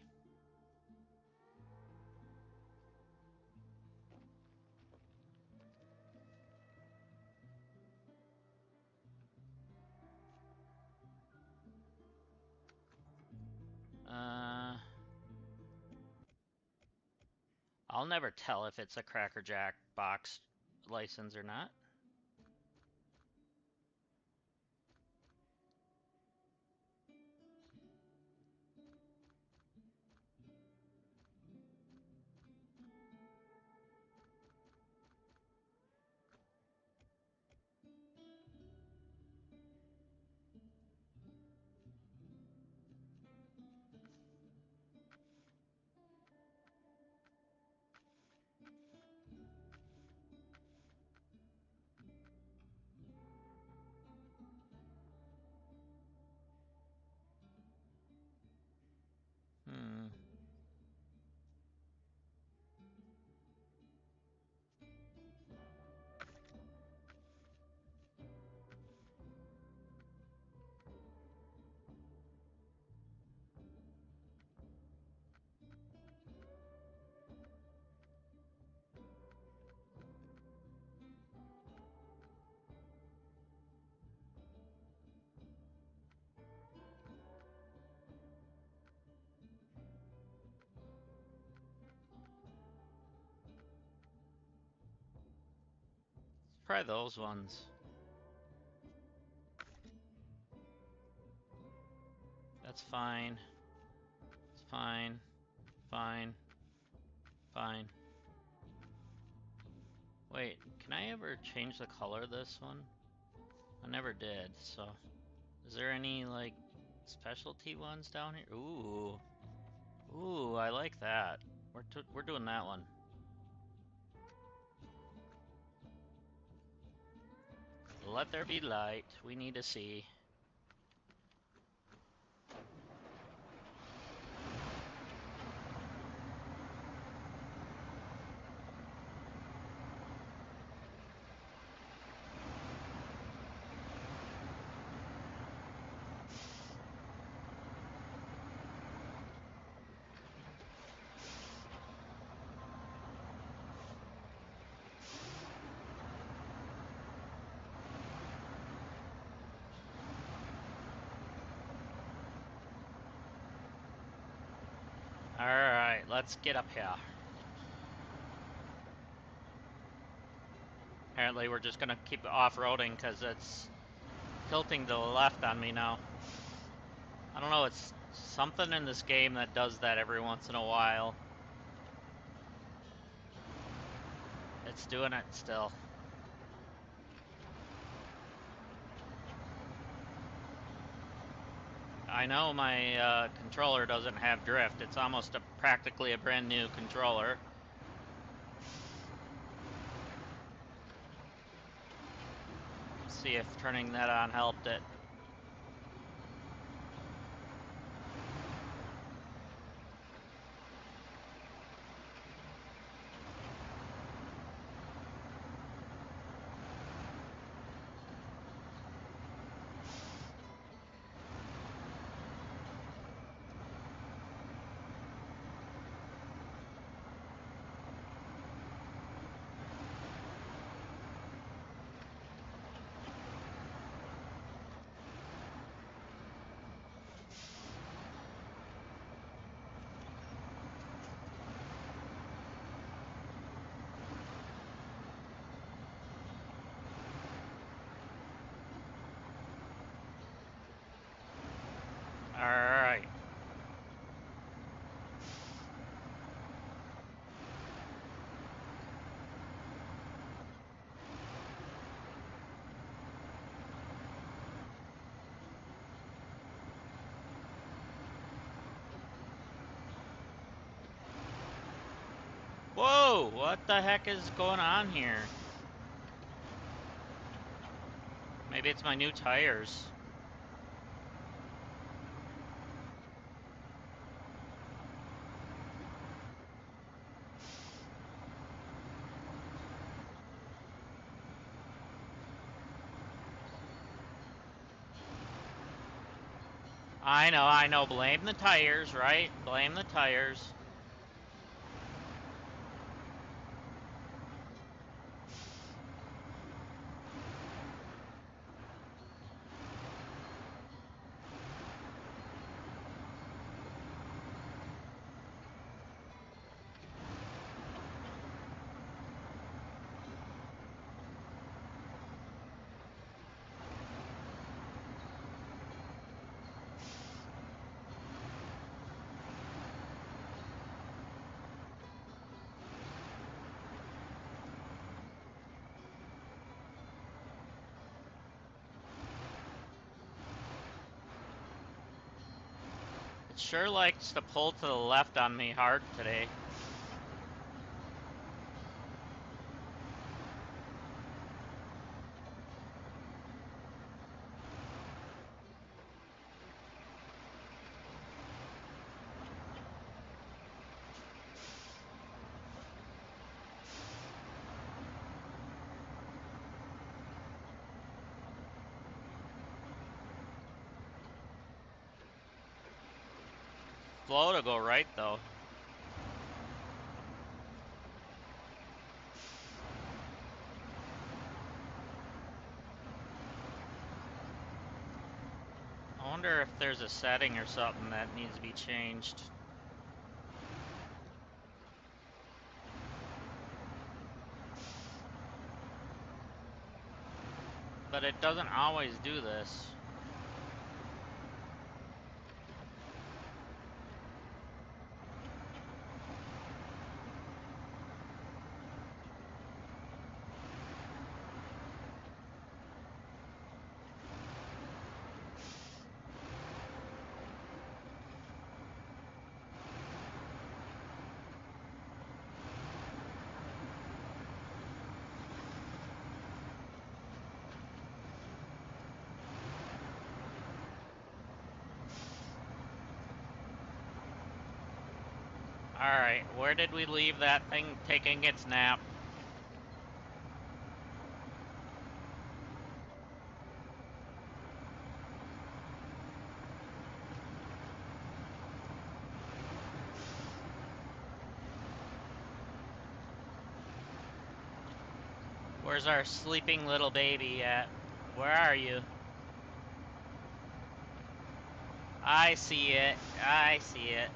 I'll never tell if it's a Cracker Jack box license or not. Hmm. Try those ones. That's fine. It's fine. Fine. Fine. Wait, can I ever change the color of this one? I never did, so. Is there any, like, specialty ones down here? Ooh. Ooh, I like that. We're doing that one. Let there be light. We need to see. let's get up here. Apparently we're just gonna keep off-roading because it's tilting to the left on me now. I don't know, it's something in this game that does that every once in a while. It's doing it still. I know my controller doesn't have drift. It's almost practically a brand new controller. See if turning that on helped it. Alright. Whoa, what the heck is going on here? Maybe it's my new tires. I know, blame the tires, right? Blame the tires. It sure likes to pull to the left on me hard today. Flow to go right though. I wonder if there's a setting or something that needs to be changed. But it doesn't always do this. Alright, where did we leave that thing taking its nap? Where's our sleeping little baby at? Where are you? I see it. I see it.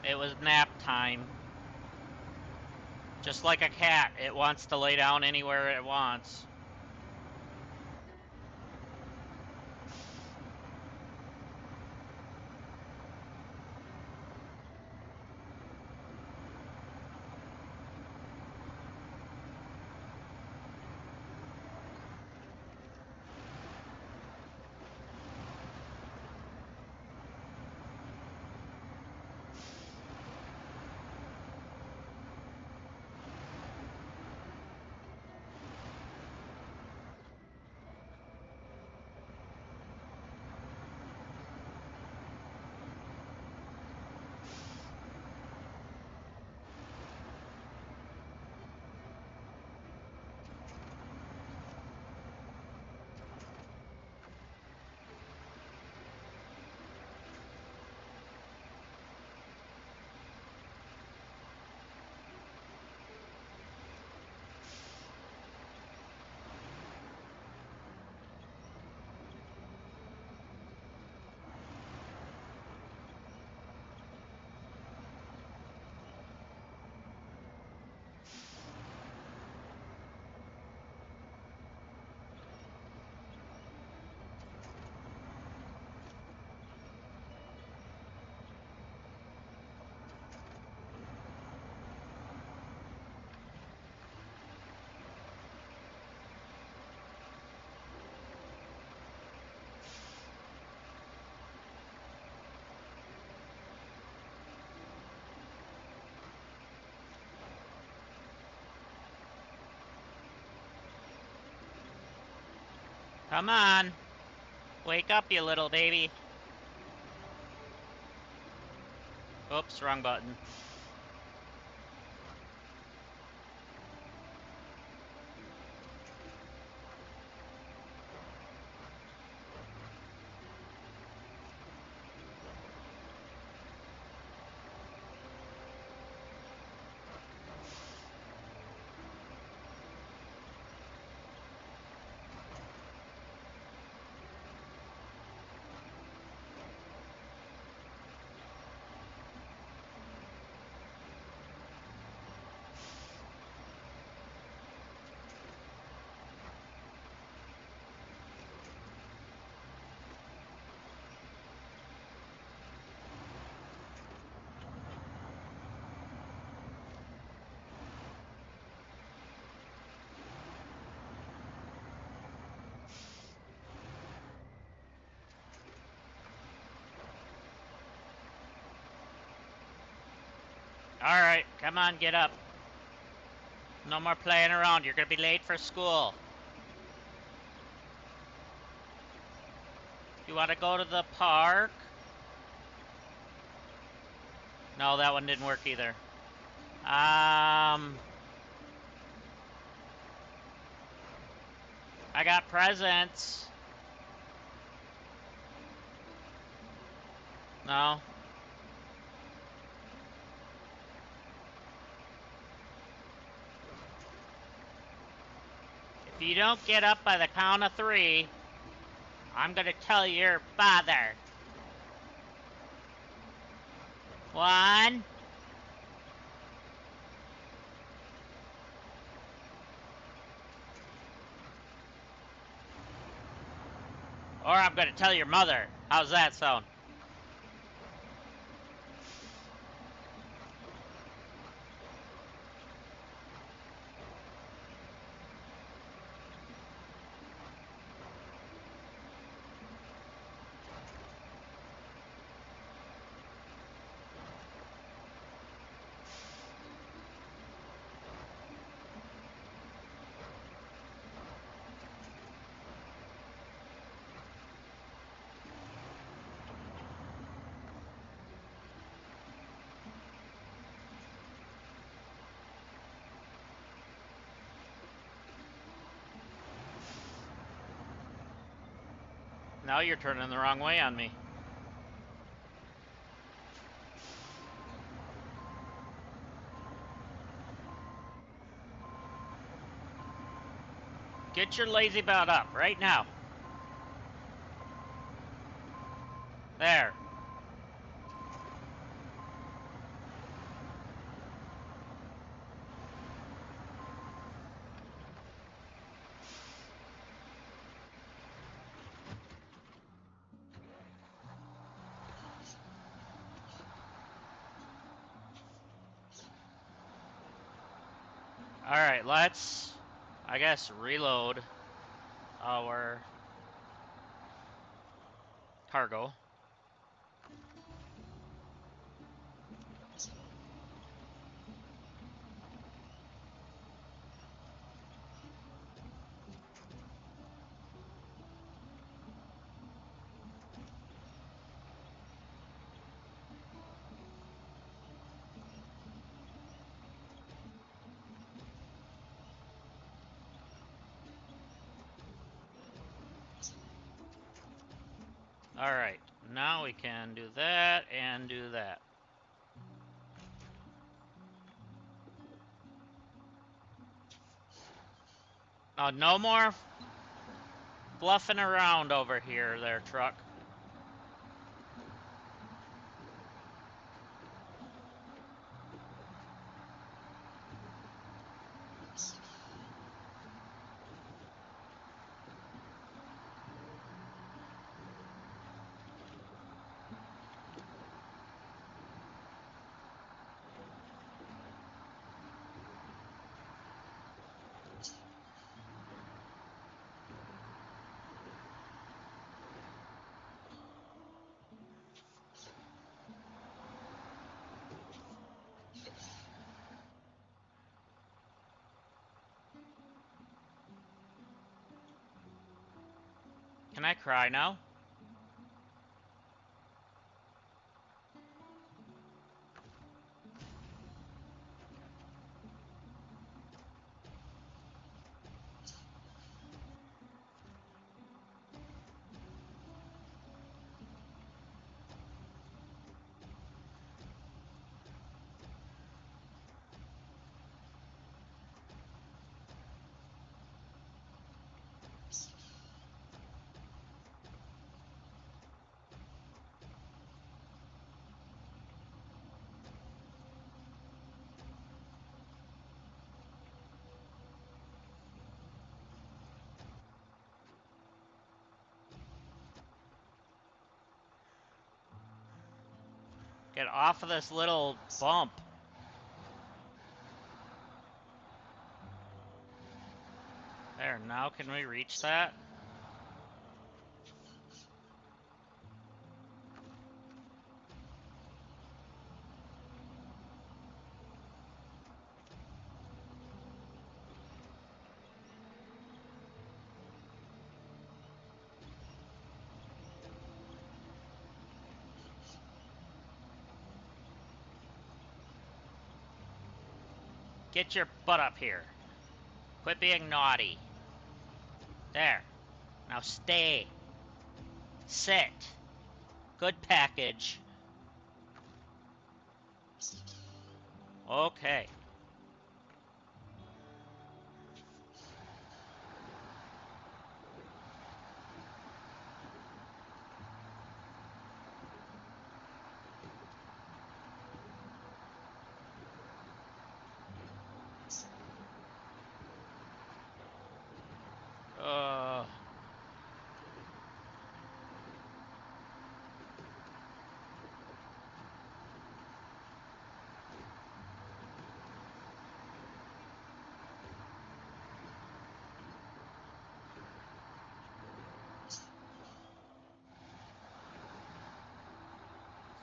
It was nap time. Just like a cat, it wants to lay down anywhere it wants. Come on. Wake up, you little baby. Oops, wrong button. Alright, come on, get up. No more playing around. You're gonna be late for school. You wanna go to the park? No, that one didn't work either. I got presents. No. If you don't get up by the count of 3, I'm gonna tell your father. 1. Or I'm gonna tell your mother. How's that sound? Now you're turning the wrong way on me. Get your lazy butt up right now. There. Alright, let's, I guess, reload our cargo. Alright, now we can do that and do that. Oh, no more bluffing around over here, there, truck. Can I cry now? Get off of this little bump. There, now can we reach that? Get your butt up here. Quit being naughty. There. Now stay. Sit. Good package. Okay. Uh...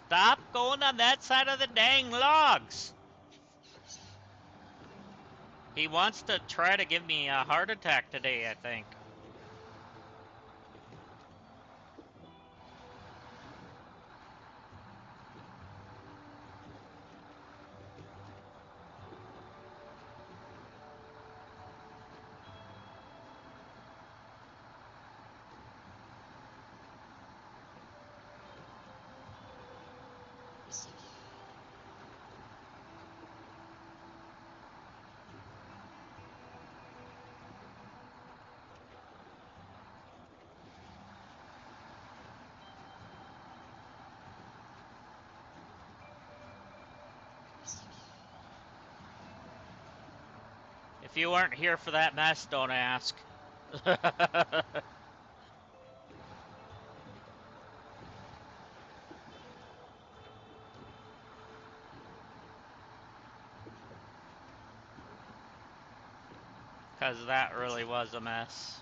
Stop going on that side of the dang logs! He wants to try to give me a heart attack today, I think. If you weren't here for that mess, don't ask. 'Cause that really was a mess.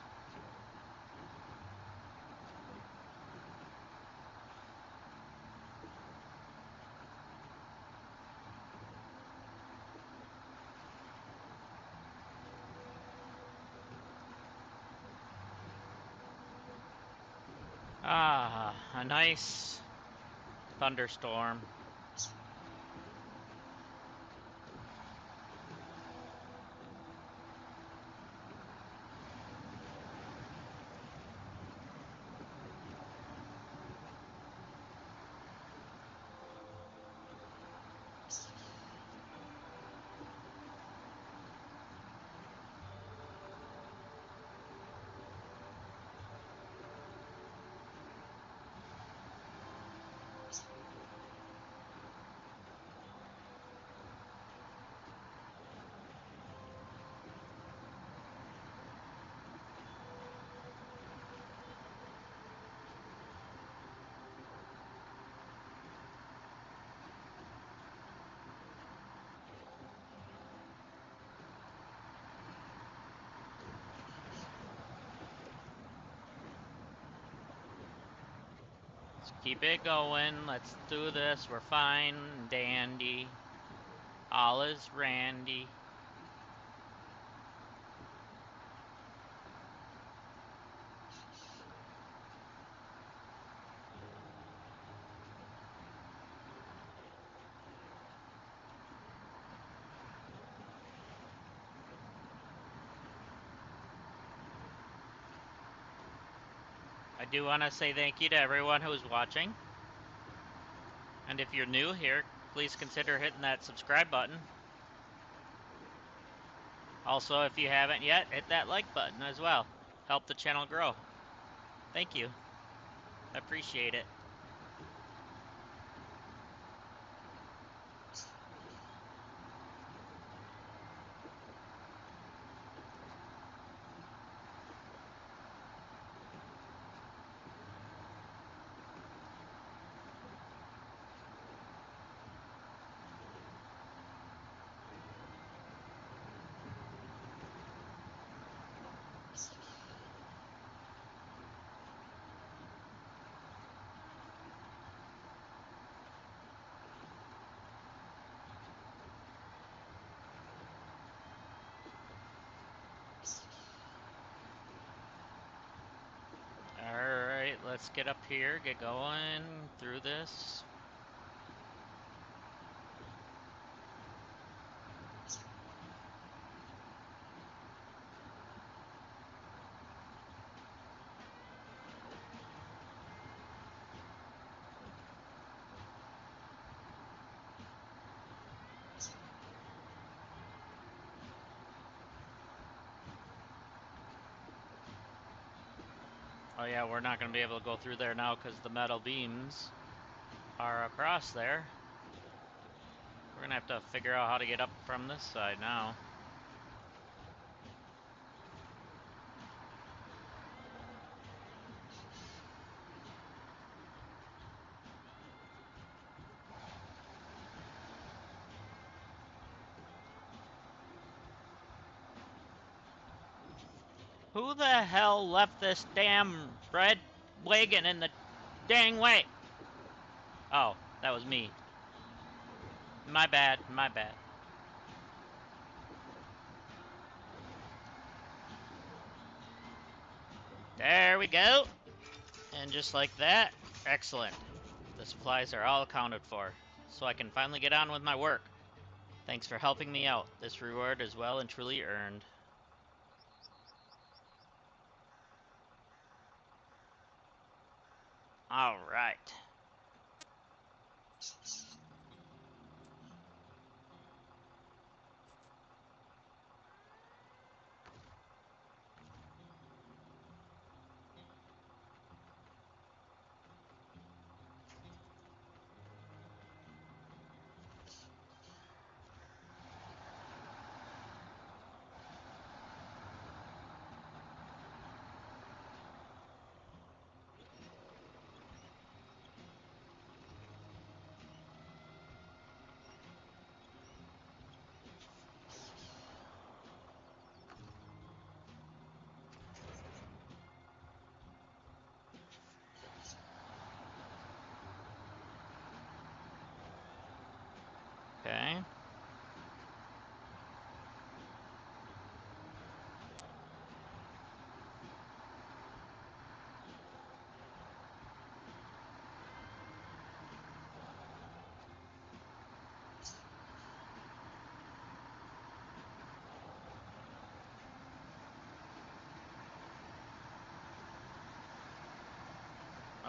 Ah, a nice thunderstorm. Let's keep it going. Let's do this. We're fine and dandy. All is randy. I do want to say thank you to everyone who's watching. And if you're new here, please consider hitting that subscribe button. Also, if you haven't yet, hit that like button as well. Help the channel grow. Thank you. I appreciate it. Alright, let's get up here, get going through this. Oh yeah, we're not going to be able to go through there now because the metal beams are across there. We're going to have to figure out how to get up from this side now. Who the hell left this damn red wagon in the dang way? Oh, that was me. My bad, my bad. There we go. And just like that, excellent. The supplies are all accounted for, so I can finally get on with my work. Thanks for helping me out. This reward is well and truly earned. All right.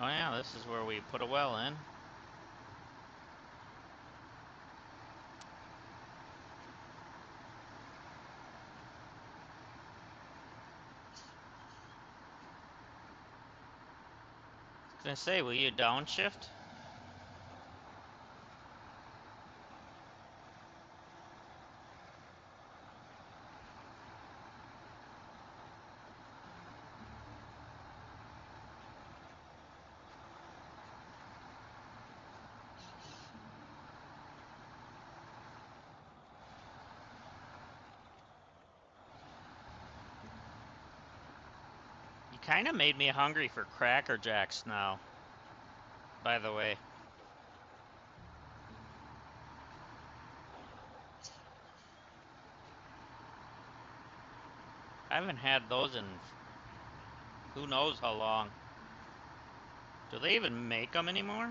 Oh yeah, this is where we put a well in. I was gonna say, will you downshift? You kind of made me hungry for Cracker Jacks now, by the way. I haven't had those in who knows how long. Do they even make them anymore?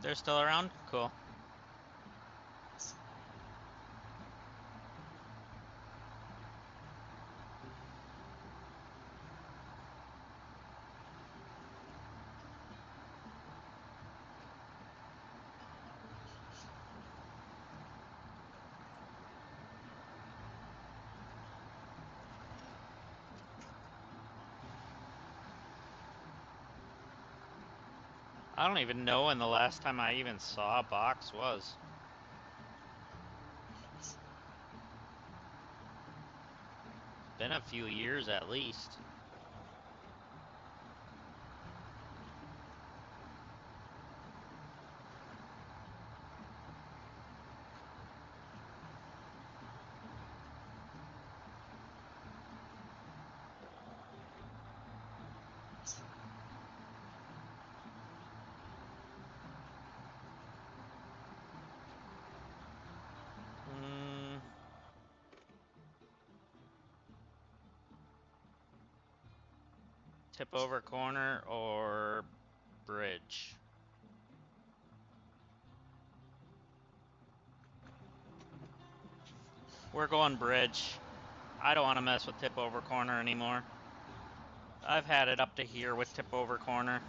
They're still around? Cool. I don't even know when the last time I even saw a box was. It's been a few years at least. Tip over corner or bridge? We're going bridge. I don't want to mess with tip over corner anymore. I've had it up to here with tip over corner.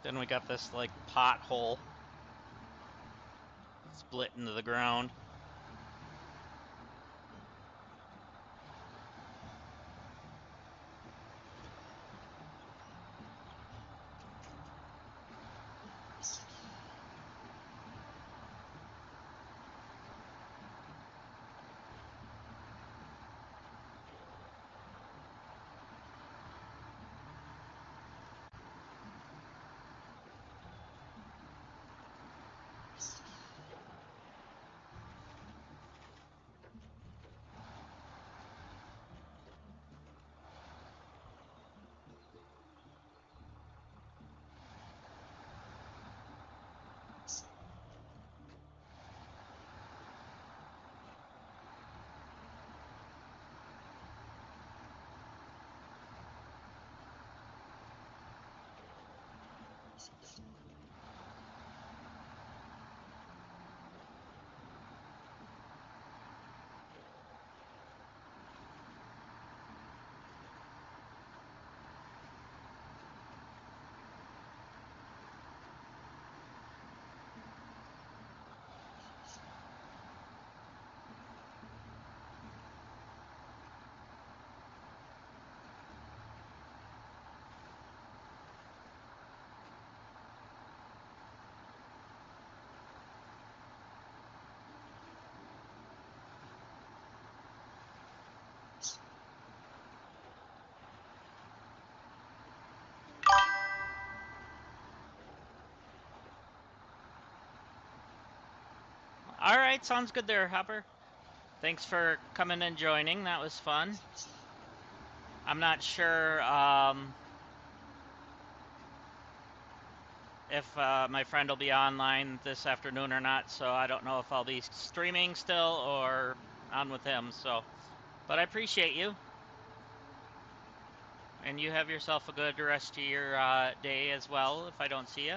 Then we got this like pothole split into the ground. All right, sounds good there, Hopper. Thanks for coming and joining. That was fun. I'm not sure if my friend will be online this afternoon or not, so I don't know if I'll be streaming still or on with him. So, but I appreciate you, and you have yourself a good rest of your day as well. If I don't see you.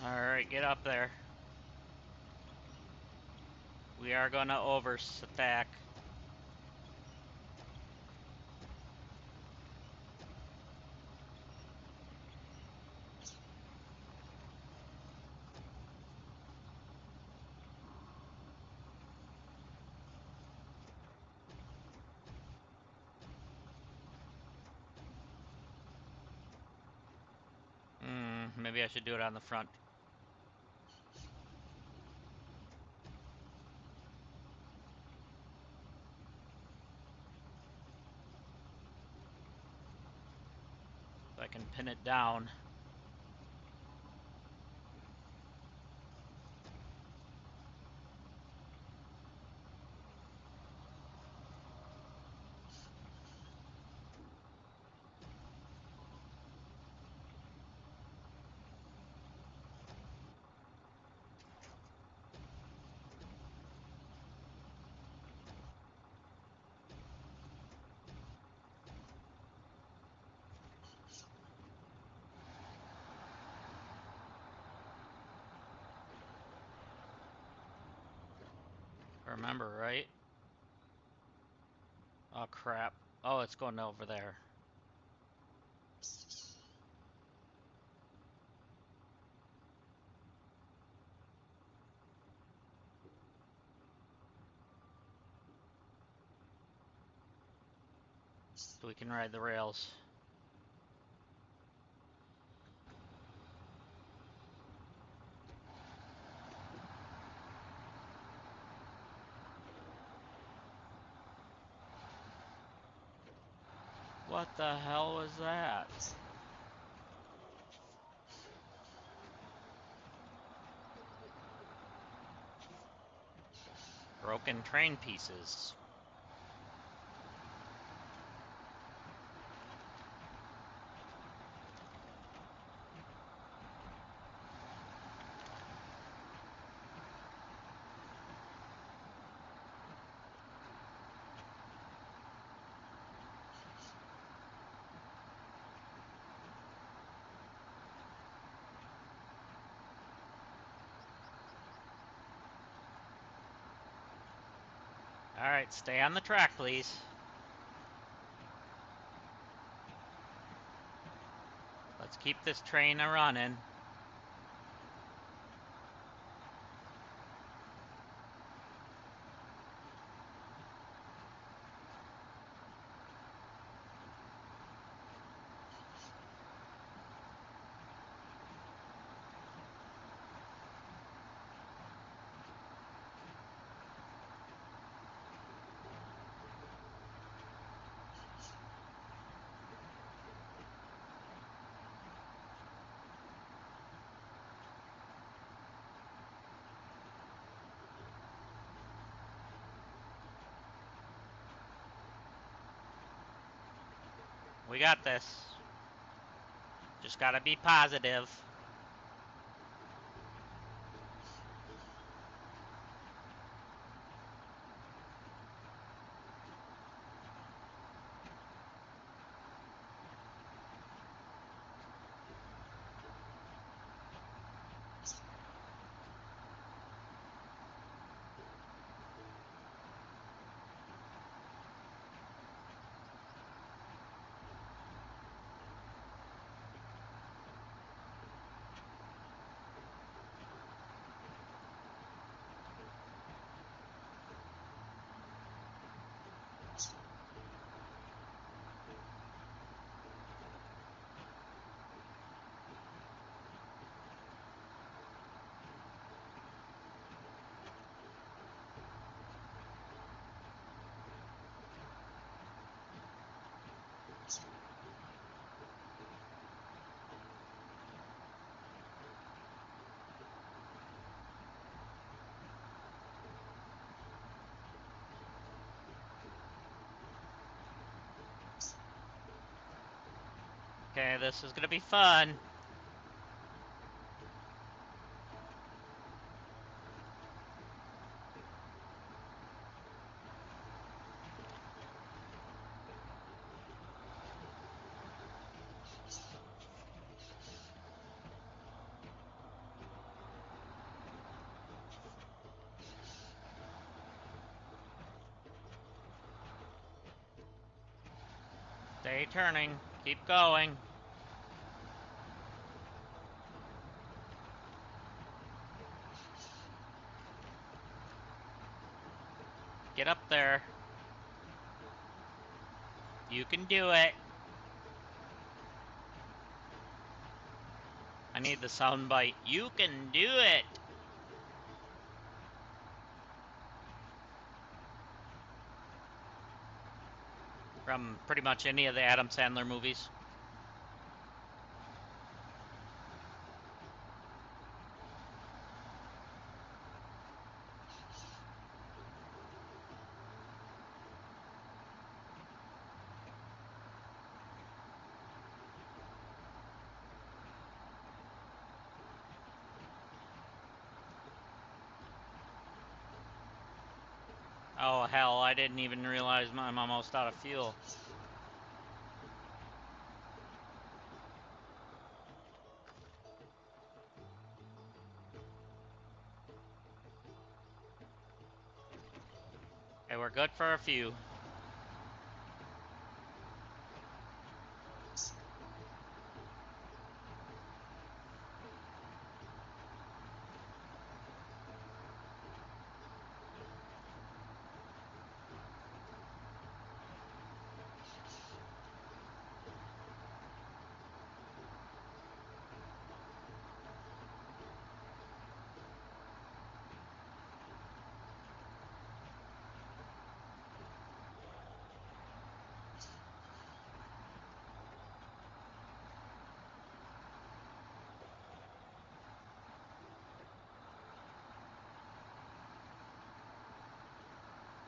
All right, get up there. We are gonna overstack. Maybe I should do it on the front. If I can pin it down. Remember, right? Oh, crap. Oh, it's going over there. So we can ride the rails. What the hell was that? Broken train pieces. All right, stay on the track, please. Let's keep this train a-running. We got this. Just gotta be positive. Okay, this is gonna be fun. Stay turning. Keep going. Get up there. You can do it. I need the sound bite. You can do it. From pretty much any of the Adam Sandler movies. Oh hell, I didn't even realize I'm almost out of fuel. Okay, we're good for a few.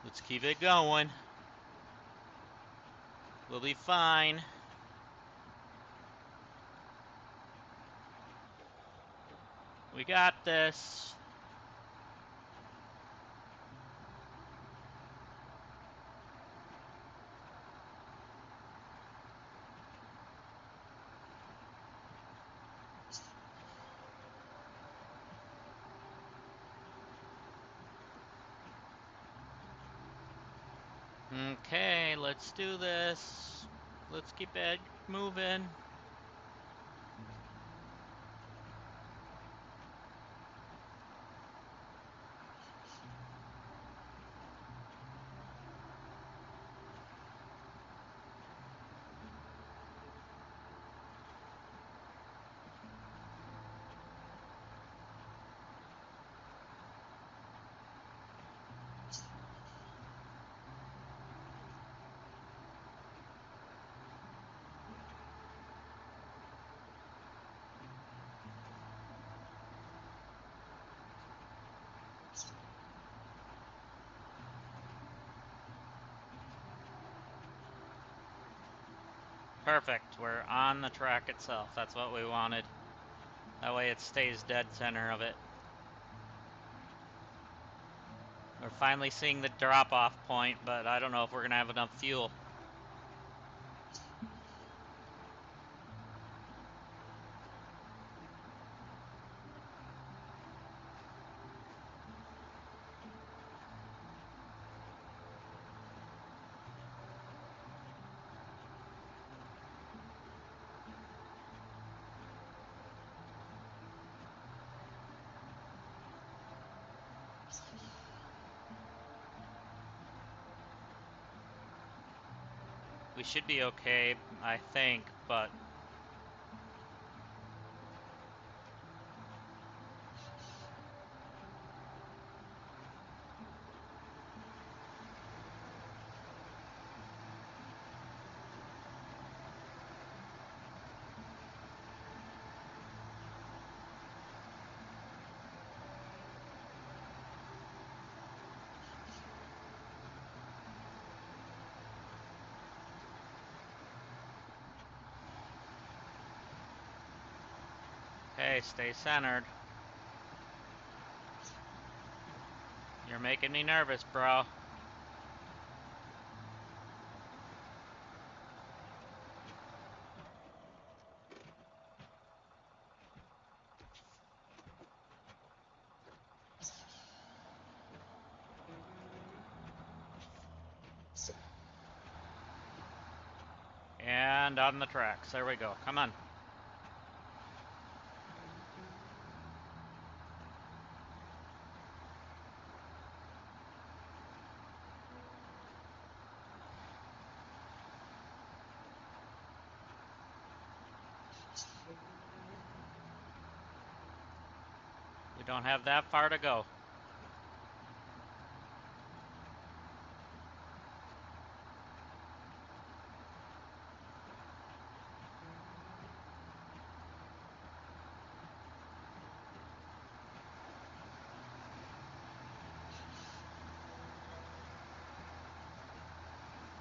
Let's keep it going. We'll be fine. We got this. Okay, let's do this. Let's keep it moving. Perfect. We're on the track itself. That's what we wanted. That way it stays dead center of it. We're finally seeing the drop-off point, but I don't know if we're going to have enough fuel. We should be okay, I think, but hey, stay centered. You're making me nervous, bro. And on the tracks. There we go. Come on. We don't have that far to go.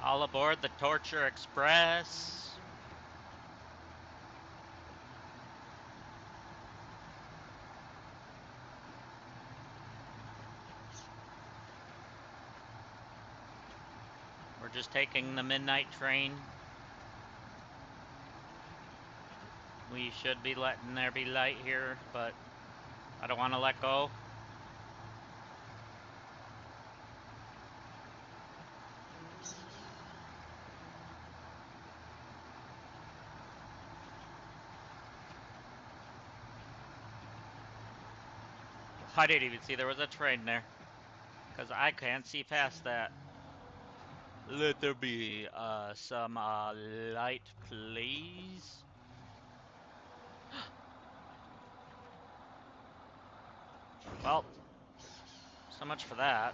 All aboard the Torture Express. We're just taking the midnight train. We should be letting there be light here, but I don't want to let go. I didn't even see there was a train there, because I can't see past that. Let there be some light, please. Well, so much for that.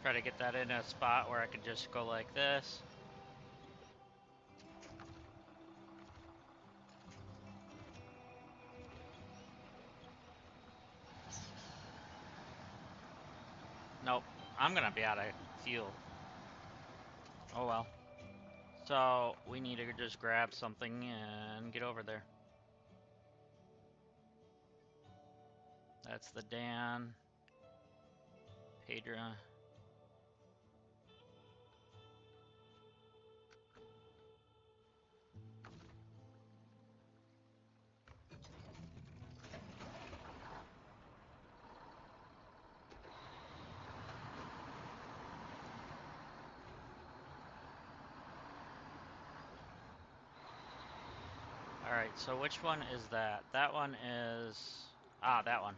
Try to get that in a spot where I could just go like this. Nope, I'm gonna be out of fuel. Oh well. So we need to just grab something and get over there. That's the Dan. Pedra. Alright, so which one is that? That one is... Ah, that one.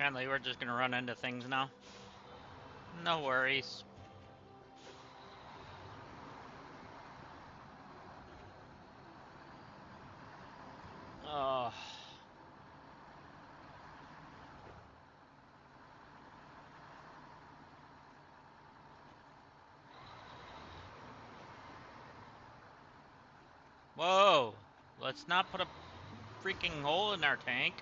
Apparently we're just gonna run into things now. No worries. Oh. Whoa! Let's not put a freaking hole in our tank.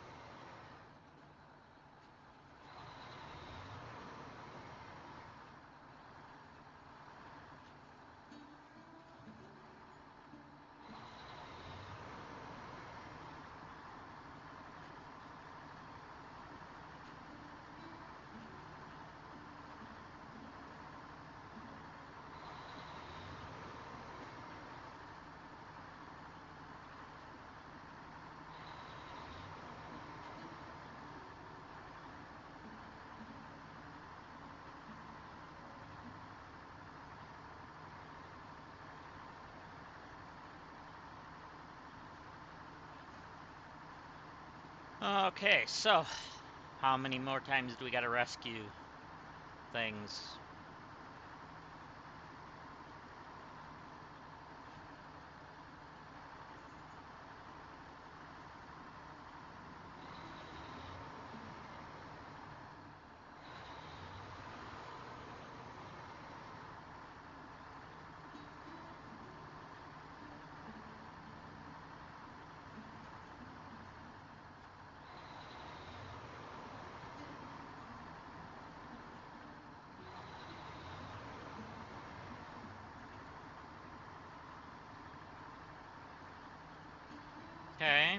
Okay, so how many more times do we gotta rescue things? Okay.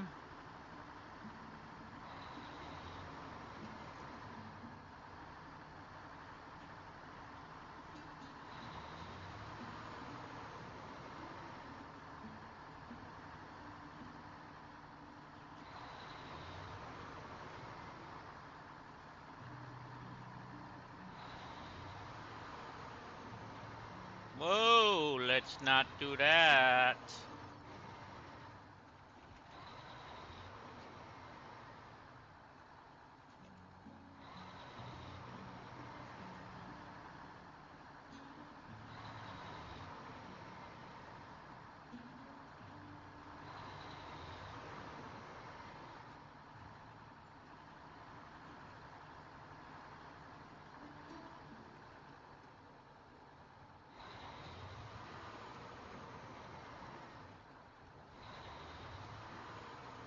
Whoa, let's not do that.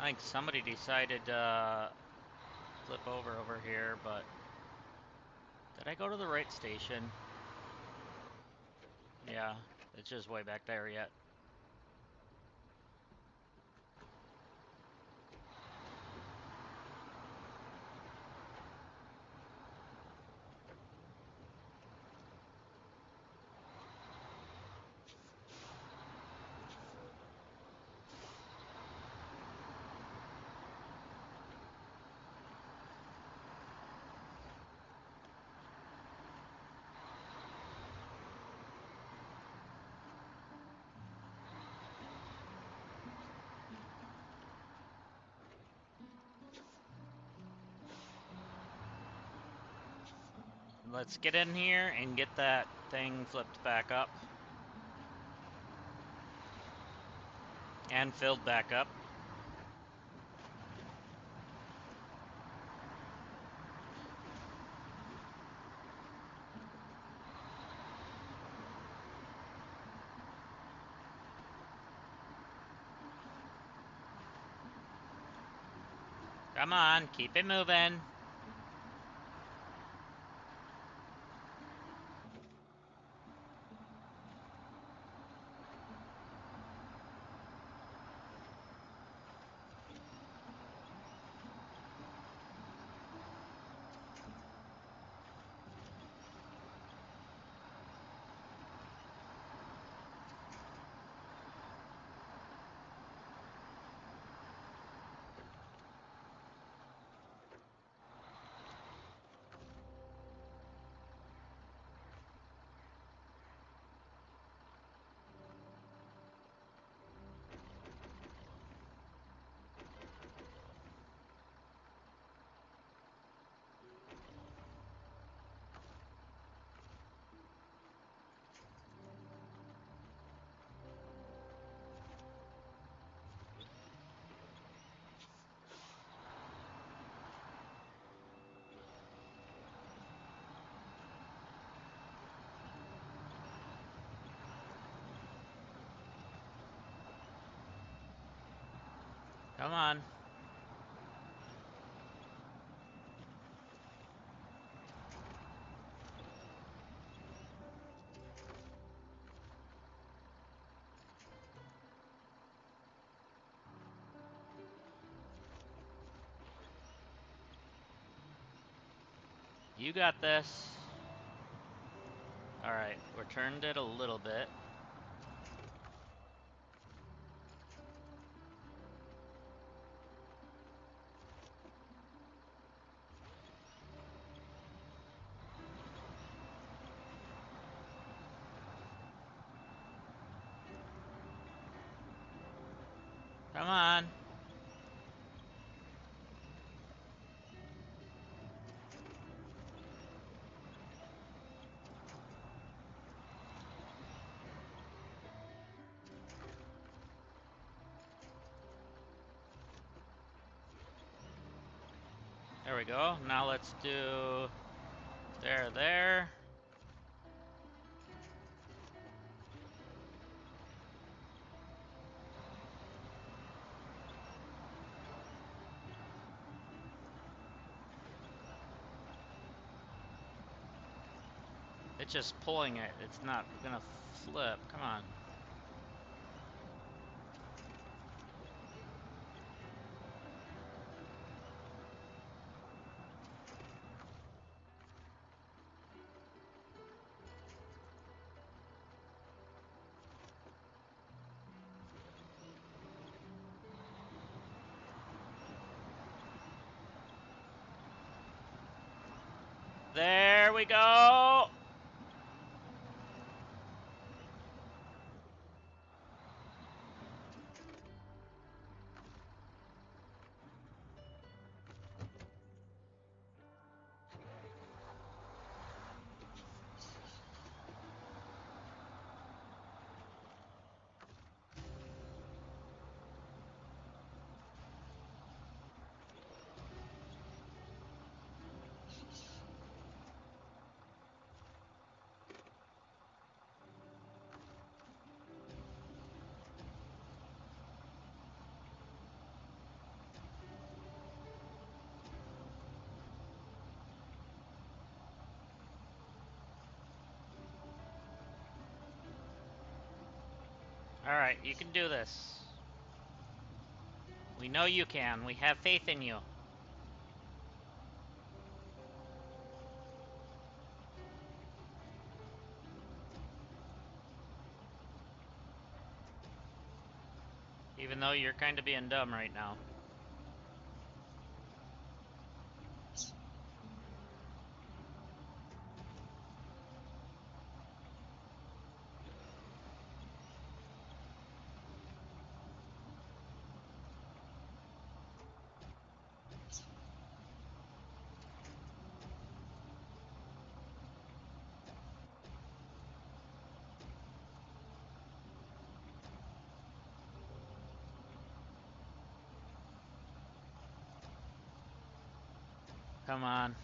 I think somebody decided to flip over here, but did I go to the right station? Yeah, it's just way back there yet. Let's get in here and get that thing flipped back up. And filled back up. Come on, keep it moving. Come on. You got this. Alright, we turned it a little bit. Come on. There we go. Now let's do there. It's just pulling it. It's not gonna flip. Come on. There we go. Alright, you can do this. We know you can. We have faith in you. Even though you're kind of being dumb right now. Come on.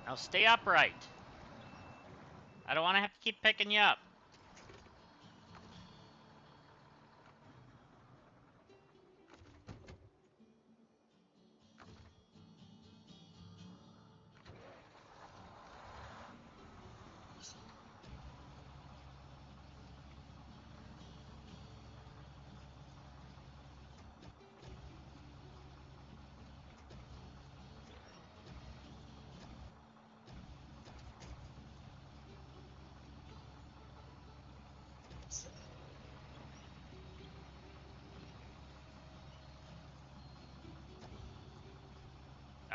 Now stay upright. I don't want to have to keep picking you up.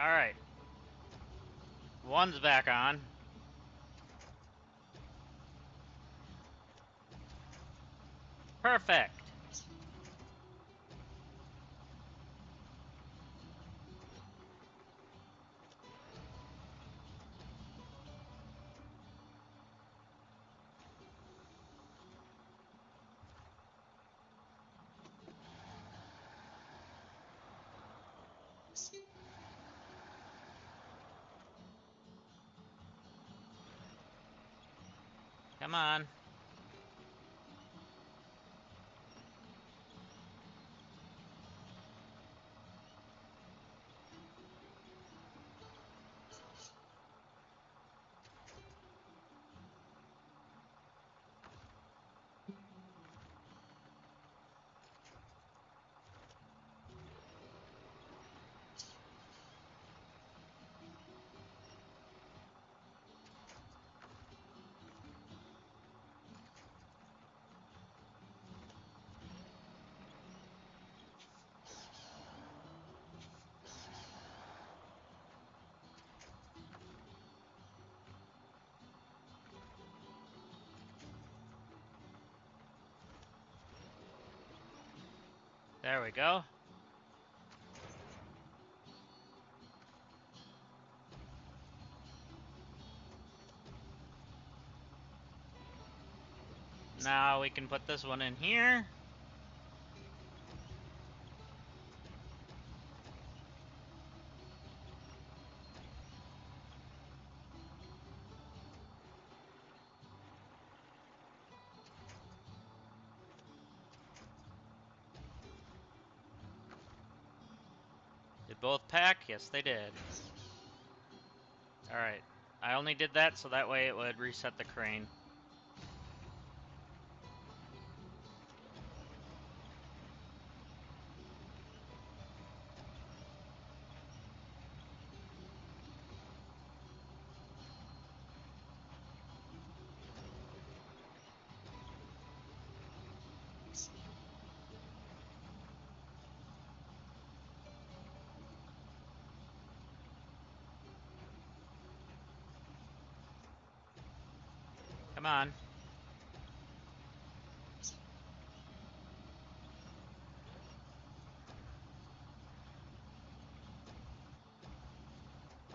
All right. One's back on. Perfect. Come on. There we go. Now we can put this one in here. Did both pack? Yes, they did. All right. I only did that so that way it would reset the crane. Come on.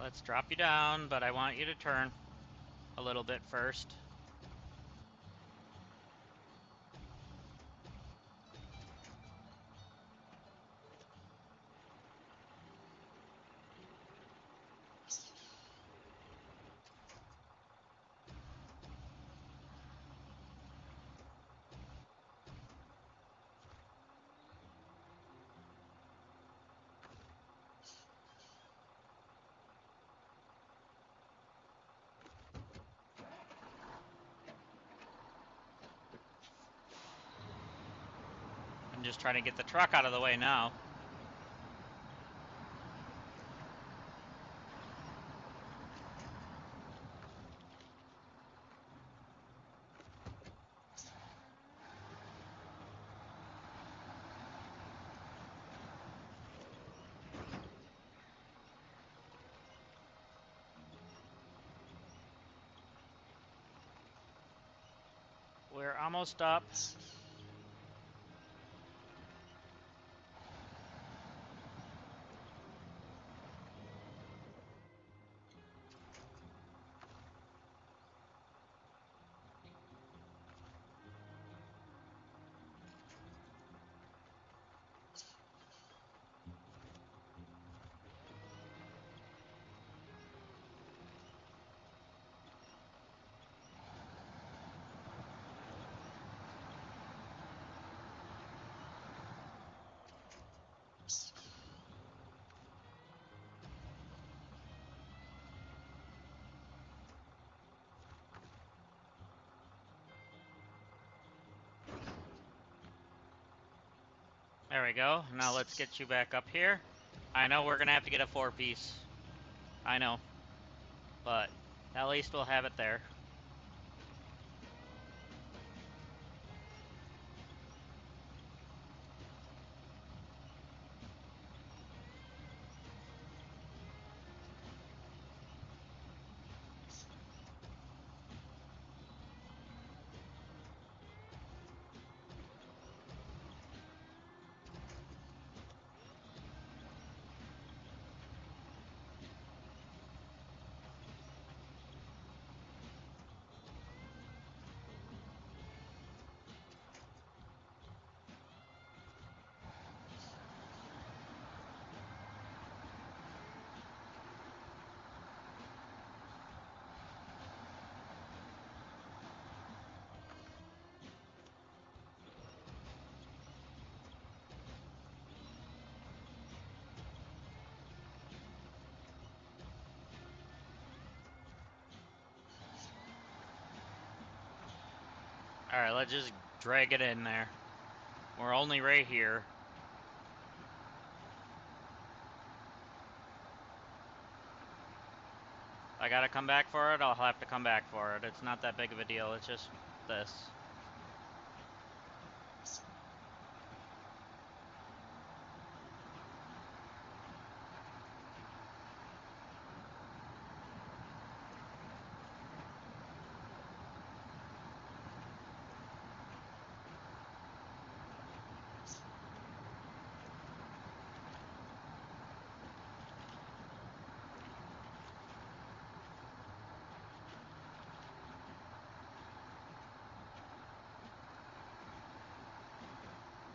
Let's drop you down, but I want you to turn a little bit first. I'm just trying to get the truck out of the way now. We're almost up. There we go. Now let's get you back up here. I know we're gonna have to get a 4-piece. I know. But at least we'll have it there. Alright, let's just drag it in there. We're only right here. If I gotta come back for it, I'll have to come back for it. It's not that big of a deal, it's just this.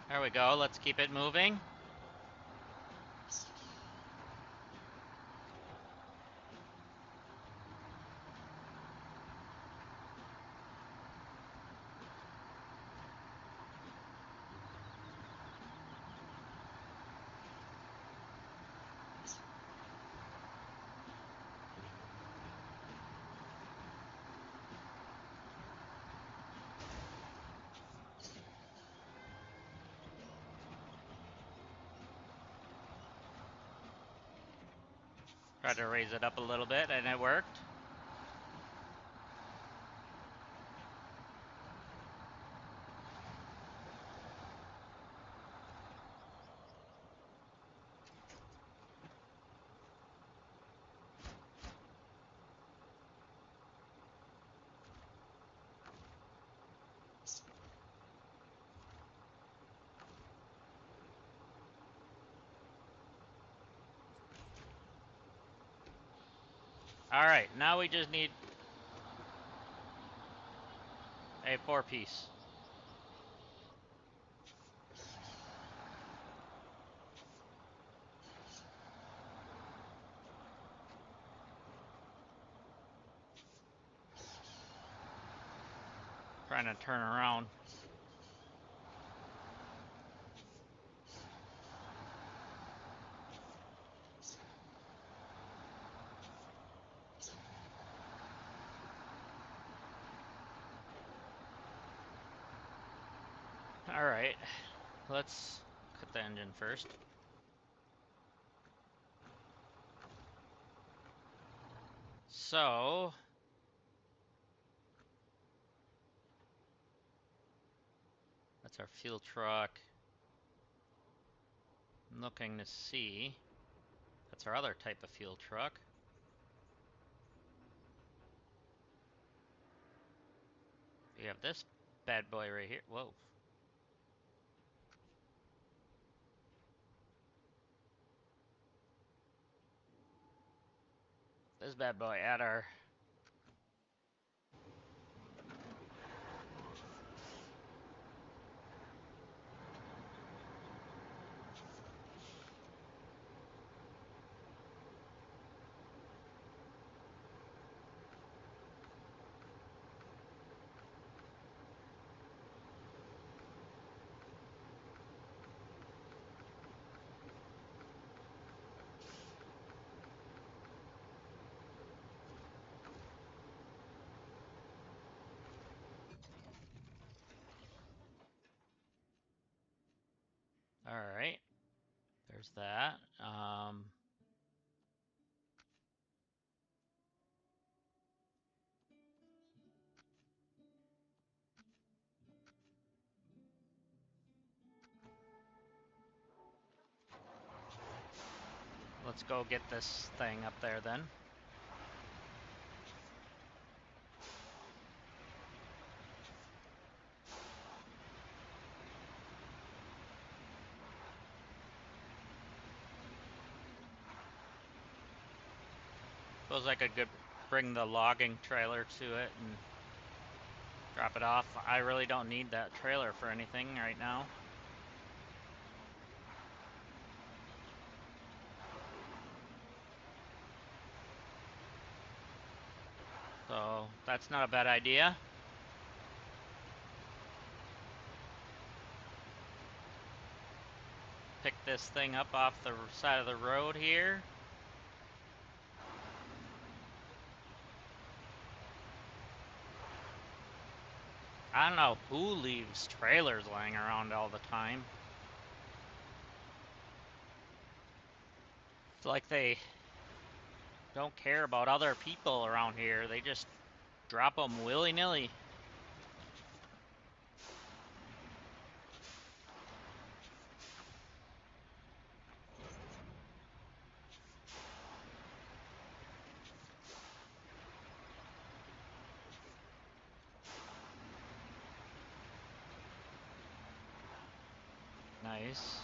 There we go, let's keep it moving. Tried to raise it up a little bit and it worked. Alright, now we just need a 4-piece. Trying to turn around. Alright, let's cut the engine first. So, that's our fuel truck. I'm looking to see. That's our other type of fuel truck. We have this bad boy right here. Whoa. This bad boy at our... All right. There's that. Let's go get this thing up there then. Feels like I could bring the logging trailer to it and drop it off. I really don't need that trailer for anything right now. So that's not a bad idea. Pick this thing up off the side of the road here. I don't know who leaves trailers lying around all the time. It's like they don't care about other people around here. They just drop them willy-nilly. Nice.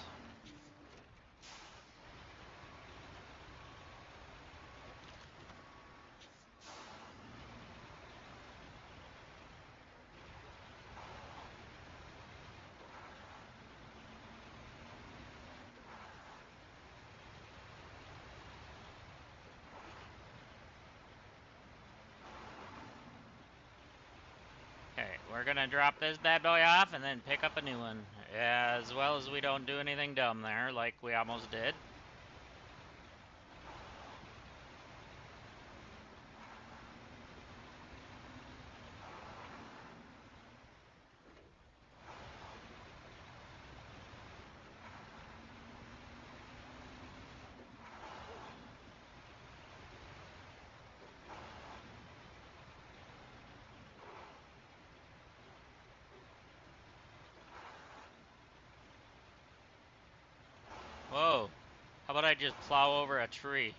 Okay, we're gonna drop this bad boy off and then pick up a new one. As well as we don't do anything dumb there, like we almost did. Whoa, how about I just plow over a tree?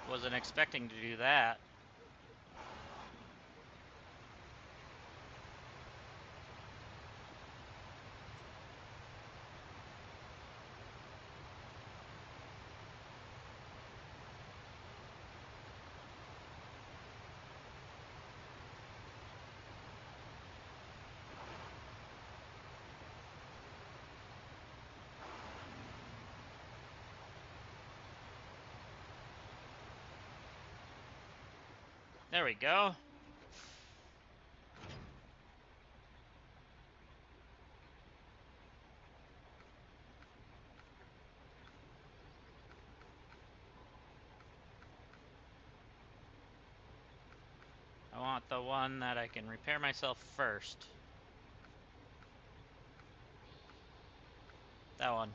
Wasn't expecting to do that. There we go. I want the one that I can repair myself first. That one.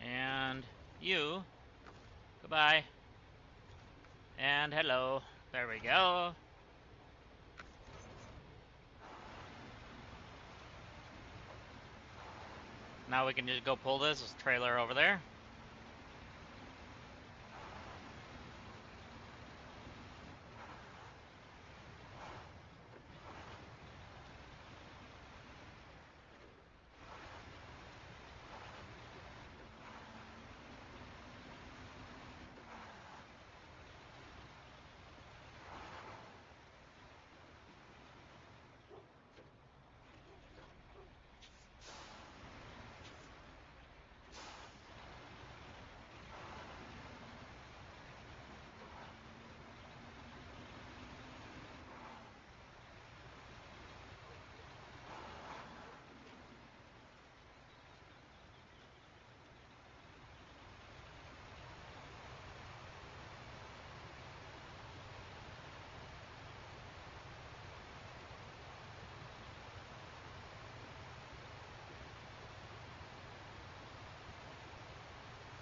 And you. Goodbye. And hello. There we go. Now we can just go pull this trailer over there.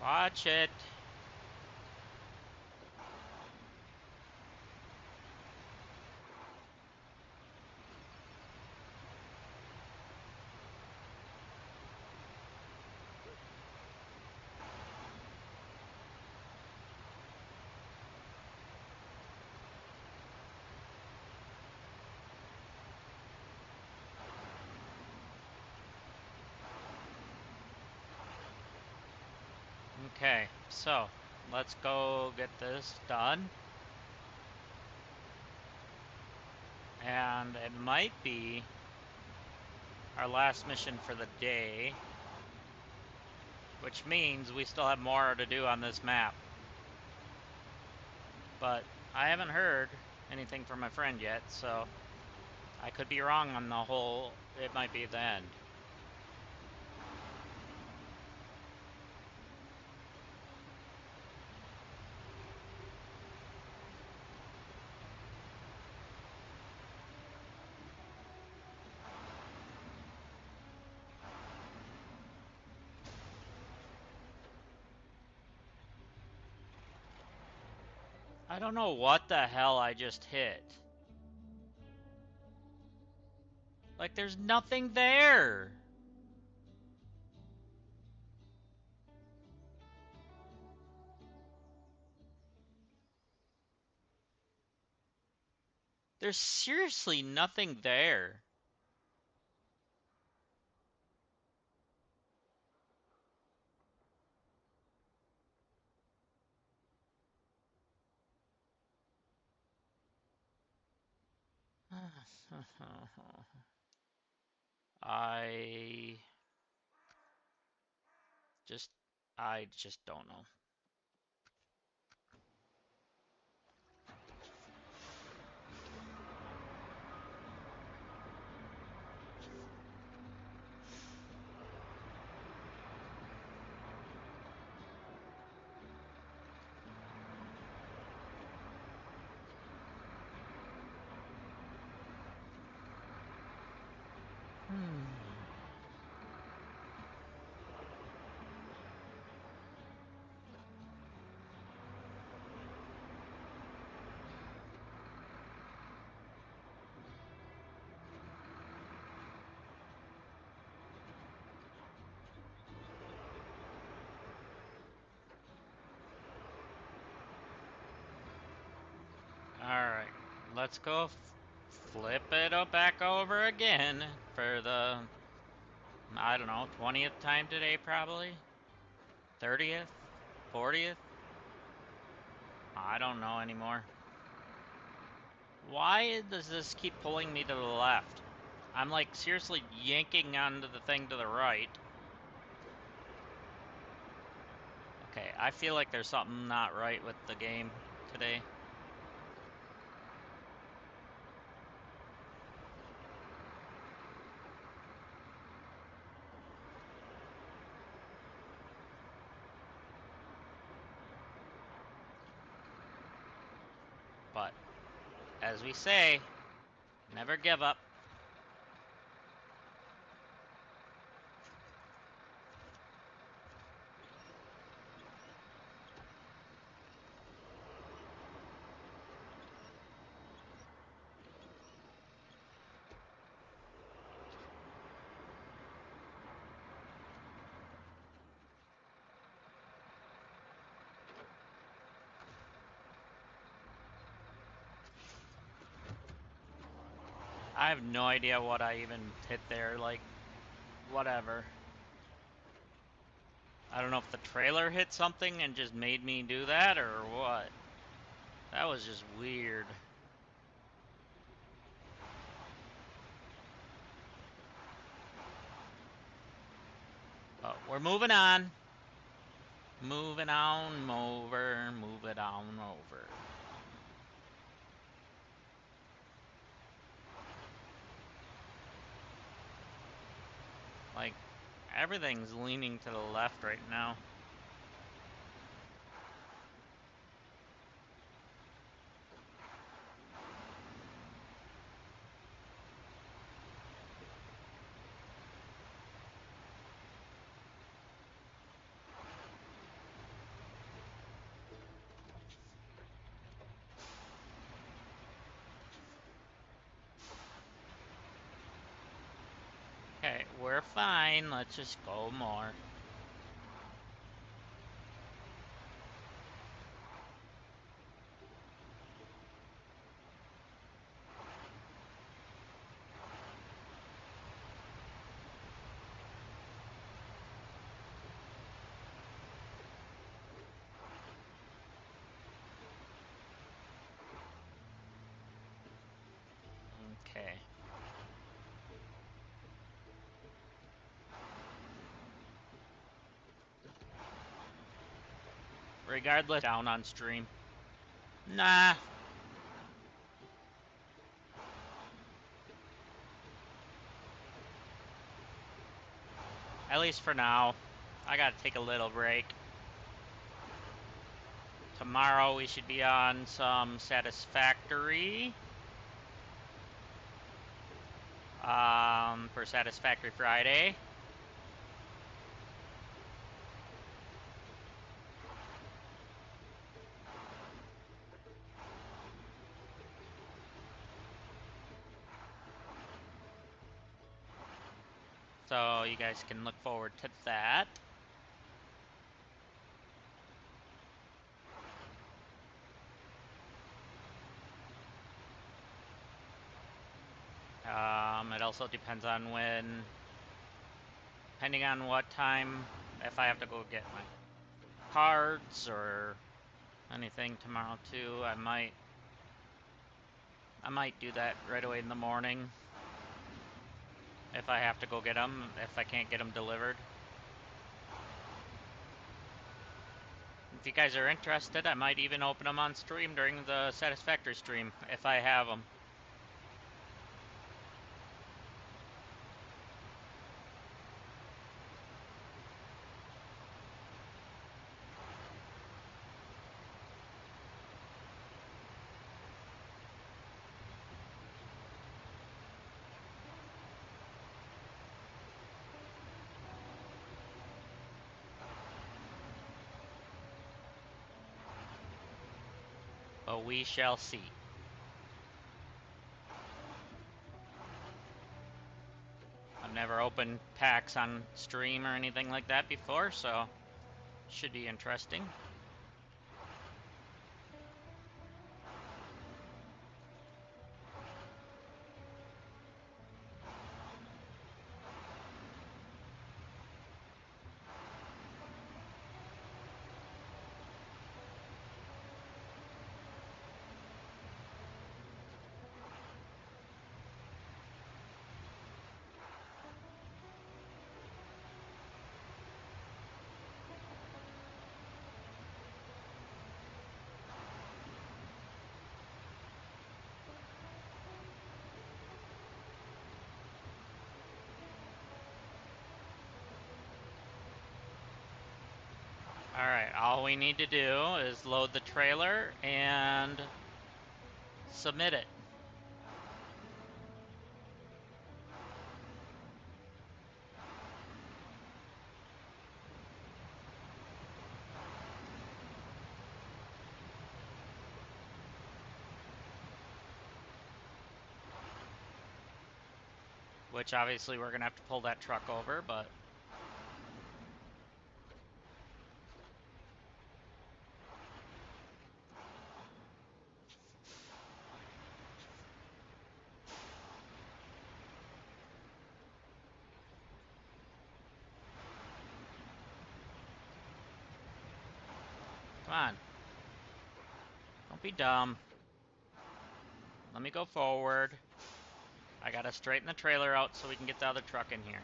Watch it. Okay, so let's go get this done. And it might be our last mission for the day, which means we still have more to do on this map. But I haven't heard anything from my friend yet, so I could be wrong on the whole, it might be the end. I don't know what the hell I just hit. Like, there's nothing there. There's seriously nothing there. I just, I just don't know. Alright, let's go flip it up back over again for the, I don't know, 20th time today probably? 30th? 40th? I don't know anymore. Why does this keep pulling me to the left? I'm like seriously yanking onto the thing to the right. Okay, I feel like there's something not right with the game today. But, as we say, never give up. I have no idea what I even hit there, like, whatever. I don't know if the trailer hit something and just made me do that or what. That was just weird. But we're moving on. Moving on over, move it on over. Like, everything's leaning to the left right now. Okay, we're fine. Let's just go more. Okay. Regardless, down on stream. Nah. At least for now. I gotta take a little break. Tomorrow we should be on some Satisfactory. For Satisfactory Friday. So you guys can look forward to that. It also depends on depending on what time, if I have to go get my cards or anything tomorrow too, I might do that right away in the morning. If I have to go get them, if I can't get them delivered. If you guys are interested, I might even open them on stream during the Satisfactory stream, if I have them. But we shall see. I've never opened packs on stream or anything like that before, so should be interesting. Alright, all we need to do is load the trailer and submit it. Which obviously we're gonna have to pull that truck over, but Come on. Don't be dumb. Let me go forward. I gotta straighten the trailer out so we can get the other truck in here.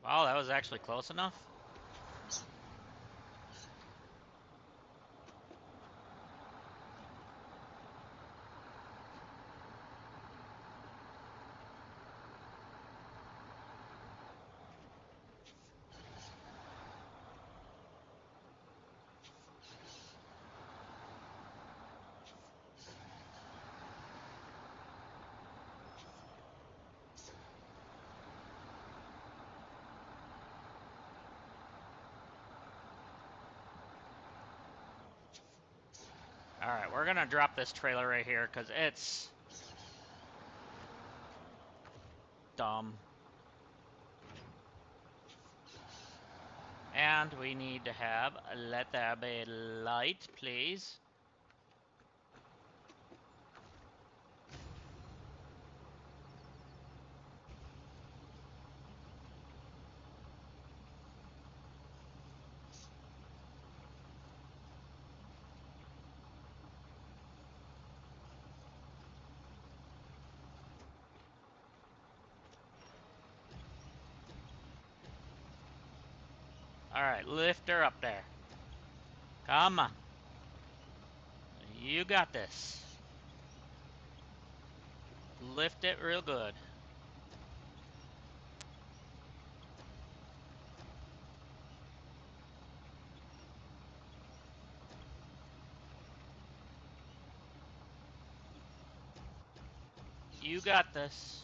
Wow, that was actually close enough. Alright, we're gonna drop this trailer right here because it's dumb. And we need to have let there be light, please. Alright, lift her up there. Come on. You got this. Lift it real good. You got this.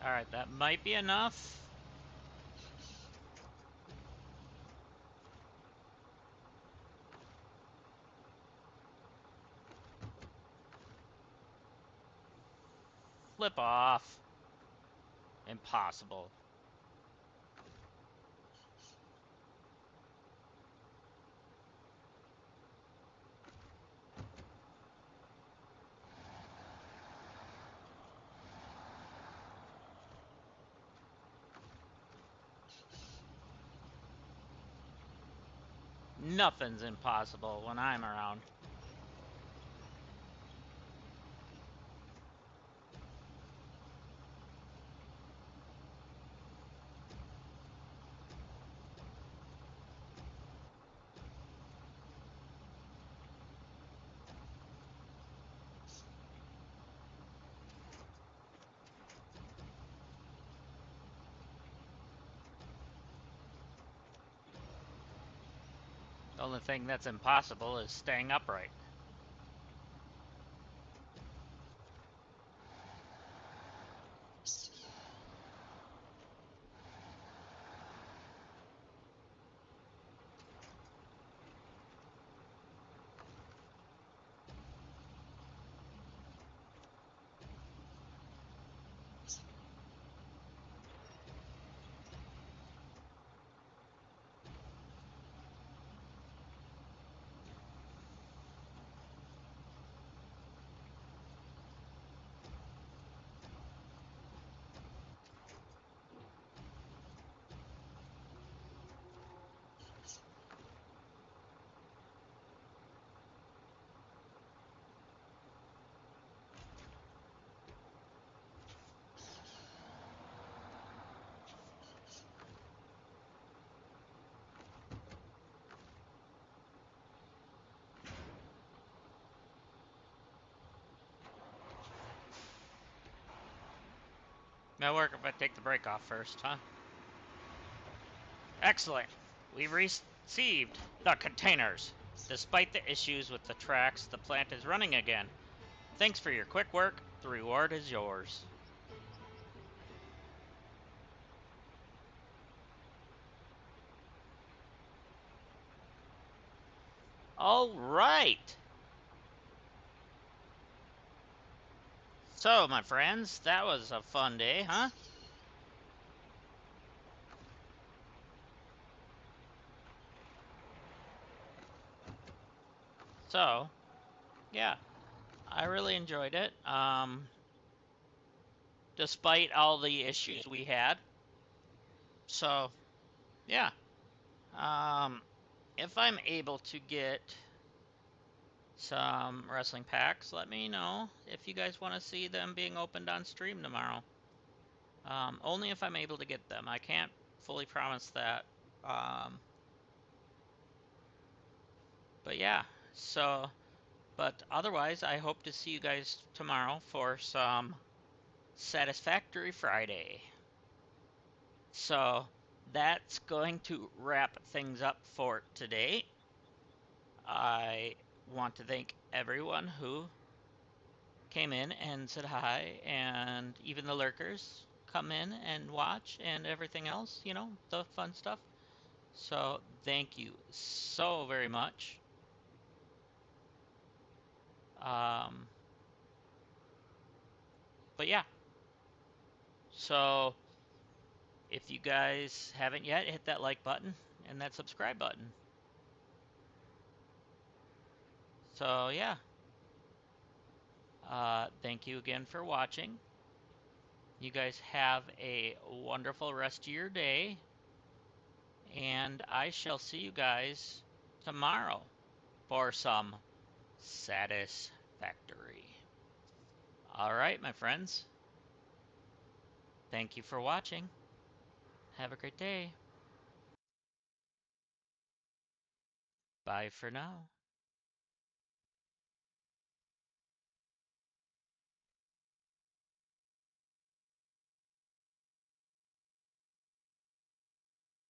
Alright, that might be enough. Flip off. Impossible. Nothing's impossible when I'm around. The only thing that's impossible is staying upright. Now work if I take the brake off first, huh? Excellent. We've received the containers. Despite the issues with the tracks, the plant is running again. Thanks for your quick work. The reward is yours. All right. So, my friends, that was a fun day, huh? So, yeah, I really enjoyed it. Despite all the issues we had. So, yeah. If I'm able to get some wrestling packs, let me know if you guys want to see them being opened on stream tomorrow. Only if I'm able to get them. I can't fully promise that. But yeah, so, but otherwise, I hope to see you guys tomorrow for some Satisfactory Friday. So that's going to wrap things up for today. I want to thank everyone who came in and said hi, and even the lurkers come in and watch and everything else, you know, the fun stuff. So thank you so very much. Um, but yeah, so if you guys haven't yet, hit that like button and that subscribe button. So yeah, thank you again for watching. You guys have a wonderful rest of your day, and I shall see you guys tomorrow for some Satisfactory. All right, my friends. Thank you for watching. Have a great day. Bye for now.